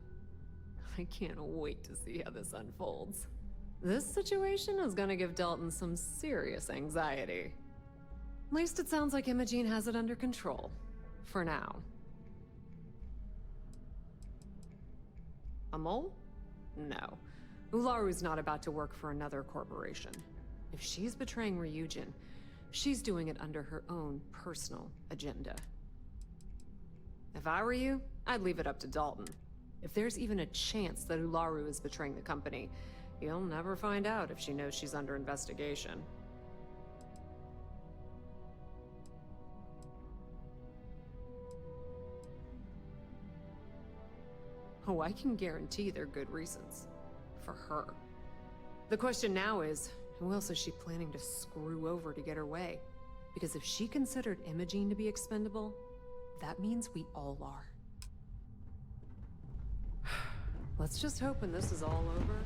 [SPEAKER 7] I can't wait to see how this unfolds. This situation is gonna give Dalton some serious anxiety. At least it sounds like Imogene has it under control. For now. A mole? No. Ularu's not about to work for another corporation. If she's betraying Ryujin, she's doing it under her own personal agenda. If I were you, I'd leave it up to Dalton. If there's even a chance that Ularu is betraying the company, you'll never find out if she knows she's under investigation. Oh, I can guarantee they're good reasons. For her. The question now is, who else is she planning to screw over to get her way? Because if she considered Imogene to be expendable, that means we all are. Let's just hope when this is all over...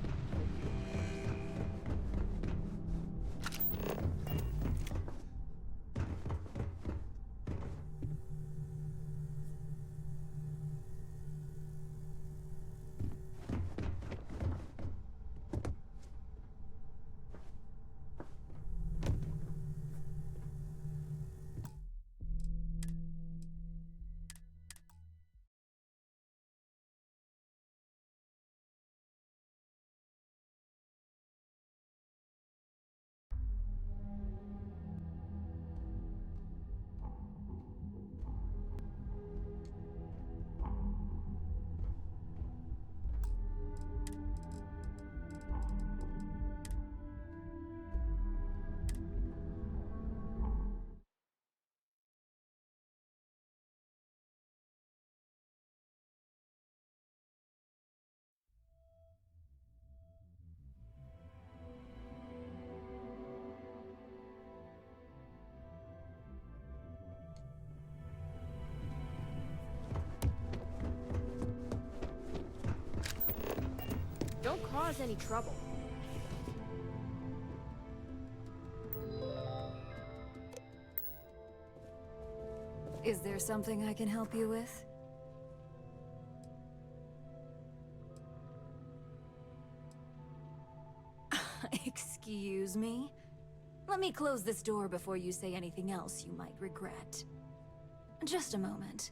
[SPEAKER 6] Don't cause any trouble.
[SPEAKER 1] Is there something I can help you with? Excuse me? Let me close this door before you say anything else you might regret. Just a moment.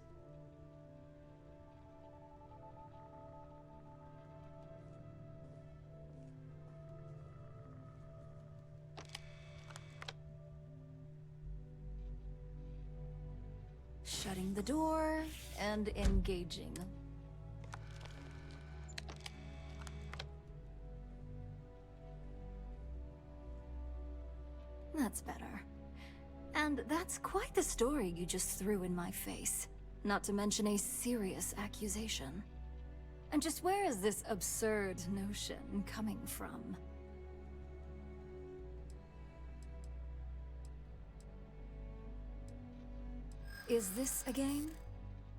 [SPEAKER 1] Shutting the door and engaging. That's better. And that's quite the story you just threw in my face. Not to mention a serious accusation. And just where is this absurd notion coming from? Is this a game?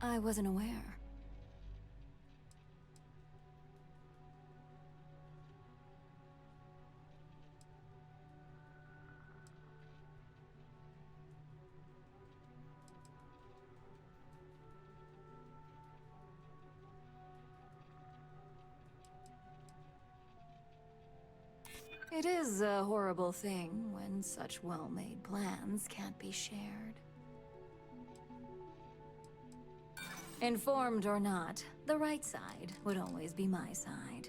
[SPEAKER 1] I wasn't aware. It is a horrible thing when such well-made plans can't be shared. Informed or not, the right side would always be my side.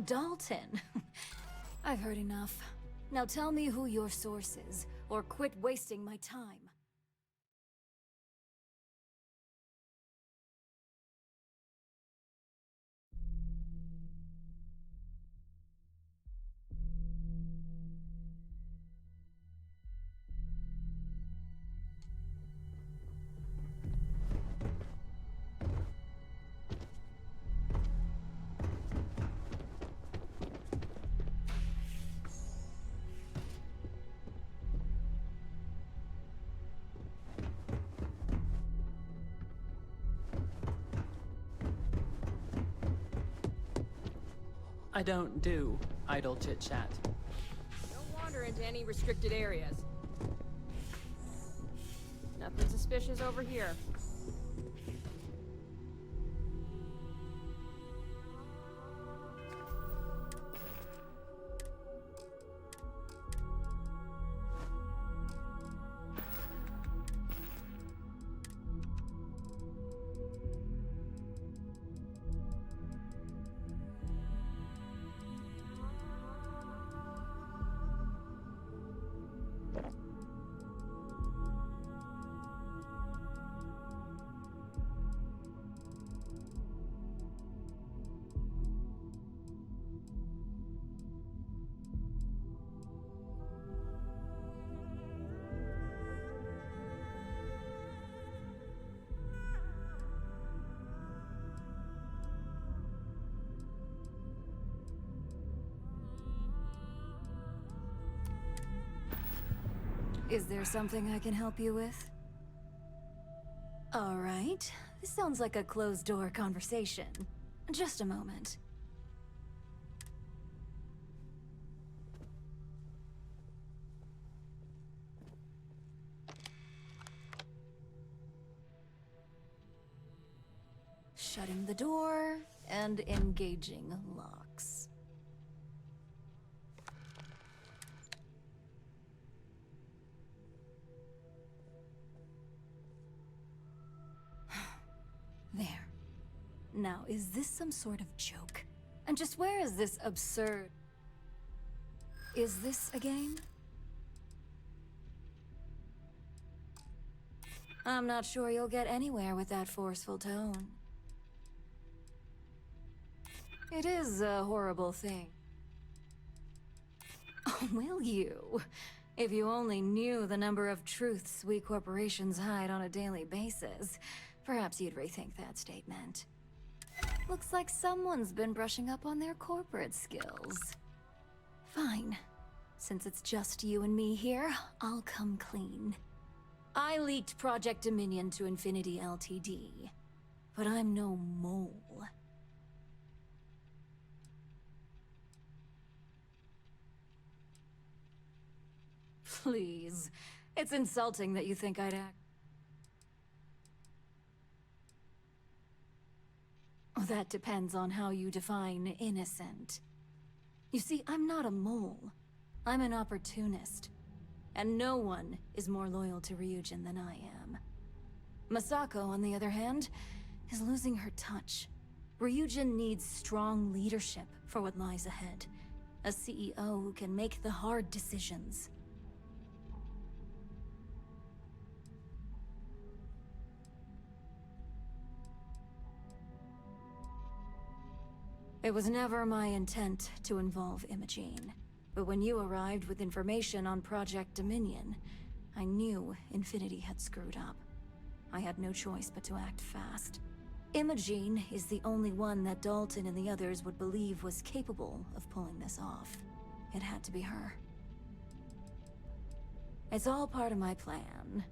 [SPEAKER 1] Dalton. I've heard enough. Now tell me who your source is, or quit wasting my time.
[SPEAKER 17] I don't do idle chit-chat.
[SPEAKER 6] Don't wander into any restricted areas. Nothing suspicious over here.
[SPEAKER 1] Is there something I can help you with? All right. This sounds like a closed-door conversation. Just a moment. Shutting the door and engaging locks. There. Now, is this some sort of joke? And just where is this absurd... Is this a game? I'm not sure you'll get anywhere with that forceful tone. It is a horrible thing. Oh, will you? If you only knew the number of truths we corporations hide on a daily basis, perhaps you'd rethink that statement. Looks like someone's been brushing up on their corporate skills. Fine. Since it's just you and me here, I'll come clean. I leaked Project Dominion to Infinity Ltd. But I'm no mole. Please. It's insulting that you think I'd act. That depends on how you define innocent. You see, I'm not a mole. I'm an opportunist. And no one is more loyal to Ryujin than I am. Masako, on the other hand, is losing her touch. Ryujin needs strong leadership for what lies ahead. A CEO who can make the hard decisions. It was never my intent to involve Imogene. But when you arrived with information on Project Dominion, I knew Infinity had screwed up. I had no choice but to act fast. Imogene is the only one that Dalton and the others would believe was capable of pulling this off. It had to be her. It's all part of my plan.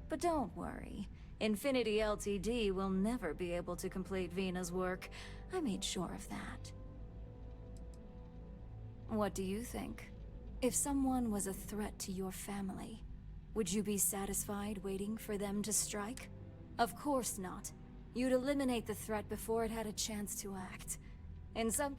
[SPEAKER 1] But don't worry. Infinity Ltd. will never be able to complete Vina's work. I made sure of that. What do you think? If someone was a threat to your family, would you be satisfied waiting for them to strike? Of course not. You'd eliminate the threat before it had a chance to act. In some...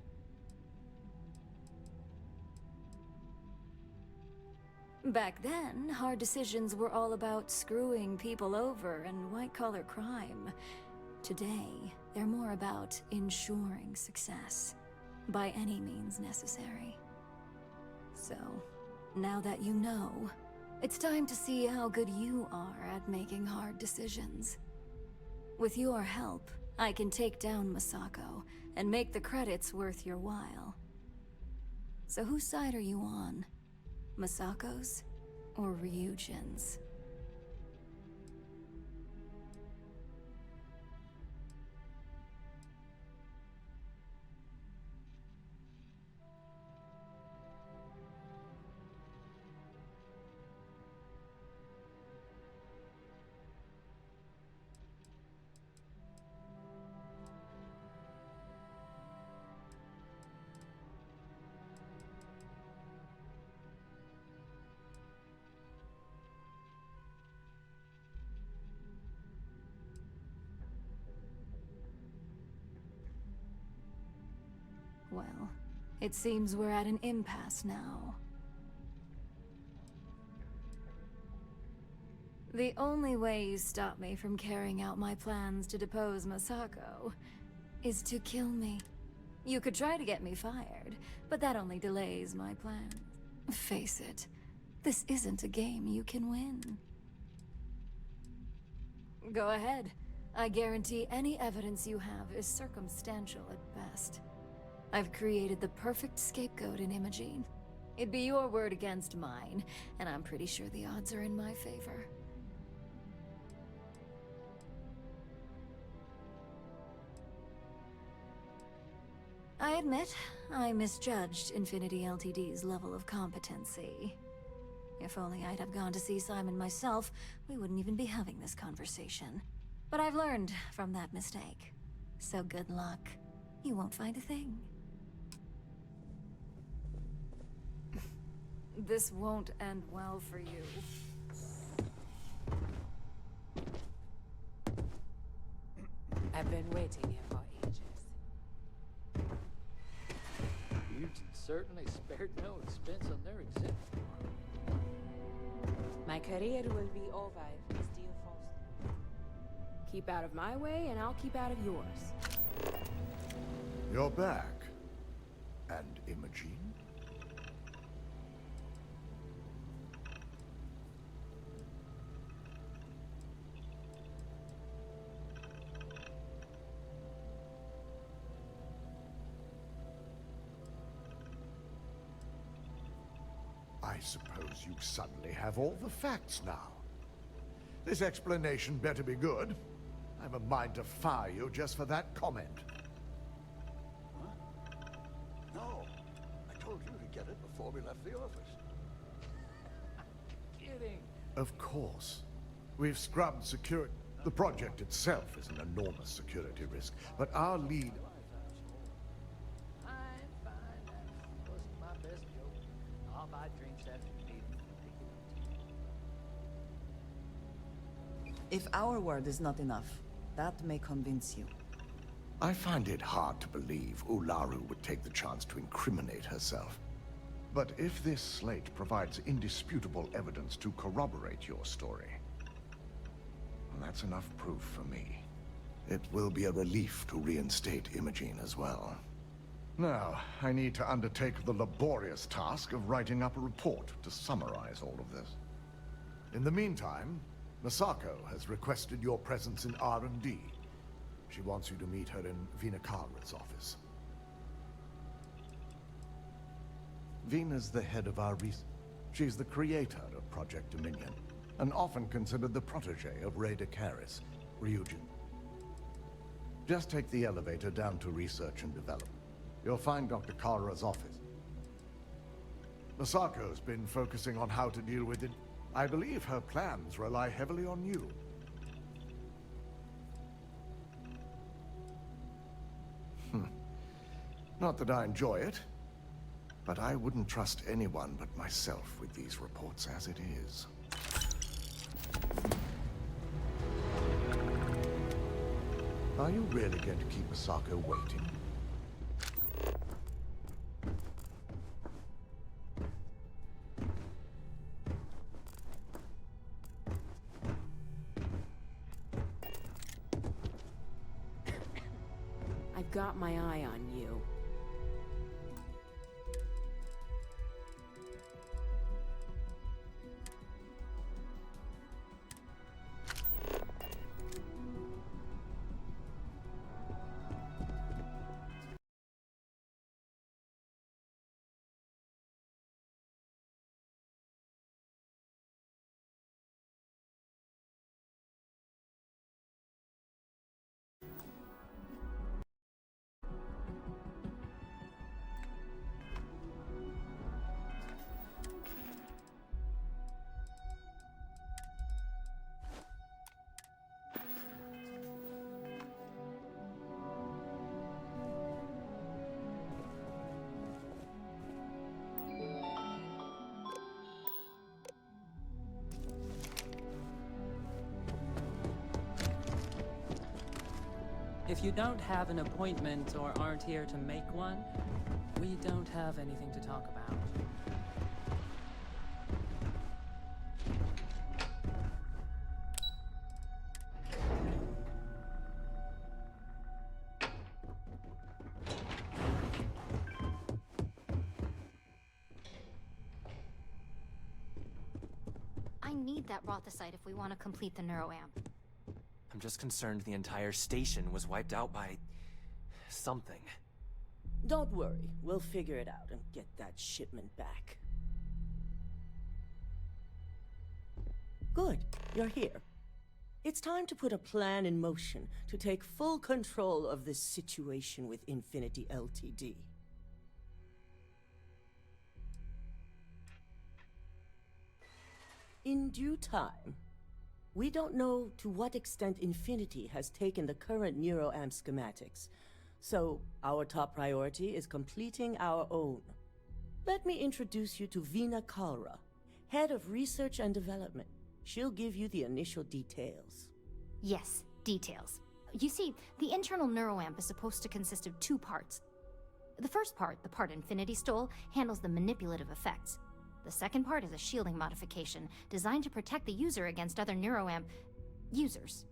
[SPEAKER 1] Back then, hard decisions were all about screwing people over and white-collar crime. Today, they're more about ensuring success, by any means necessary. So, now that you know, it's time to see how good you are at making hard decisions. With your help, I can take down Masako and make the credits worth your while. So whose side are you on? Masako's or Ryujin's? Well, it seems we're at an impasse now. The only way you stop me from carrying out my plans to depose Masako is to kill me. You could try to get me fired, but that only delays my plans. Face it, this isn't a game you can win. Go ahead. I guarantee any evidence you have is circumstantial at best. I've created the perfect scapegoat in Imogene. It'd be your word against mine, and I'm pretty sure the odds are in my favor. I admit, I misjudged Infinity Ltd's level of competency. If only I'd have gone to see Simon myself, we wouldn't even be having this conversation. But I've learned from that mistake. So good luck. You won't find a thing. This won't end well for you.
[SPEAKER 2] I've been waiting here for ages.
[SPEAKER 15] Ryujin certainly spared no expense on their exhibit.
[SPEAKER 2] My career will be over if this deal falls.
[SPEAKER 22] Keep out of my way, and I'll keep out of yours.
[SPEAKER 14] You're back. And Imogene? I suppose you suddenly have all the facts now. This explanation better be good. I have a mind to fire you just for that comment.
[SPEAKER 15] No, I told you to get it before we left the office. Kidding.
[SPEAKER 14] Of course. We've scrubbed security. The project itself is an enormous security risk, but our lead...
[SPEAKER 15] I'm fine. That wasn't my best joke. I'll buy drinks after the meeting.
[SPEAKER 5] If our word is not enough, that may convince you.
[SPEAKER 14] I find it hard to believe Ularu would take the chance to incriminate herself. But if this slate provides indisputable evidence to corroborate your story, well, that's enough proof for me. It will be a relief to reinstate Imogene as well. Now, I need to undertake the laborious task of writing up a report to summarize all of this. In the meantime, Masako has requested your presence in R&D. She wants you to meet her in Vinakara's office. Vina's the head of our research. She's the creator of Project Dominion, and often considered the protege of Ray Karis, Ryujin. Just take the elevator down to Research and Development. You'll find Dr. Kara's office. Masako's been focusing on how to deal with it. I believe her plans rely heavily on you. Not that I enjoy it, but I wouldn't trust anyone but myself with these reports as it is. Are you really going to keep Masako waiting?
[SPEAKER 22] I've got my eye on you.
[SPEAKER 17] If you don't have an appointment or aren't here to make one, we don't have anything to talk about.
[SPEAKER 16] I need that Rothicite if we want to complete the neuroamp.
[SPEAKER 23] I'm just concerned the entire station was wiped out by... something.
[SPEAKER 24] Don't worry, we'll figure it out and get that shipment back. Good, you're here. It's time to put a plan in motion to take full control of this situation with Infinity Ltd. In due time. We don't know to what extent Infinity has taken the current neuroamp schematics, so our top priority is completing our own. Let me introduce you to Vina Kalra, Head of Research and Development. She'll give you the initial details.
[SPEAKER 3] Yes, details. You see, the internal neuroamp is supposed to consist of two parts. The first part, the part Infinity stole, handles the manipulative effects. The second part is a shielding modification, designed to protect the user against other neuroamp users.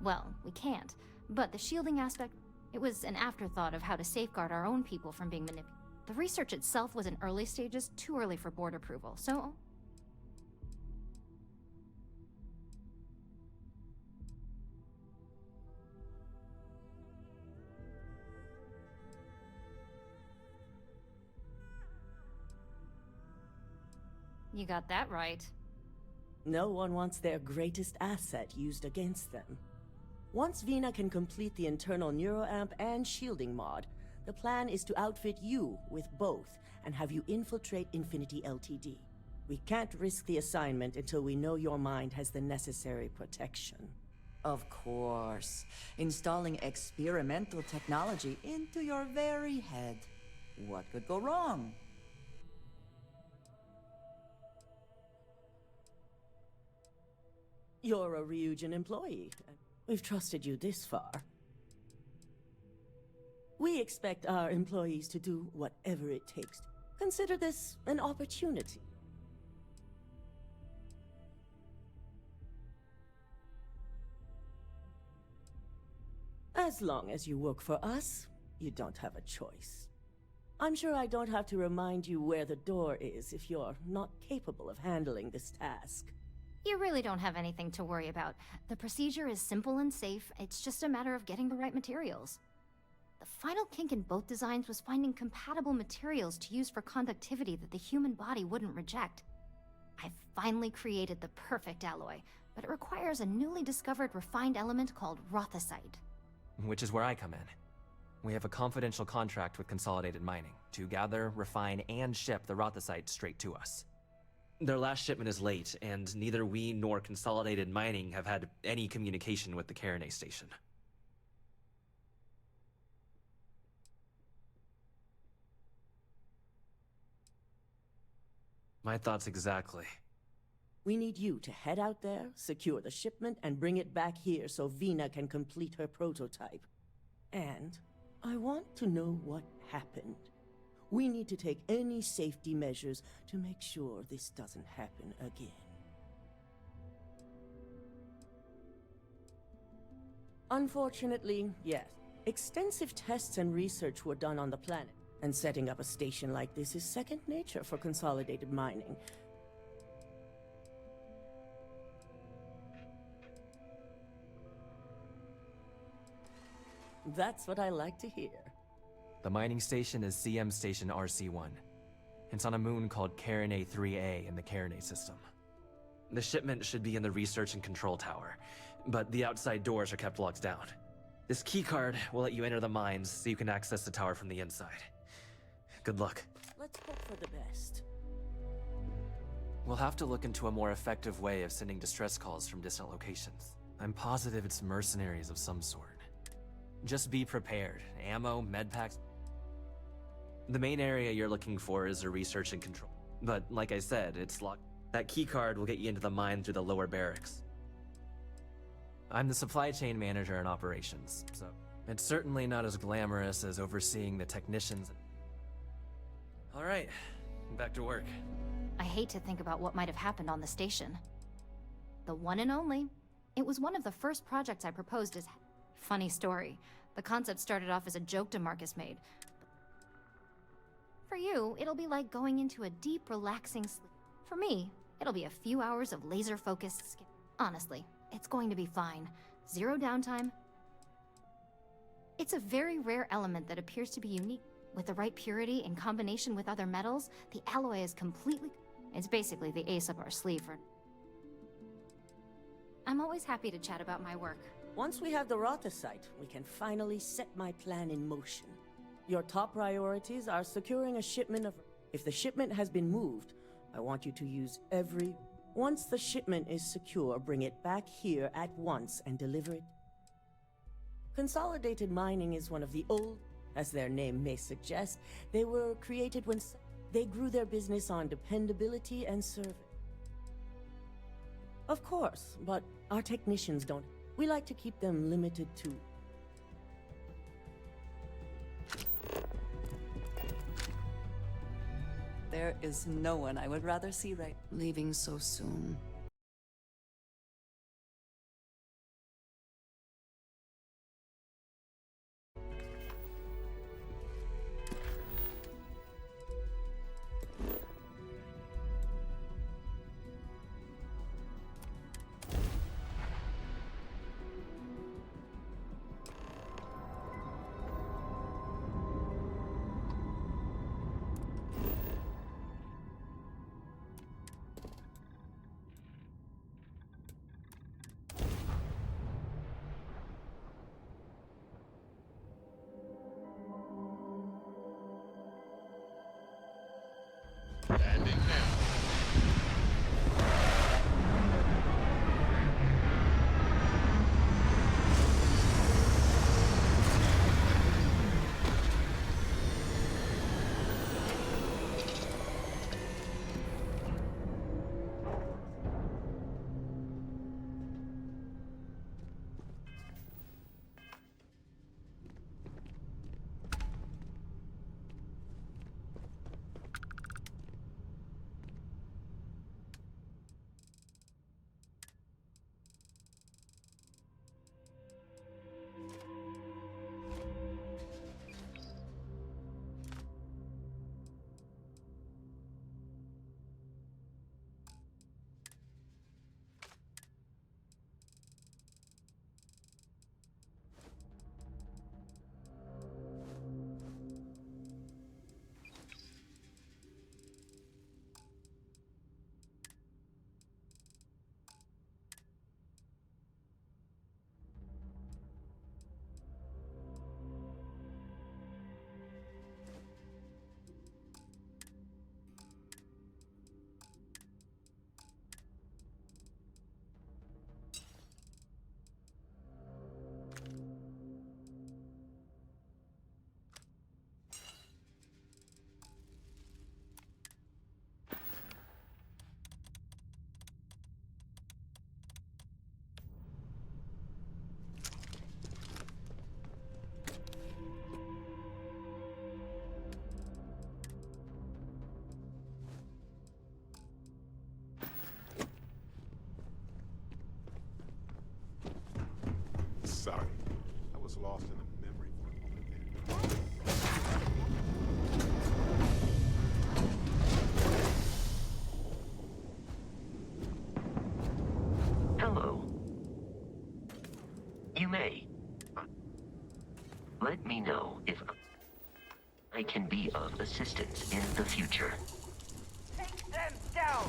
[SPEAKER 3] Well, we can't. But the shielding aspect, it was an afterthought of how to safeguard our own people from being manipulated. The research itself was in early stages, too early for board approval, so... You got that right.
[SPEAKER 24] No one wants their greatest asset used against them. Once Vina can complete the internal neuroamp and shielding mod, the plan is to outfit you with both and have you infiltrate Infinity Ltd. We can't risk the assignment until we know your mind has the necessary protection.
[SPEAKER 5] Of course. Installing experimental technology into your very head. What could go wrong?
[SPEAKER 24] You're a Ryujin employee. We've trusted you this far. We expect our employees to do whatever it takes. Consider this an opportunity. As long as you work for us, you don't have a choice. I'm sure I don't have to remind you where the door is if you're not capable of handling this task.
[SPEAKER 3] You really don't have anything to worry about. The procedure is simple and safe, it's just a matter of getting the right materials. The final kink in both designs was finding compatible materials to use for conductivity that the human body wouldn't reject. I've finally created the perfect alloy, but it requires a newly discovered refined element called rothicite.
[SPEAKER 23] Which is where I come in. We have a confidential contract with Consolidated Mining to gather, refine, and ship the rothicite straight to us. Their last shipment is late, and neither we nor Consolidated Mining have had any communication with the Carinae station. My thoughts exactly.
[SPEAKER 24] We need you to head out there, secure the shipment, and bring it back here so Vina can complete her prototype. And I want to know what happened. We need to take any safety measures to make sure this doesn't happen again. Unfortunately, yes. Extensive tests and research were done on the planet, and setting up a station like this is second nature for Consolidated Mining. That's what I like to hear.
[SPEAKER 23] The mining station is CM Station RC-1. It's on a moon called Carinae 3A in the Carinae system. The shipment should be in the research and control tower, but the outside doors are kept locked down. This keycard will let you enter the mines so you can access the tower from the inside. Good luck.
[SPEAKER 24] Let's hope for the best.
[SPEAKER 23] We'll have to look into a more effective way of sending distress calls from distant locations. I'm positive it's mercenaries of some sort. Just be prepared. Ammo, medpacks. The main area you're looking for is a research and control. But like I said, it's locked. That keycard will get you into the mine through the lower barracks. I'm the supply chain manager in operations, so it's certainly not as glamorous as overseeing the technicians. All right, back to work.
[SPEAKER 3] I hate to think about what might have happened on the station. The one and only. It was one of the first projects I proposed as... Funny story. The concept started off as a joke DeMarcus made. For you, it'll be like going into a deep, relaxing sleep. For me, it'll be a few hours of laser-focused skip. Honestly, it's going to be fine. Zero downtime. It's a very rare element that appears to be unique. With the right purity in combination with other metals, the alloy is completely... It's basically the ace up our sleeve for... I'm always happy to chat about my work.
[SPEAKER 24] Once we have the rothicite, we can finally set my plan in motion. Your top priorities are securing a shipment of... If the shipment has been moved, I want you to use every... Once the shipment is secure, bring it back here at once and deliver it. Consolidated mining is one of the old... As their name may suggest, they were created when... They grew their business on dependability and service. Of course, but our technicians don't. We like to keep them limited to...
[SPEAKER 4] There is no one I would rather see right...
[SPEAKER 5] Leaving so soon.
[SPEAKER 13] Sorry, I was lost in a memory for a moment there.
[SPEAKER 11] Hello. You may. Let me know if I can be of assistance in the future.
[SPEAKER 15] Take them down!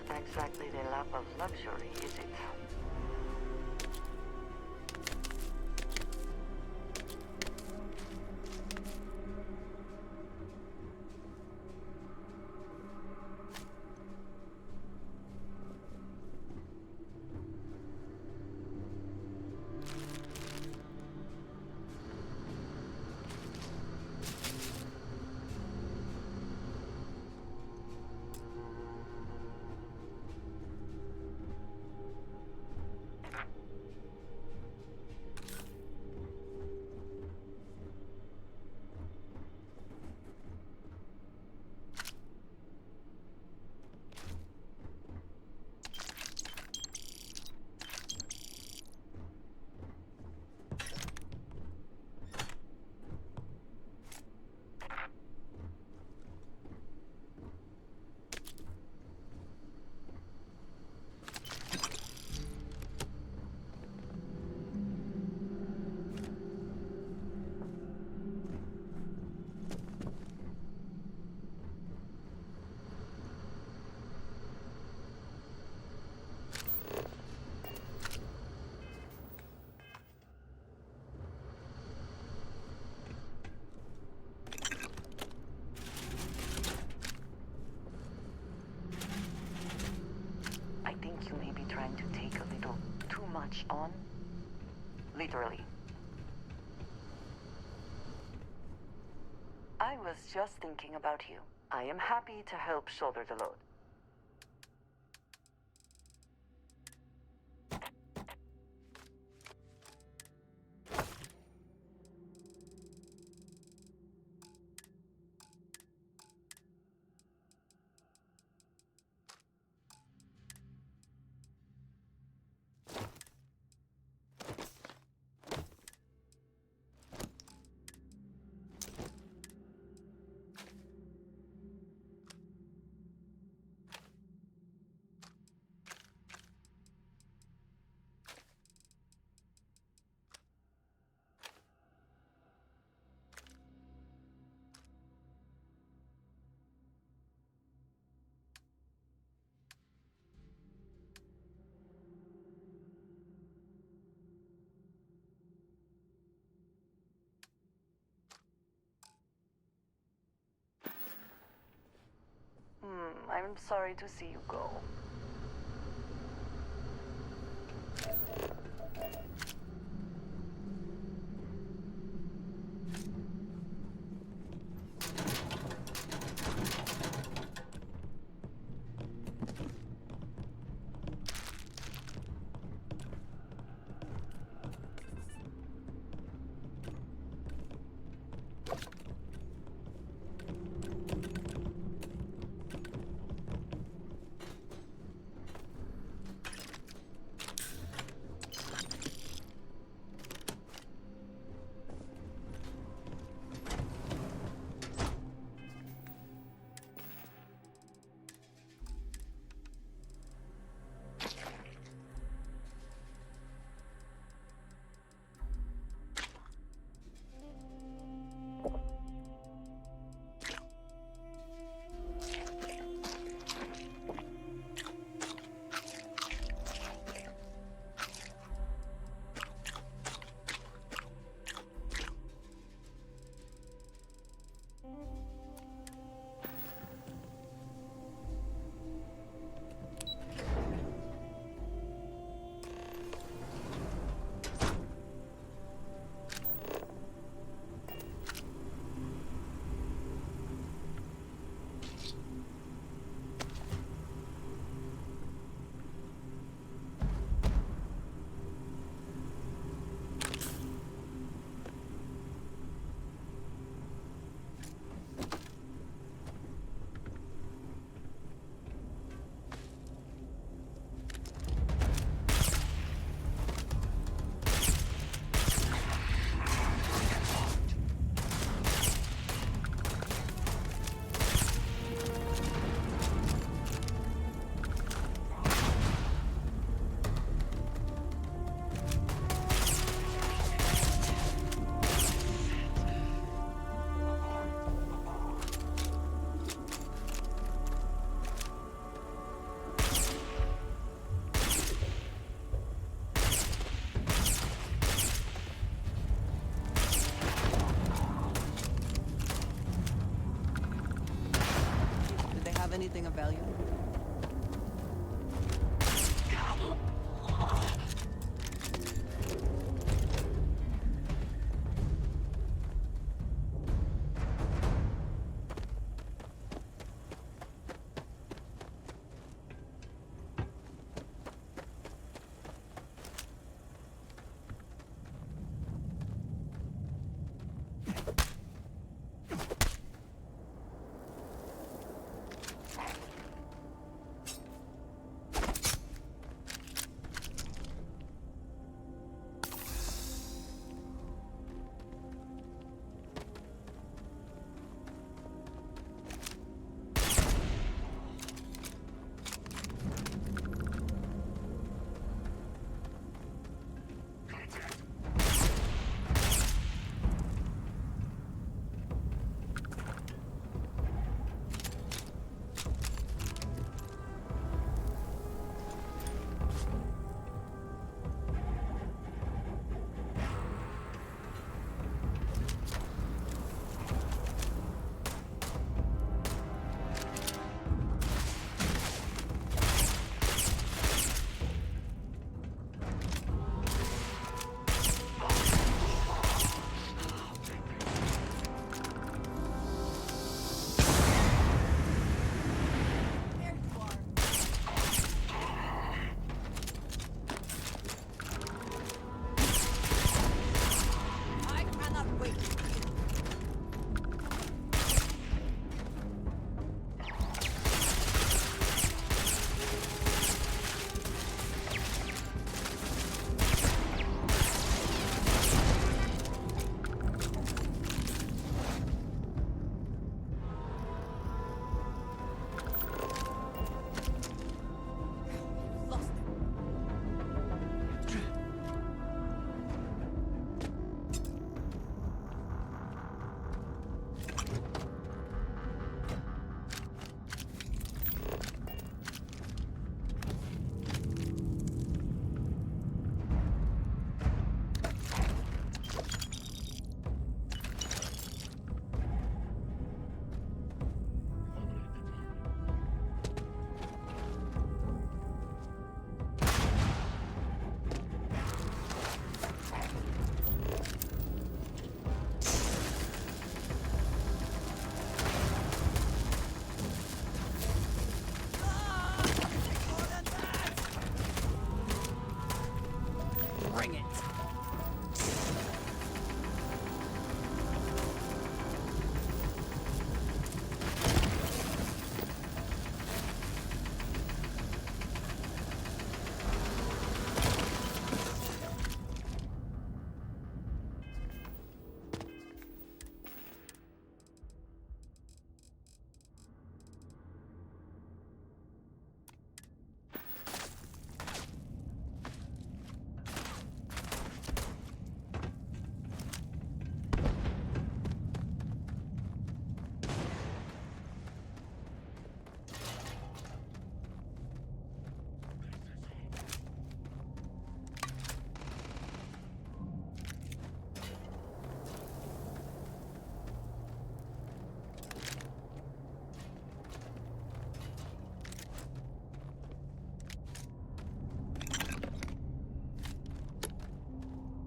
[SPEAKER 9] not exactly the lap of luxury, is it? I think you may be trying to take a little too much on. Literally. I was just thinking about you. I am happy to help shoulder the load. I'm sorry to see you go.
[SPEAKER 4] something of value?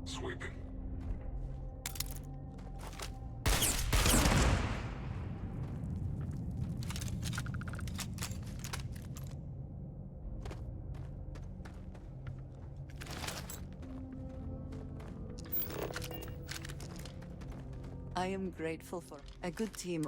[SPEAKER 13] Sweeping.
[SPEAKER 4] I am grateful for a good team.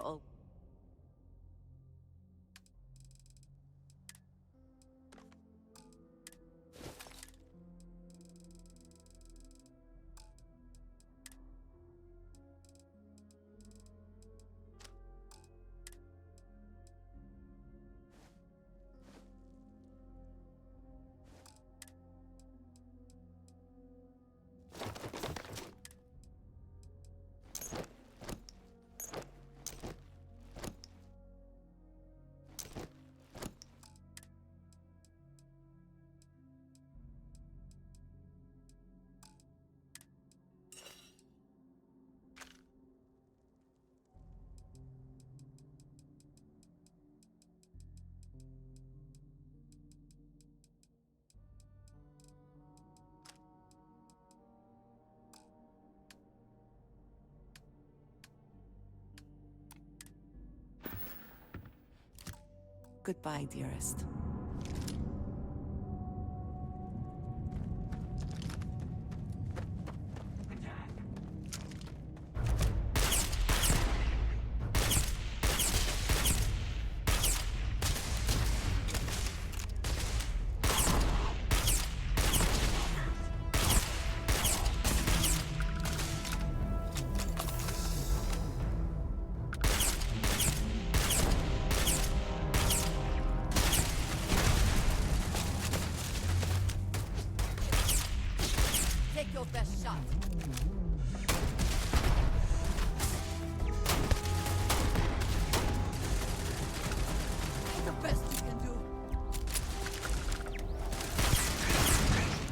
[SPEAKER 5] Goodbye, dearest.
[SPEAKER 9] Take your best shot. The best you can do.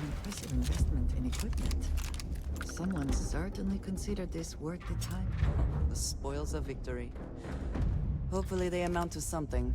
[SPEAKER 5] Impressive investment in equipment. Someone certainly considered this worth the time.
[SPEAKER 4] The spoils of victory. Hopefully they amount to something.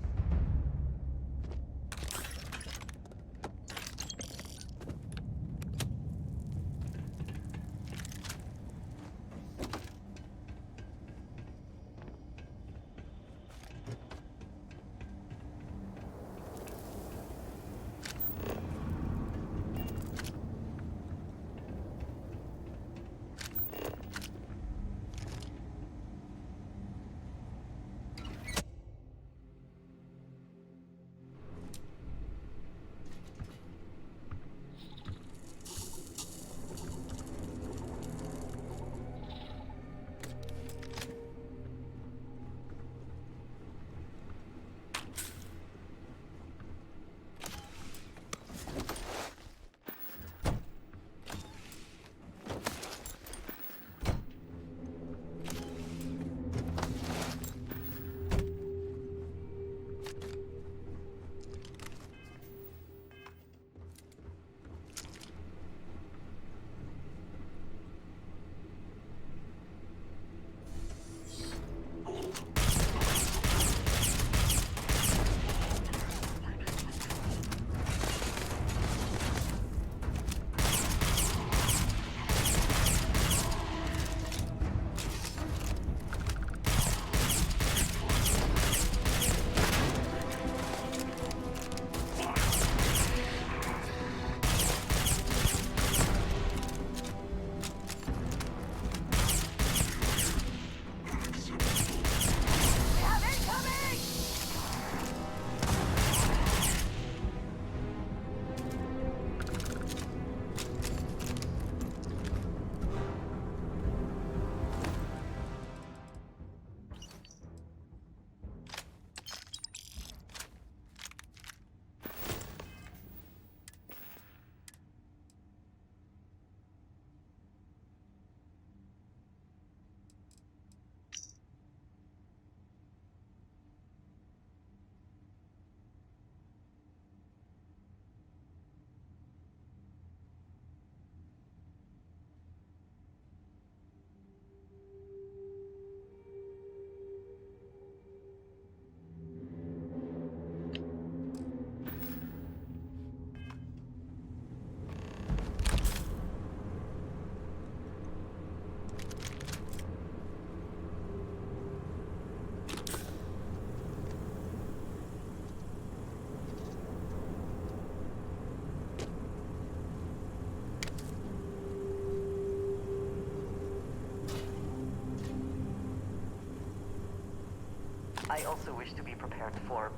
[SPEAKER 4] I also wish to be prepared for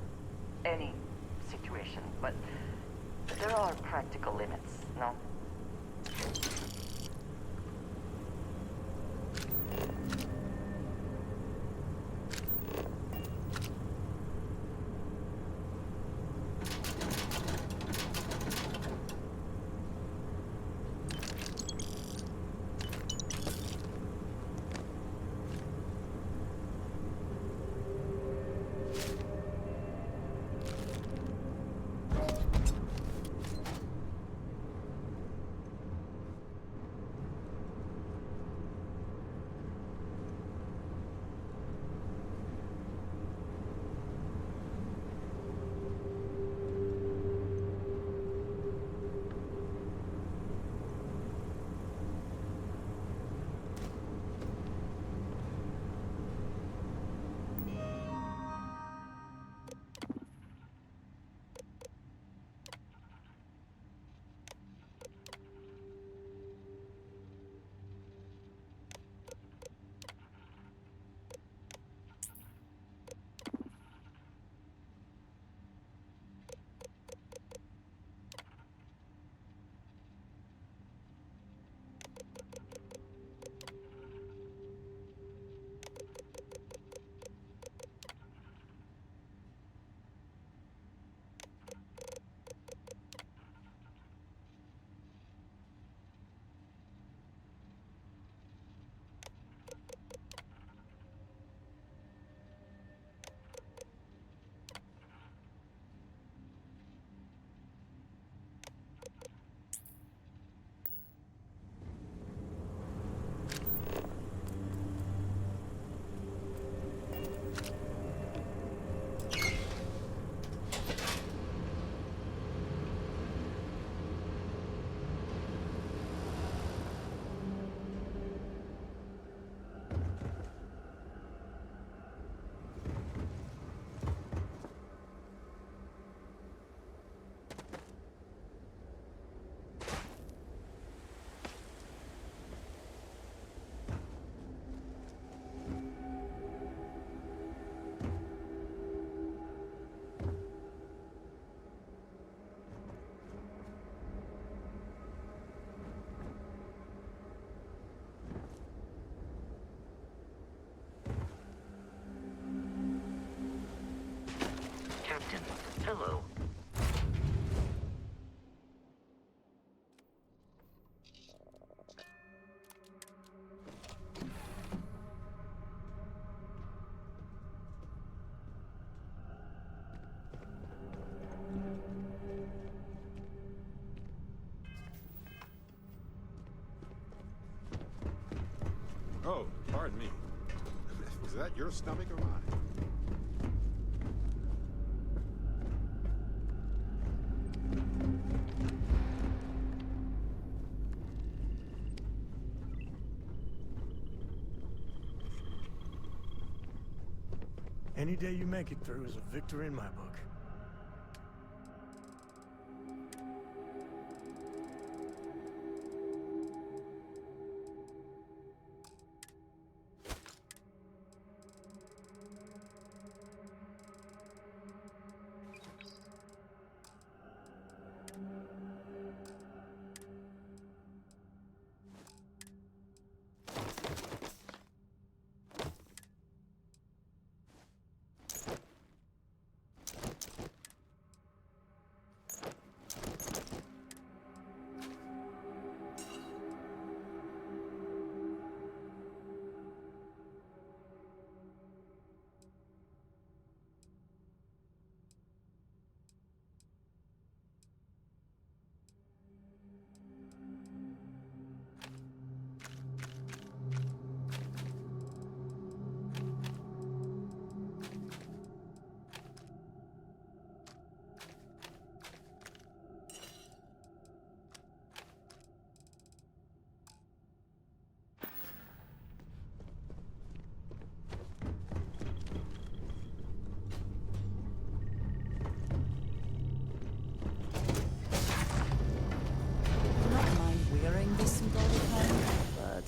[SPEAKER 4] any situation, but there are practical limits, no?
[SPEAKER 18] Oh, pardon me. Was that your stomach or mine?
[SPEAKER 19] Any day you make it through is a victory in my book.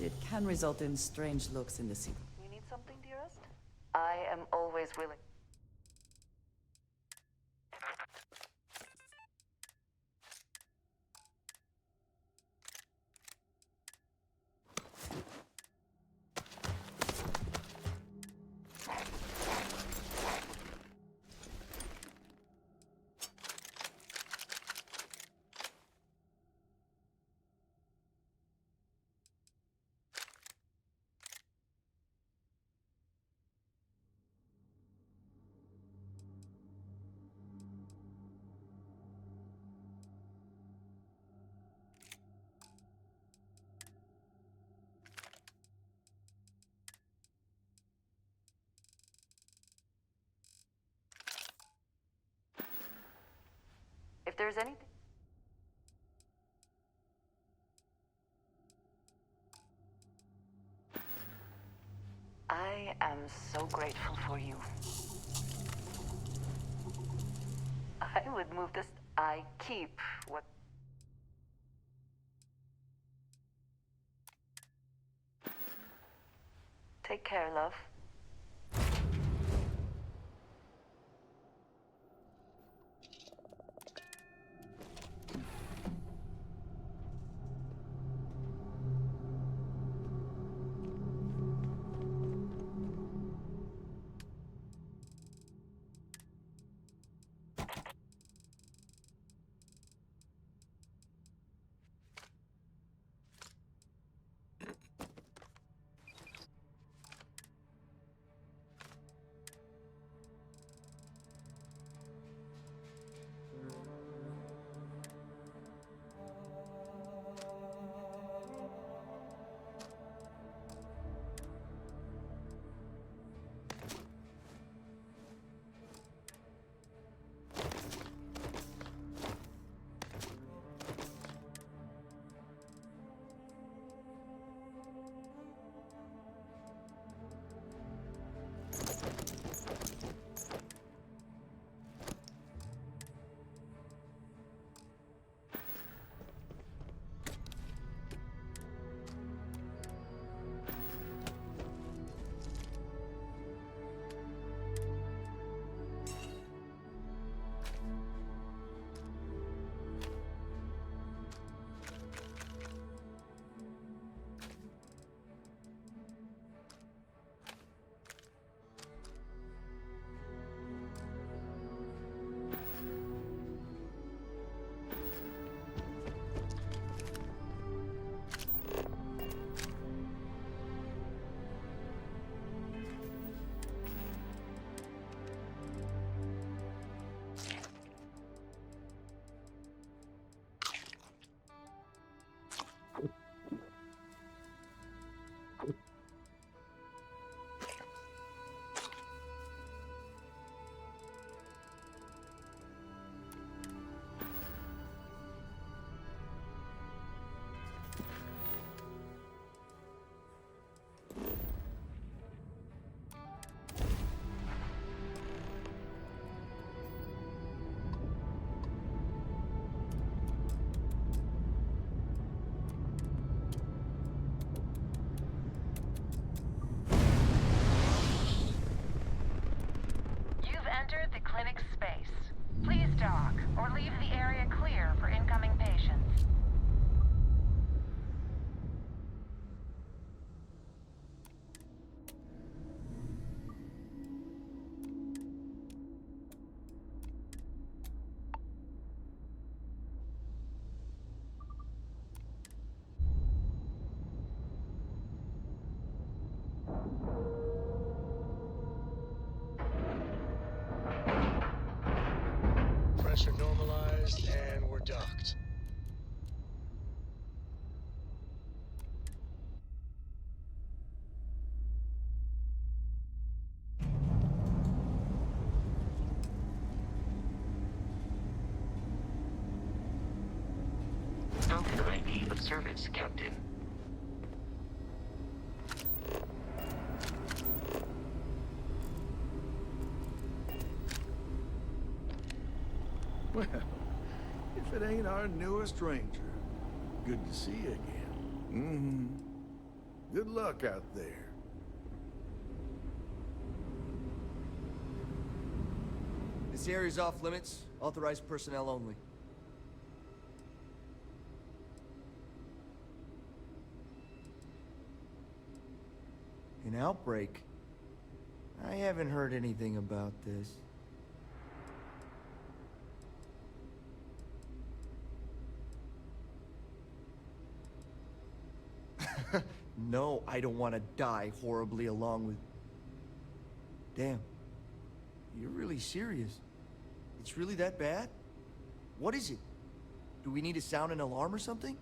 [SPEAKER 5] It can result in strange looks in the city.
[SPEAKER 4] You need something, dearest? I am always willing. If there's anything... I am so grateful for you. I would move this... I keep what... Take care, love.
[SPEAKER 8] clinic space. Please dock, or leave the area clear for incoming patients.
[SPEAKER 19] Pressure normalized, and we're docked.
[SPEAKER 11] Falcon IP of service, Captain.
[SPEAKER 10] Well, if it ain't our newest ranger, good to see you again. Good luck out there.
[SPEAKER 12] This area's off limits. Authorized personnel only. An outbreak? I haven't heard anything about this. No, I don't want to die horribly along with... Damn. You're really serious. It's really that bad? What is it? Do we need to sound an alarm or something?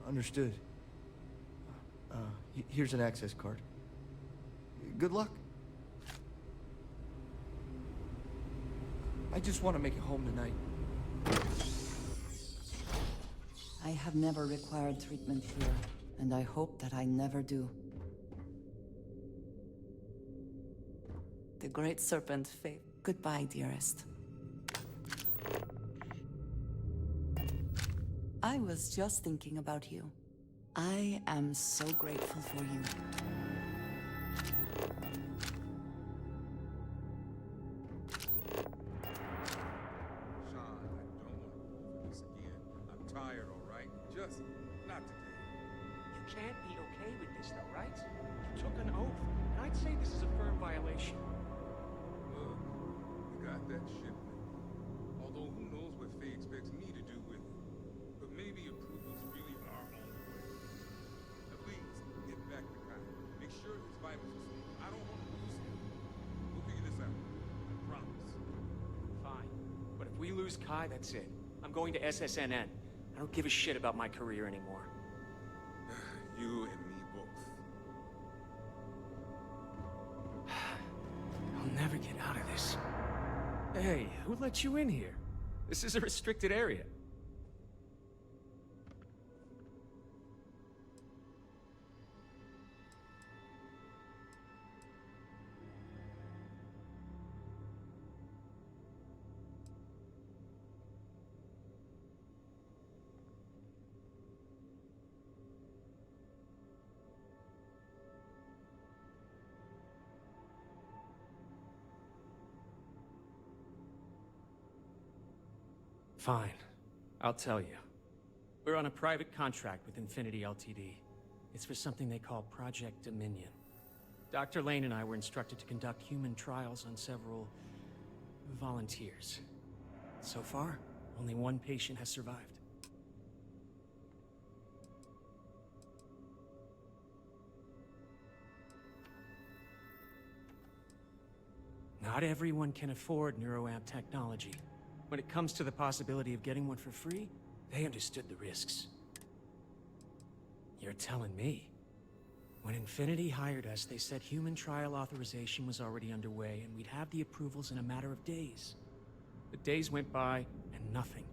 [SPEAKER 12] Understood. Here's an access card. Good luck. I just want to make it home tonight.
[SPEAKER 5] I have never required treatment here, and I hope that I never do. The Great Serpent Faith. Goodbye, dearest. I was just thinking about you. I am so grateful for you.
[SPEAKER 20] Can't be okay with this, though, right? You took an oath, and I'd say this is a firm violation.
[SPEAKER 18] Look, you got that shit. Although who knows what Faye expects me to do with it. But maybe approvals really are on the way. Now please, get back to Kyle. Make sure his vitals are safe. I don't want to lose him. We'll figure this out. I promise.
[SPEAKER 20] Fine. But if we lose Kai, that's it. I'm going to SSNN. I don't give a shit about my career anymore.
[SPEAKER 18] You and me both.
[SPEAKER 20] I'll never get out of this. Hey, who let you in here? This is a restricted area. Fine. I'll tell you. We're on a private contract with Infinity Ltd. It's for something they call Project Dominion. Dr. Lane and I were instructed to conduct human trials on several... volunteers. So far, only one patient has survived. Not everyone can afford neuroamp technology. When it comes to the possibility of getting one for free, they understood the risks. You're telling me. When Infinity hired us, they said human trial authorization was already underway and we'd have the approvals in a matter of days. The days went by and nothing.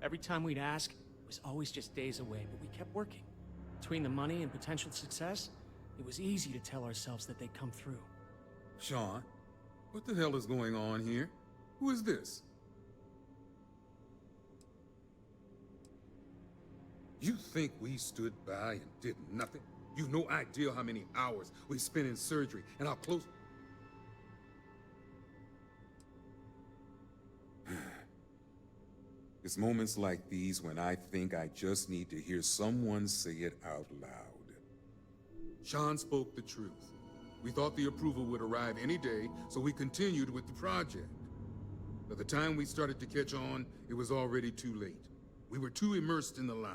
[SPEAKER 20] Every time we'd ask, it was always just days away, but we kept working. Between the money and potential success, it was easy to tell ourselves that they'd come through.
[SPEAKER 18] Sean, what the hell is going on here? Who is this? You think we stood by and did nothing? You've no idea how many hours we spent in surgery and how close...
[SPEAKER 1] It's moments like these when I think I just need to hear someone say it out loud.
[SPEAKER 18] Sean spoke the truth. We thought the approval would arrive any day, so we continued with the project. By the time we started to catch on, it was already too late. We were too immersed in the lie.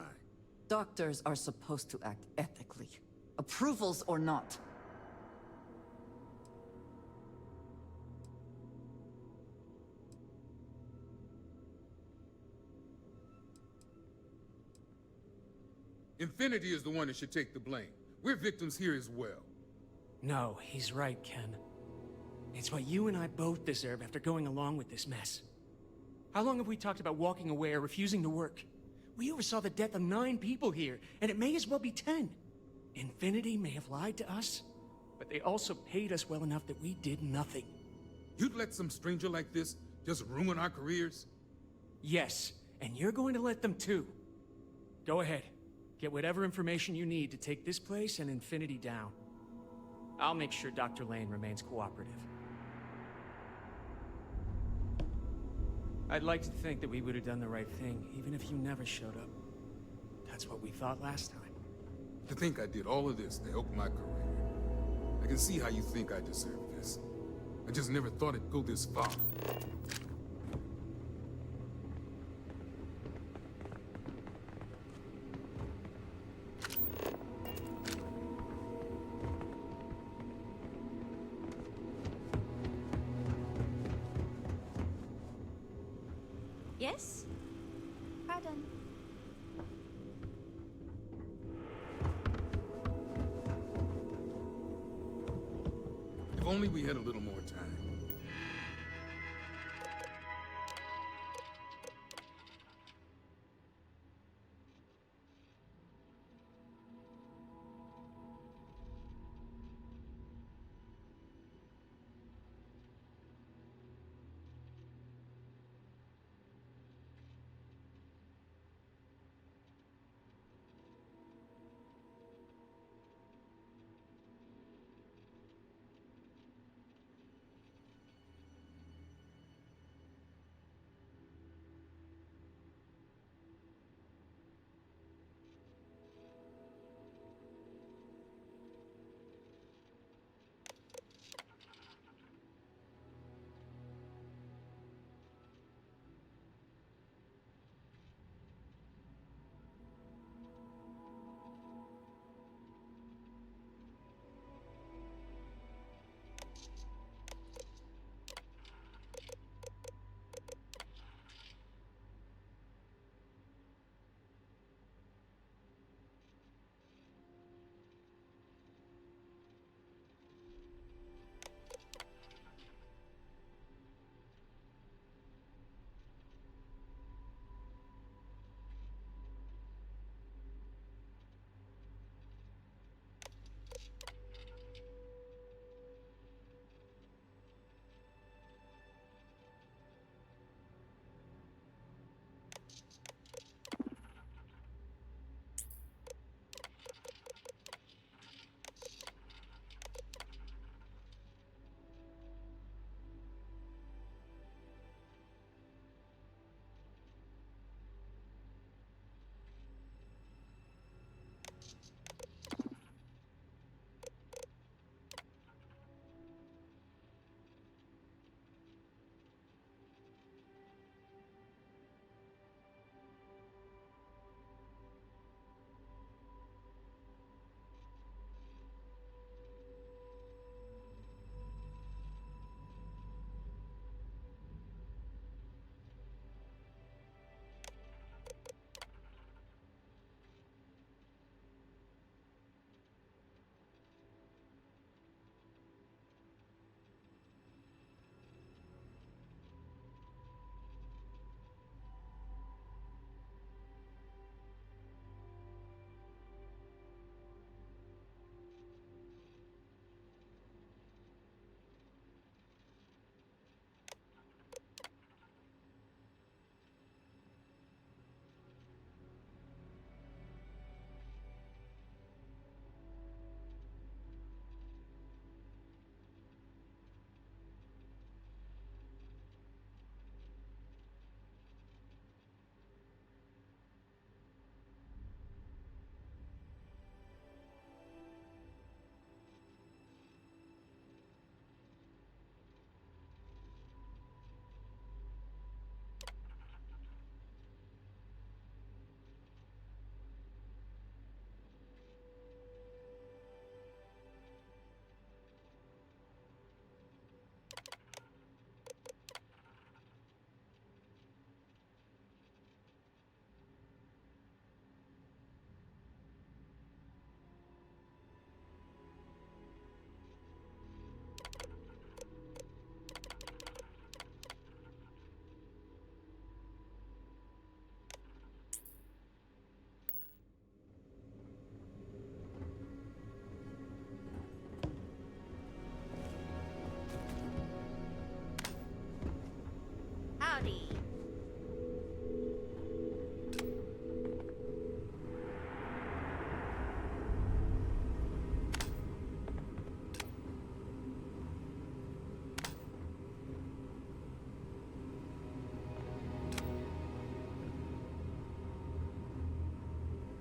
[SPEAKER 5] Doctors are supposed to act ethically. Approvals or not.
[SPEAKER 18] Infinity is the one that should take the blame. We're victims here as well.
[SPEAKER 20] No, he's right, Ken. It's what you and I both deserve after going along with this mess. How long have we talked about walking away or refusing to work? We oversaw the death of 9 people here, and it may as well be 10. Infinity may have lied to us, but they also paid us well enough that we did nothing.
[SPEAKER 18] You'd let some stranger like this just ruin our careers?
[SPEAKER 20] Yes, and you're going to let them too. Go ahead. Get whatever information you need to take this place and Infinity down. I'll make sure Dr. Lane remains cooperative. I'd like to think that we would have done the right thing, even if you never showed up. That's what we thought last time.
[SPEAKER 18] To think I did all of this to help my career. I can see how you think I deserve this. I just never thought it'd go this far.
[SPEAKER 16] Yes? Pardon.
[SPEAKER 18] If only we had a little more time.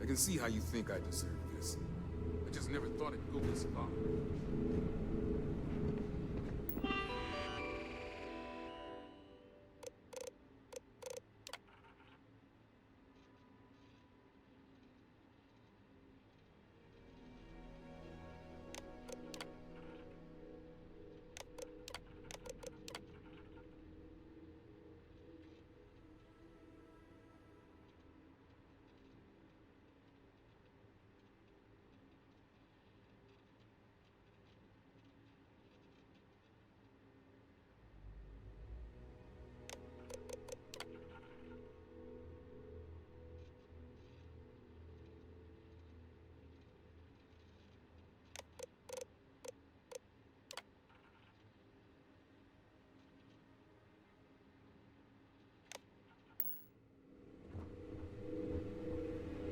[SPEAKER 18] can see how you think I deserve this. I just never thought it'd go this far.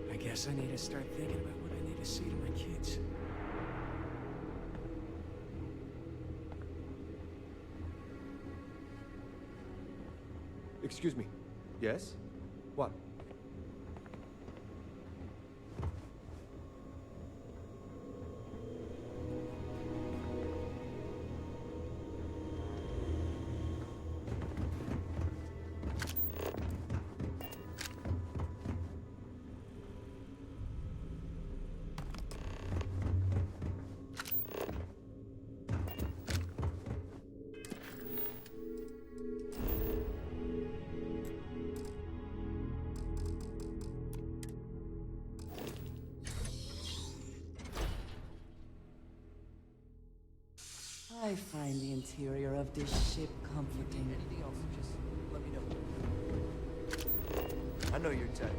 [SPEAKER 20] I guess I need to start thinking about what I need to say to my kids.
[SPEAKER 12] Excuse me. Yes? What?
[SPEAKER 24] I find the interior of this ship comforting.
[SPEAKER 15] Anything else, just let me know.
[SPEAKER 12] I know your type.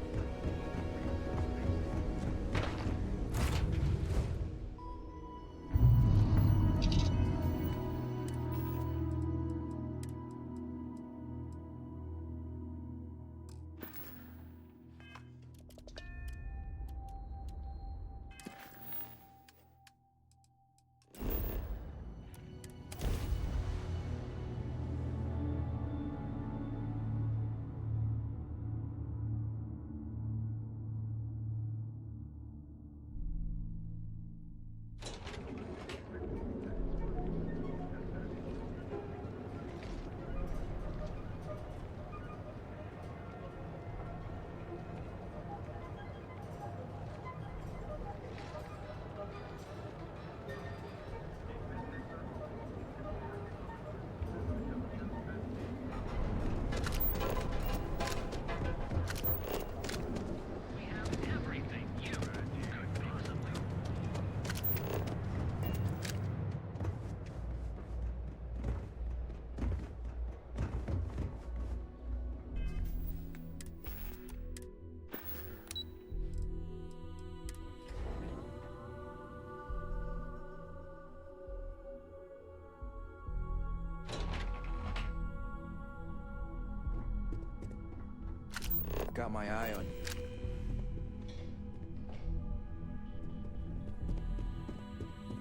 [SPEAKER 12] Got my eye on you.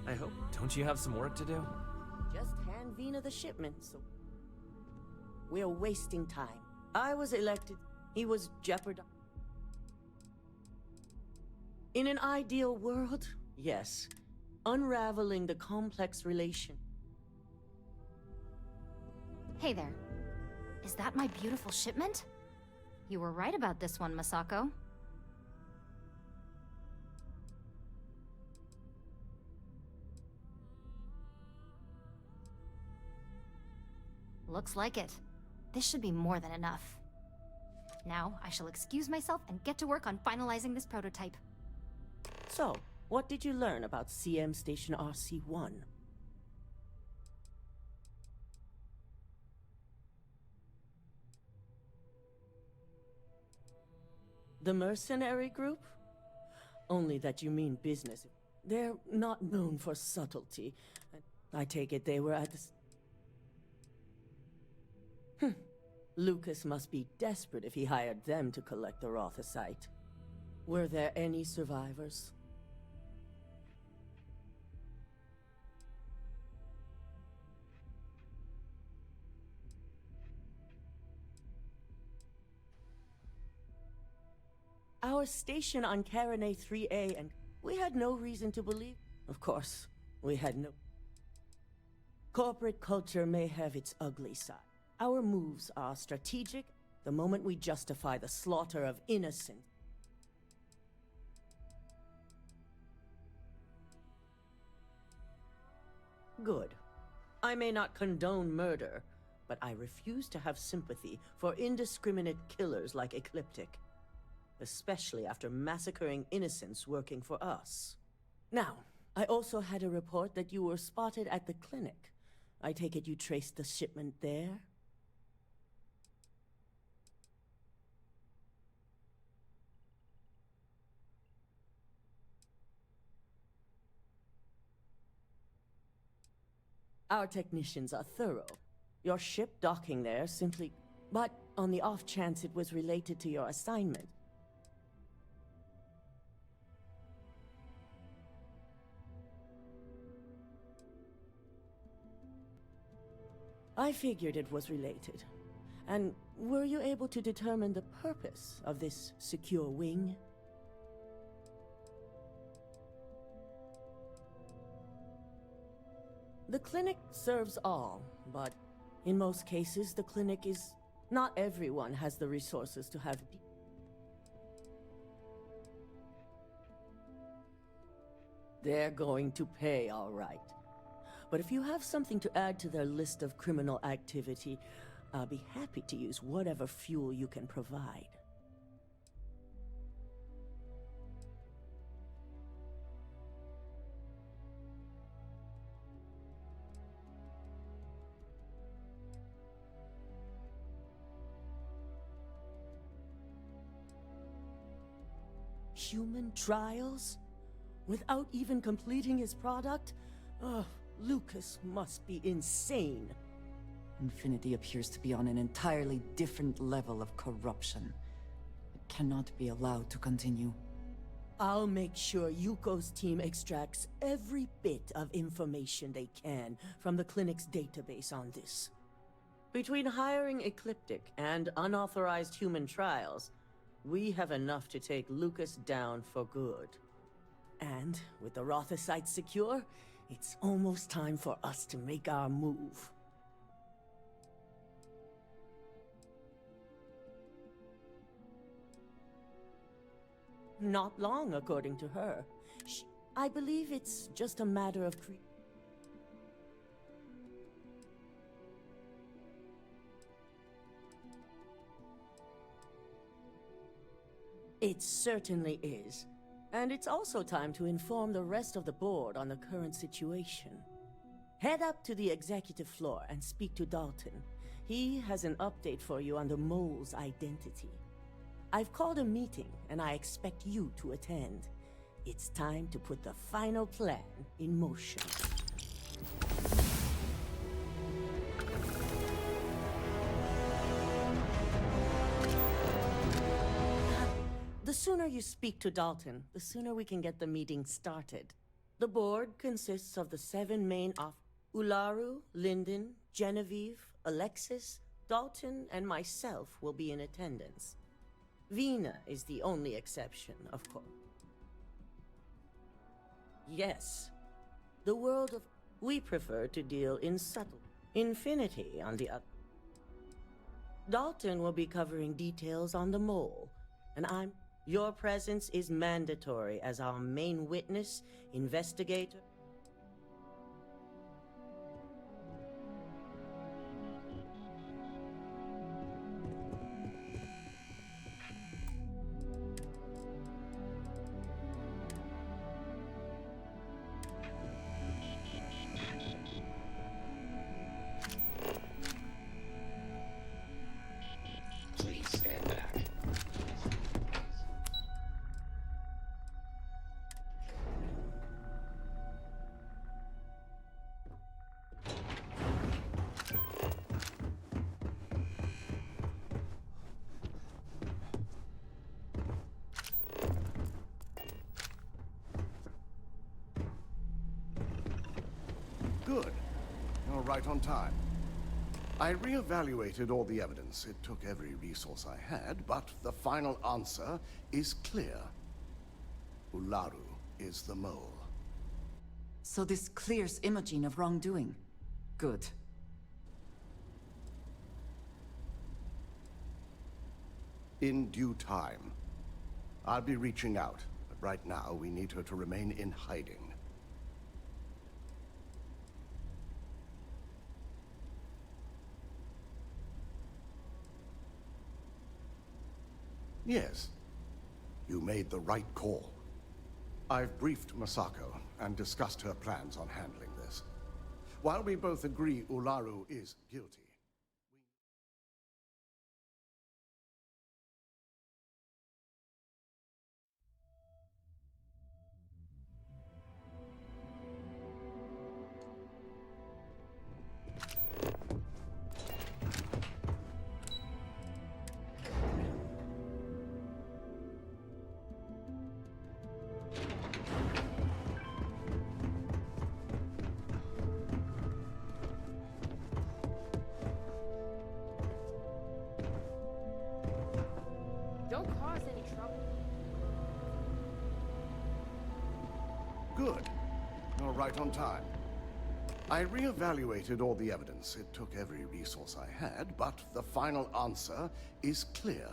[SPEAKER 23] I hope. Don't you have some work to do?
[SPEAKER 24] Just hand Vina the shipment, so... We're wasting time. I was elected. He was jeopardized. In an ideal world, yes. Unraveling the complex relation.
[SPEAKER 3] Hey there. Is that my beautiful shipment? You were right about this one, Masako. Looks like it. This should be more than enough. Now, I shall excuse myself and get to work on finalizing this prototype.
[SPEAKER 24] So, what did you learn about CM Station RC-1? The mercenary group? Only that you mean business. They're not known for subtlety. I take it they were at the... Lucas must be desperate if he hired them to collect the Rothicite. Were there any survivors? Our station on Carinae 3A, and we had no reason to believe. Of course, we had no. Corporate culture may have its ugly side. Our moves are strategic the moment we justify the slaughter of innocent. Good. I may not condone murder, but I refuse to have sympathy for indiscriminate killers like Ecliptic, especially after massacring innocents working for us. Now, I also had a report that you were spotted at the clinic. I take it you traced the shipment there? Our technicians are thorough. Your ship docking there simply... But on the off chance it was related to your assignment. I figured it was related. And were you able to determine the purpose of this secure wing? The clinic serves all, but in most cases, the clinic is... Not everyone has the resources to have... They're going to pay, all right. But if you have something to add to their list of criminal activity, I'll be happy to use whatever fuel you can provide. Human trials? Without even completing his product? Ugh, Lucas must be insane.
[SPEAKER 5] Infinity appears to be on an entirely different level of corruption. It cannot be allowed to continue.
[SPEAKER 24] I'll make sure Yuko's team extracts every bit of information they can from the clinic's database on this. Between hiring Ecliptic and unauthorized human trials, we have enough to take Lucas down for good. And with the Rothocytes secure, it's almost time for us to make our move. Not long, according to her. I believe it's just a matter of It certainly is. And it's also time to inform the rest of the board on the current situation. Head up to the executive floor and speak to Dalton. He has an update for you on the mole's identity. I've called a meeting, and I expect you to attend. It's time to put the final plan in motion. The sooner you speak to Dalton, the sooner we can get the meeting started. The board consists of the 7 main Ularu, Lyndon, Genevieve, Alexis, Dalton, and myself will be in attendance. Vina is the only exception, of course. Yes. The world of... We prefer to deal in subtle. Infinity, on the other... Dalton will be covering details on the mole, and Your presence is mandatory as our main witness, investigator.
[SPEAKER 11] Please stand back.
[SPEAKER 14] Good. You're right on time. I reevaluated all the evidence. It took every resource I had, but the final answer is clear. Ularu is the mole.
[SPEAKER 5] So this clears Imogen of wrongdoing. Good.
[SPEAKER 14] In due time. I'll be reaching out, but right now we need her to remain in hiding. Yes, you made the right call. I've briefed Masako and discussed her plans on handling this. While we both agree Ularu is guilty,
[SPEAKER 22] Don't cause any trouble.
[SPEAKER 14] good. You're right on time. I reevaluated all the evidence. It took every resource I had, but the final answer is clear.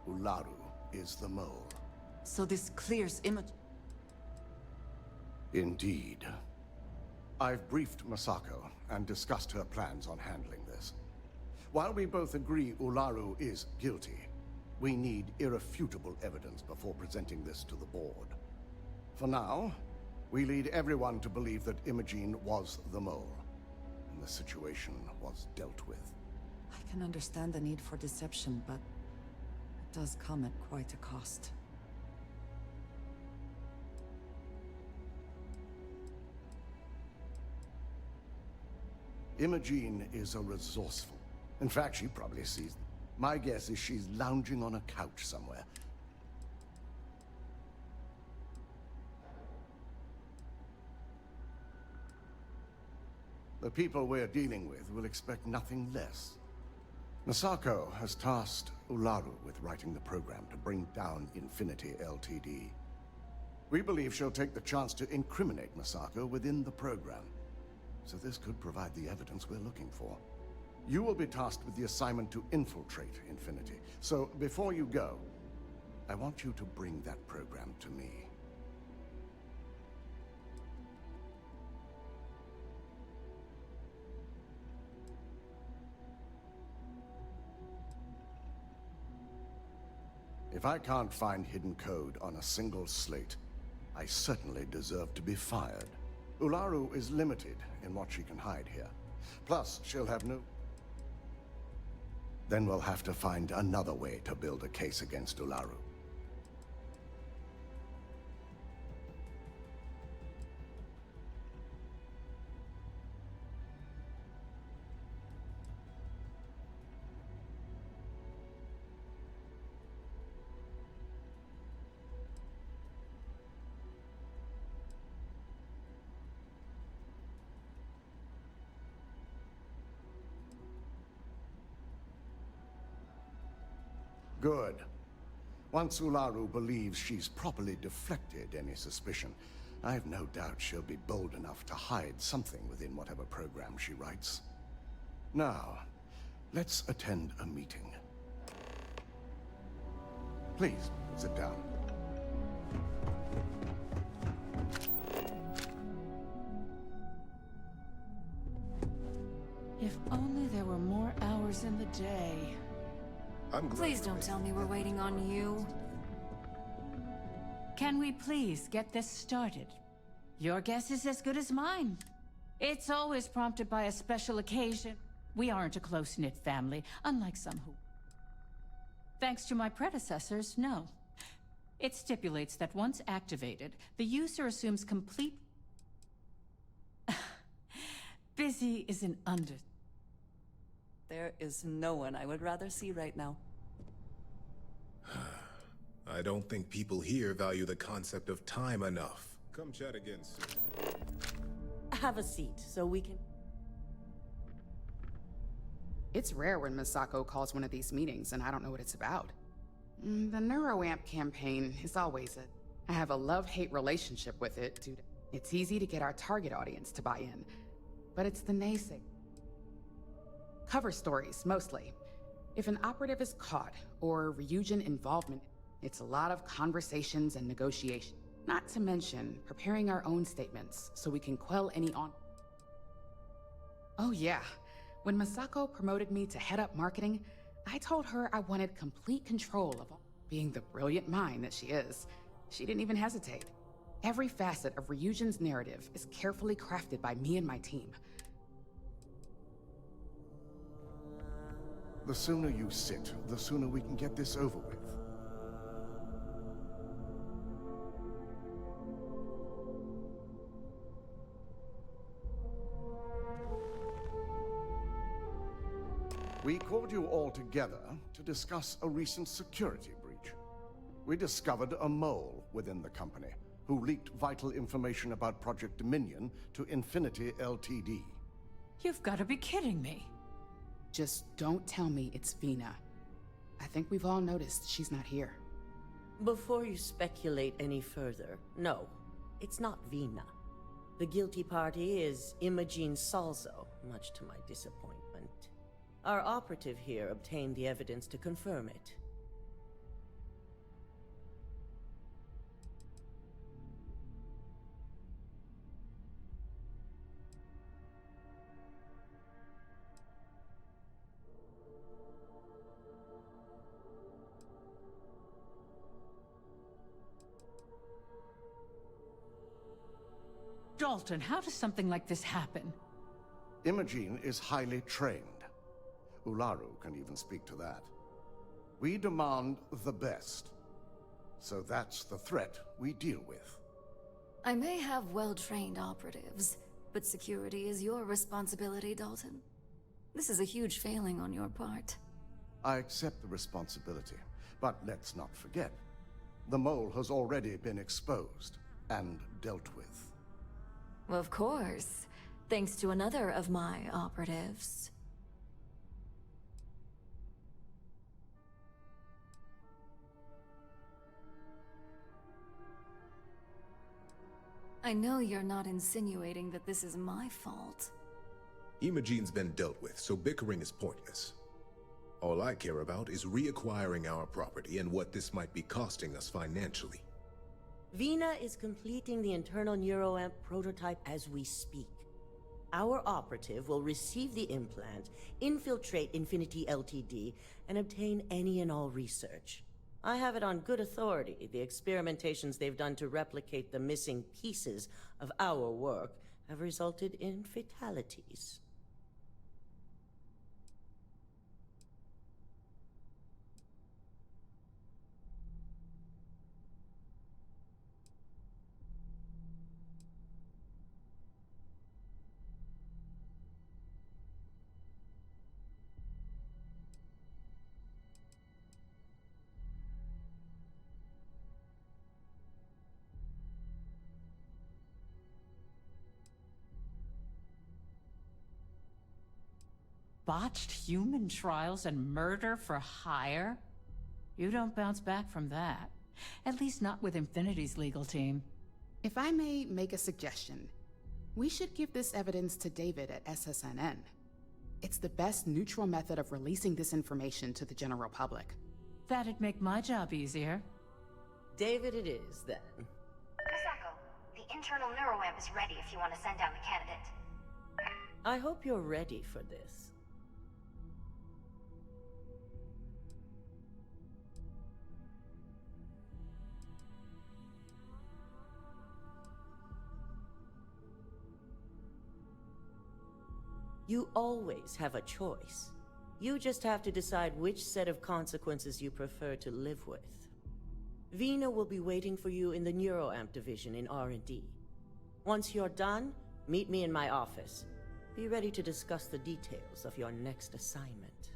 [SPEAKER 14] Ularu is the mole.
[SPEAKER 5] So this clears Imogen.
[SPEAKER 14] Indeed. I've briefed Masako and discussed her plans on handling this. While we both agree Ularu is guilty, we need irrefutable evidence before presenting this to the board. For now, we lead everyone to believe that Imogen was the mole, and the situation was dealt with.
[SPEAKER 5] I can understand the need for deception, but it does come at quite a cost.
[SPEAKER 14] Imogen is a resourceful. In fact, she probably sees. My guess is she's lounging on a couch somewhere. The people we're dealing with will expect nothing less. Masako has tasked Ularu with writing the program to bring down Infinity Ltd. We believe she'll take the chance to incriminate Masako within the program. So this could provide the evidence we're looking for. You will be tasked with the assignment to infiltrate Infinity. So before you go, I want you to bring that program to me. If I can't find hidden code on a single slate, I certainly deserve to be fired. Ularu is limited in what she can hide here. Plus, she'll have no... Then we'll have to find another way to build a case against Ularu. Good. Once Ularu believes she's properly deflected any suspicion, I've no doubt she'll be bold enough to hide something within whatever program she writes. Now, let's attend a meeting. Please, sit down.
[SPEAKER 2] If only there were more hours in the day.
[SPEAKER 6] Please don't tell me we're waiting on you.
[SPEAKER 2] Can we please get this started? Your guess is as good as mine. It's always prompted by a special occasion. We aren't a close-knit family, unlike some who... Thanks to my predecessors, no. It stipulates that once activated, the user assumes complete... Busy is an under...
[SPEAKER 5] There is no one I would rather see right now.
[SPEAKER 7] I don't think people here value the concept of time enough. Come chat again soon.
[SPEAKER 24] Have a seat so we can...
[SPEAKER 9] It's rare when Misako calls one of these meetings and I don't know what it's about. The NeuroAmp campaign is always I have a love-hate relationship with it, dude. It's easy to get our target audience to buy in, but it's the naysay. Cover stories, mostly. If an operative is caught, or Ryujin involvement, it's a lot of conversations and negotiation. Not to mention, preparing our own statements, so we can quell any on... Oh yeah, when Misako promoted me to head up marketing, I told her I wanted complete control of all. Being the brilliant mind that she is, she didn't even hesitate. Every facet of Ryujin's narrative is carefully crafted by me and my team.
[SPEAKER 14] The sooner you sit, the sooner we can get this over with. We called you all together to discuss a recent security breach. We discovered a mole within the company who leaked vital information about Project Dominion to Infinity Ltd.
[SPEAKER 2] You've got to be kidding me.
[SPEAKER 9] Just don't tell me it's Vina. I think we've all noticed she's not here.
[SPEAKER 24] Before you speculate any further, no, it's not Vina. The guilty party is Imogene Salzo, much to my disappointment. Our operative here obtained the evidence to confirm it.
[SPEAKER 2] Dalton, how does something like this happen?
[SPEAKER 14] Imogene is highly trained. Ularu can even speak to that. We demand the best. So that's the threat we deal with.
[SPEAKER 6] I may have well-trained operatives, but security is your responsibility, Dalton. This is a huge failing on your part.
[SPEAKER 14] I accept the responsibility, but let's not forget. The mole has already been exposed and dealt with.
[SPEAKER 6] Of course, thanks to another of my operatives. I know you're not insinuating that this is my fault.
[SPEAKER 7] Imogene's been dealt with, so bickering is pointless. All I care about is reacquiring our property and what this might be costing us financially.
[SPEAKER 24] Vina is completing the internal NeuroAmp prototype as we speak. Our operative will receive the implant, infiltrate Infinity Ltd, and obtain any and all research. I have it on good authority. The experimentations they've done to replicate the missing pieces of our work have resulted in fatalities.
[SPEAKER 2] Botched human trials and murder for hire? You don't bounce back from that. At least not with Infinity's legal team.
[SPEAKER 9] If I may make a suggestion, we should give this evidence to David at SSNN. It's the best neutral method of releasing this information to the general public.
[SPEAKER 2] That'd make my job easier.
[SPEAKER 24] David it is, then.
[SPEAKER 3] Misako, the internal NeuroAmp is ready if you want to send down the candidate.
[SPEAKER 24] I hope you're ready for this. You always have a choice. You just have to decide which set of consequences you prefer to live with. Vina will be waiting for you in the NeuroAmp division in R&D. Once you're done, meet me in my office. Be ready to discuss the details of your next assignment.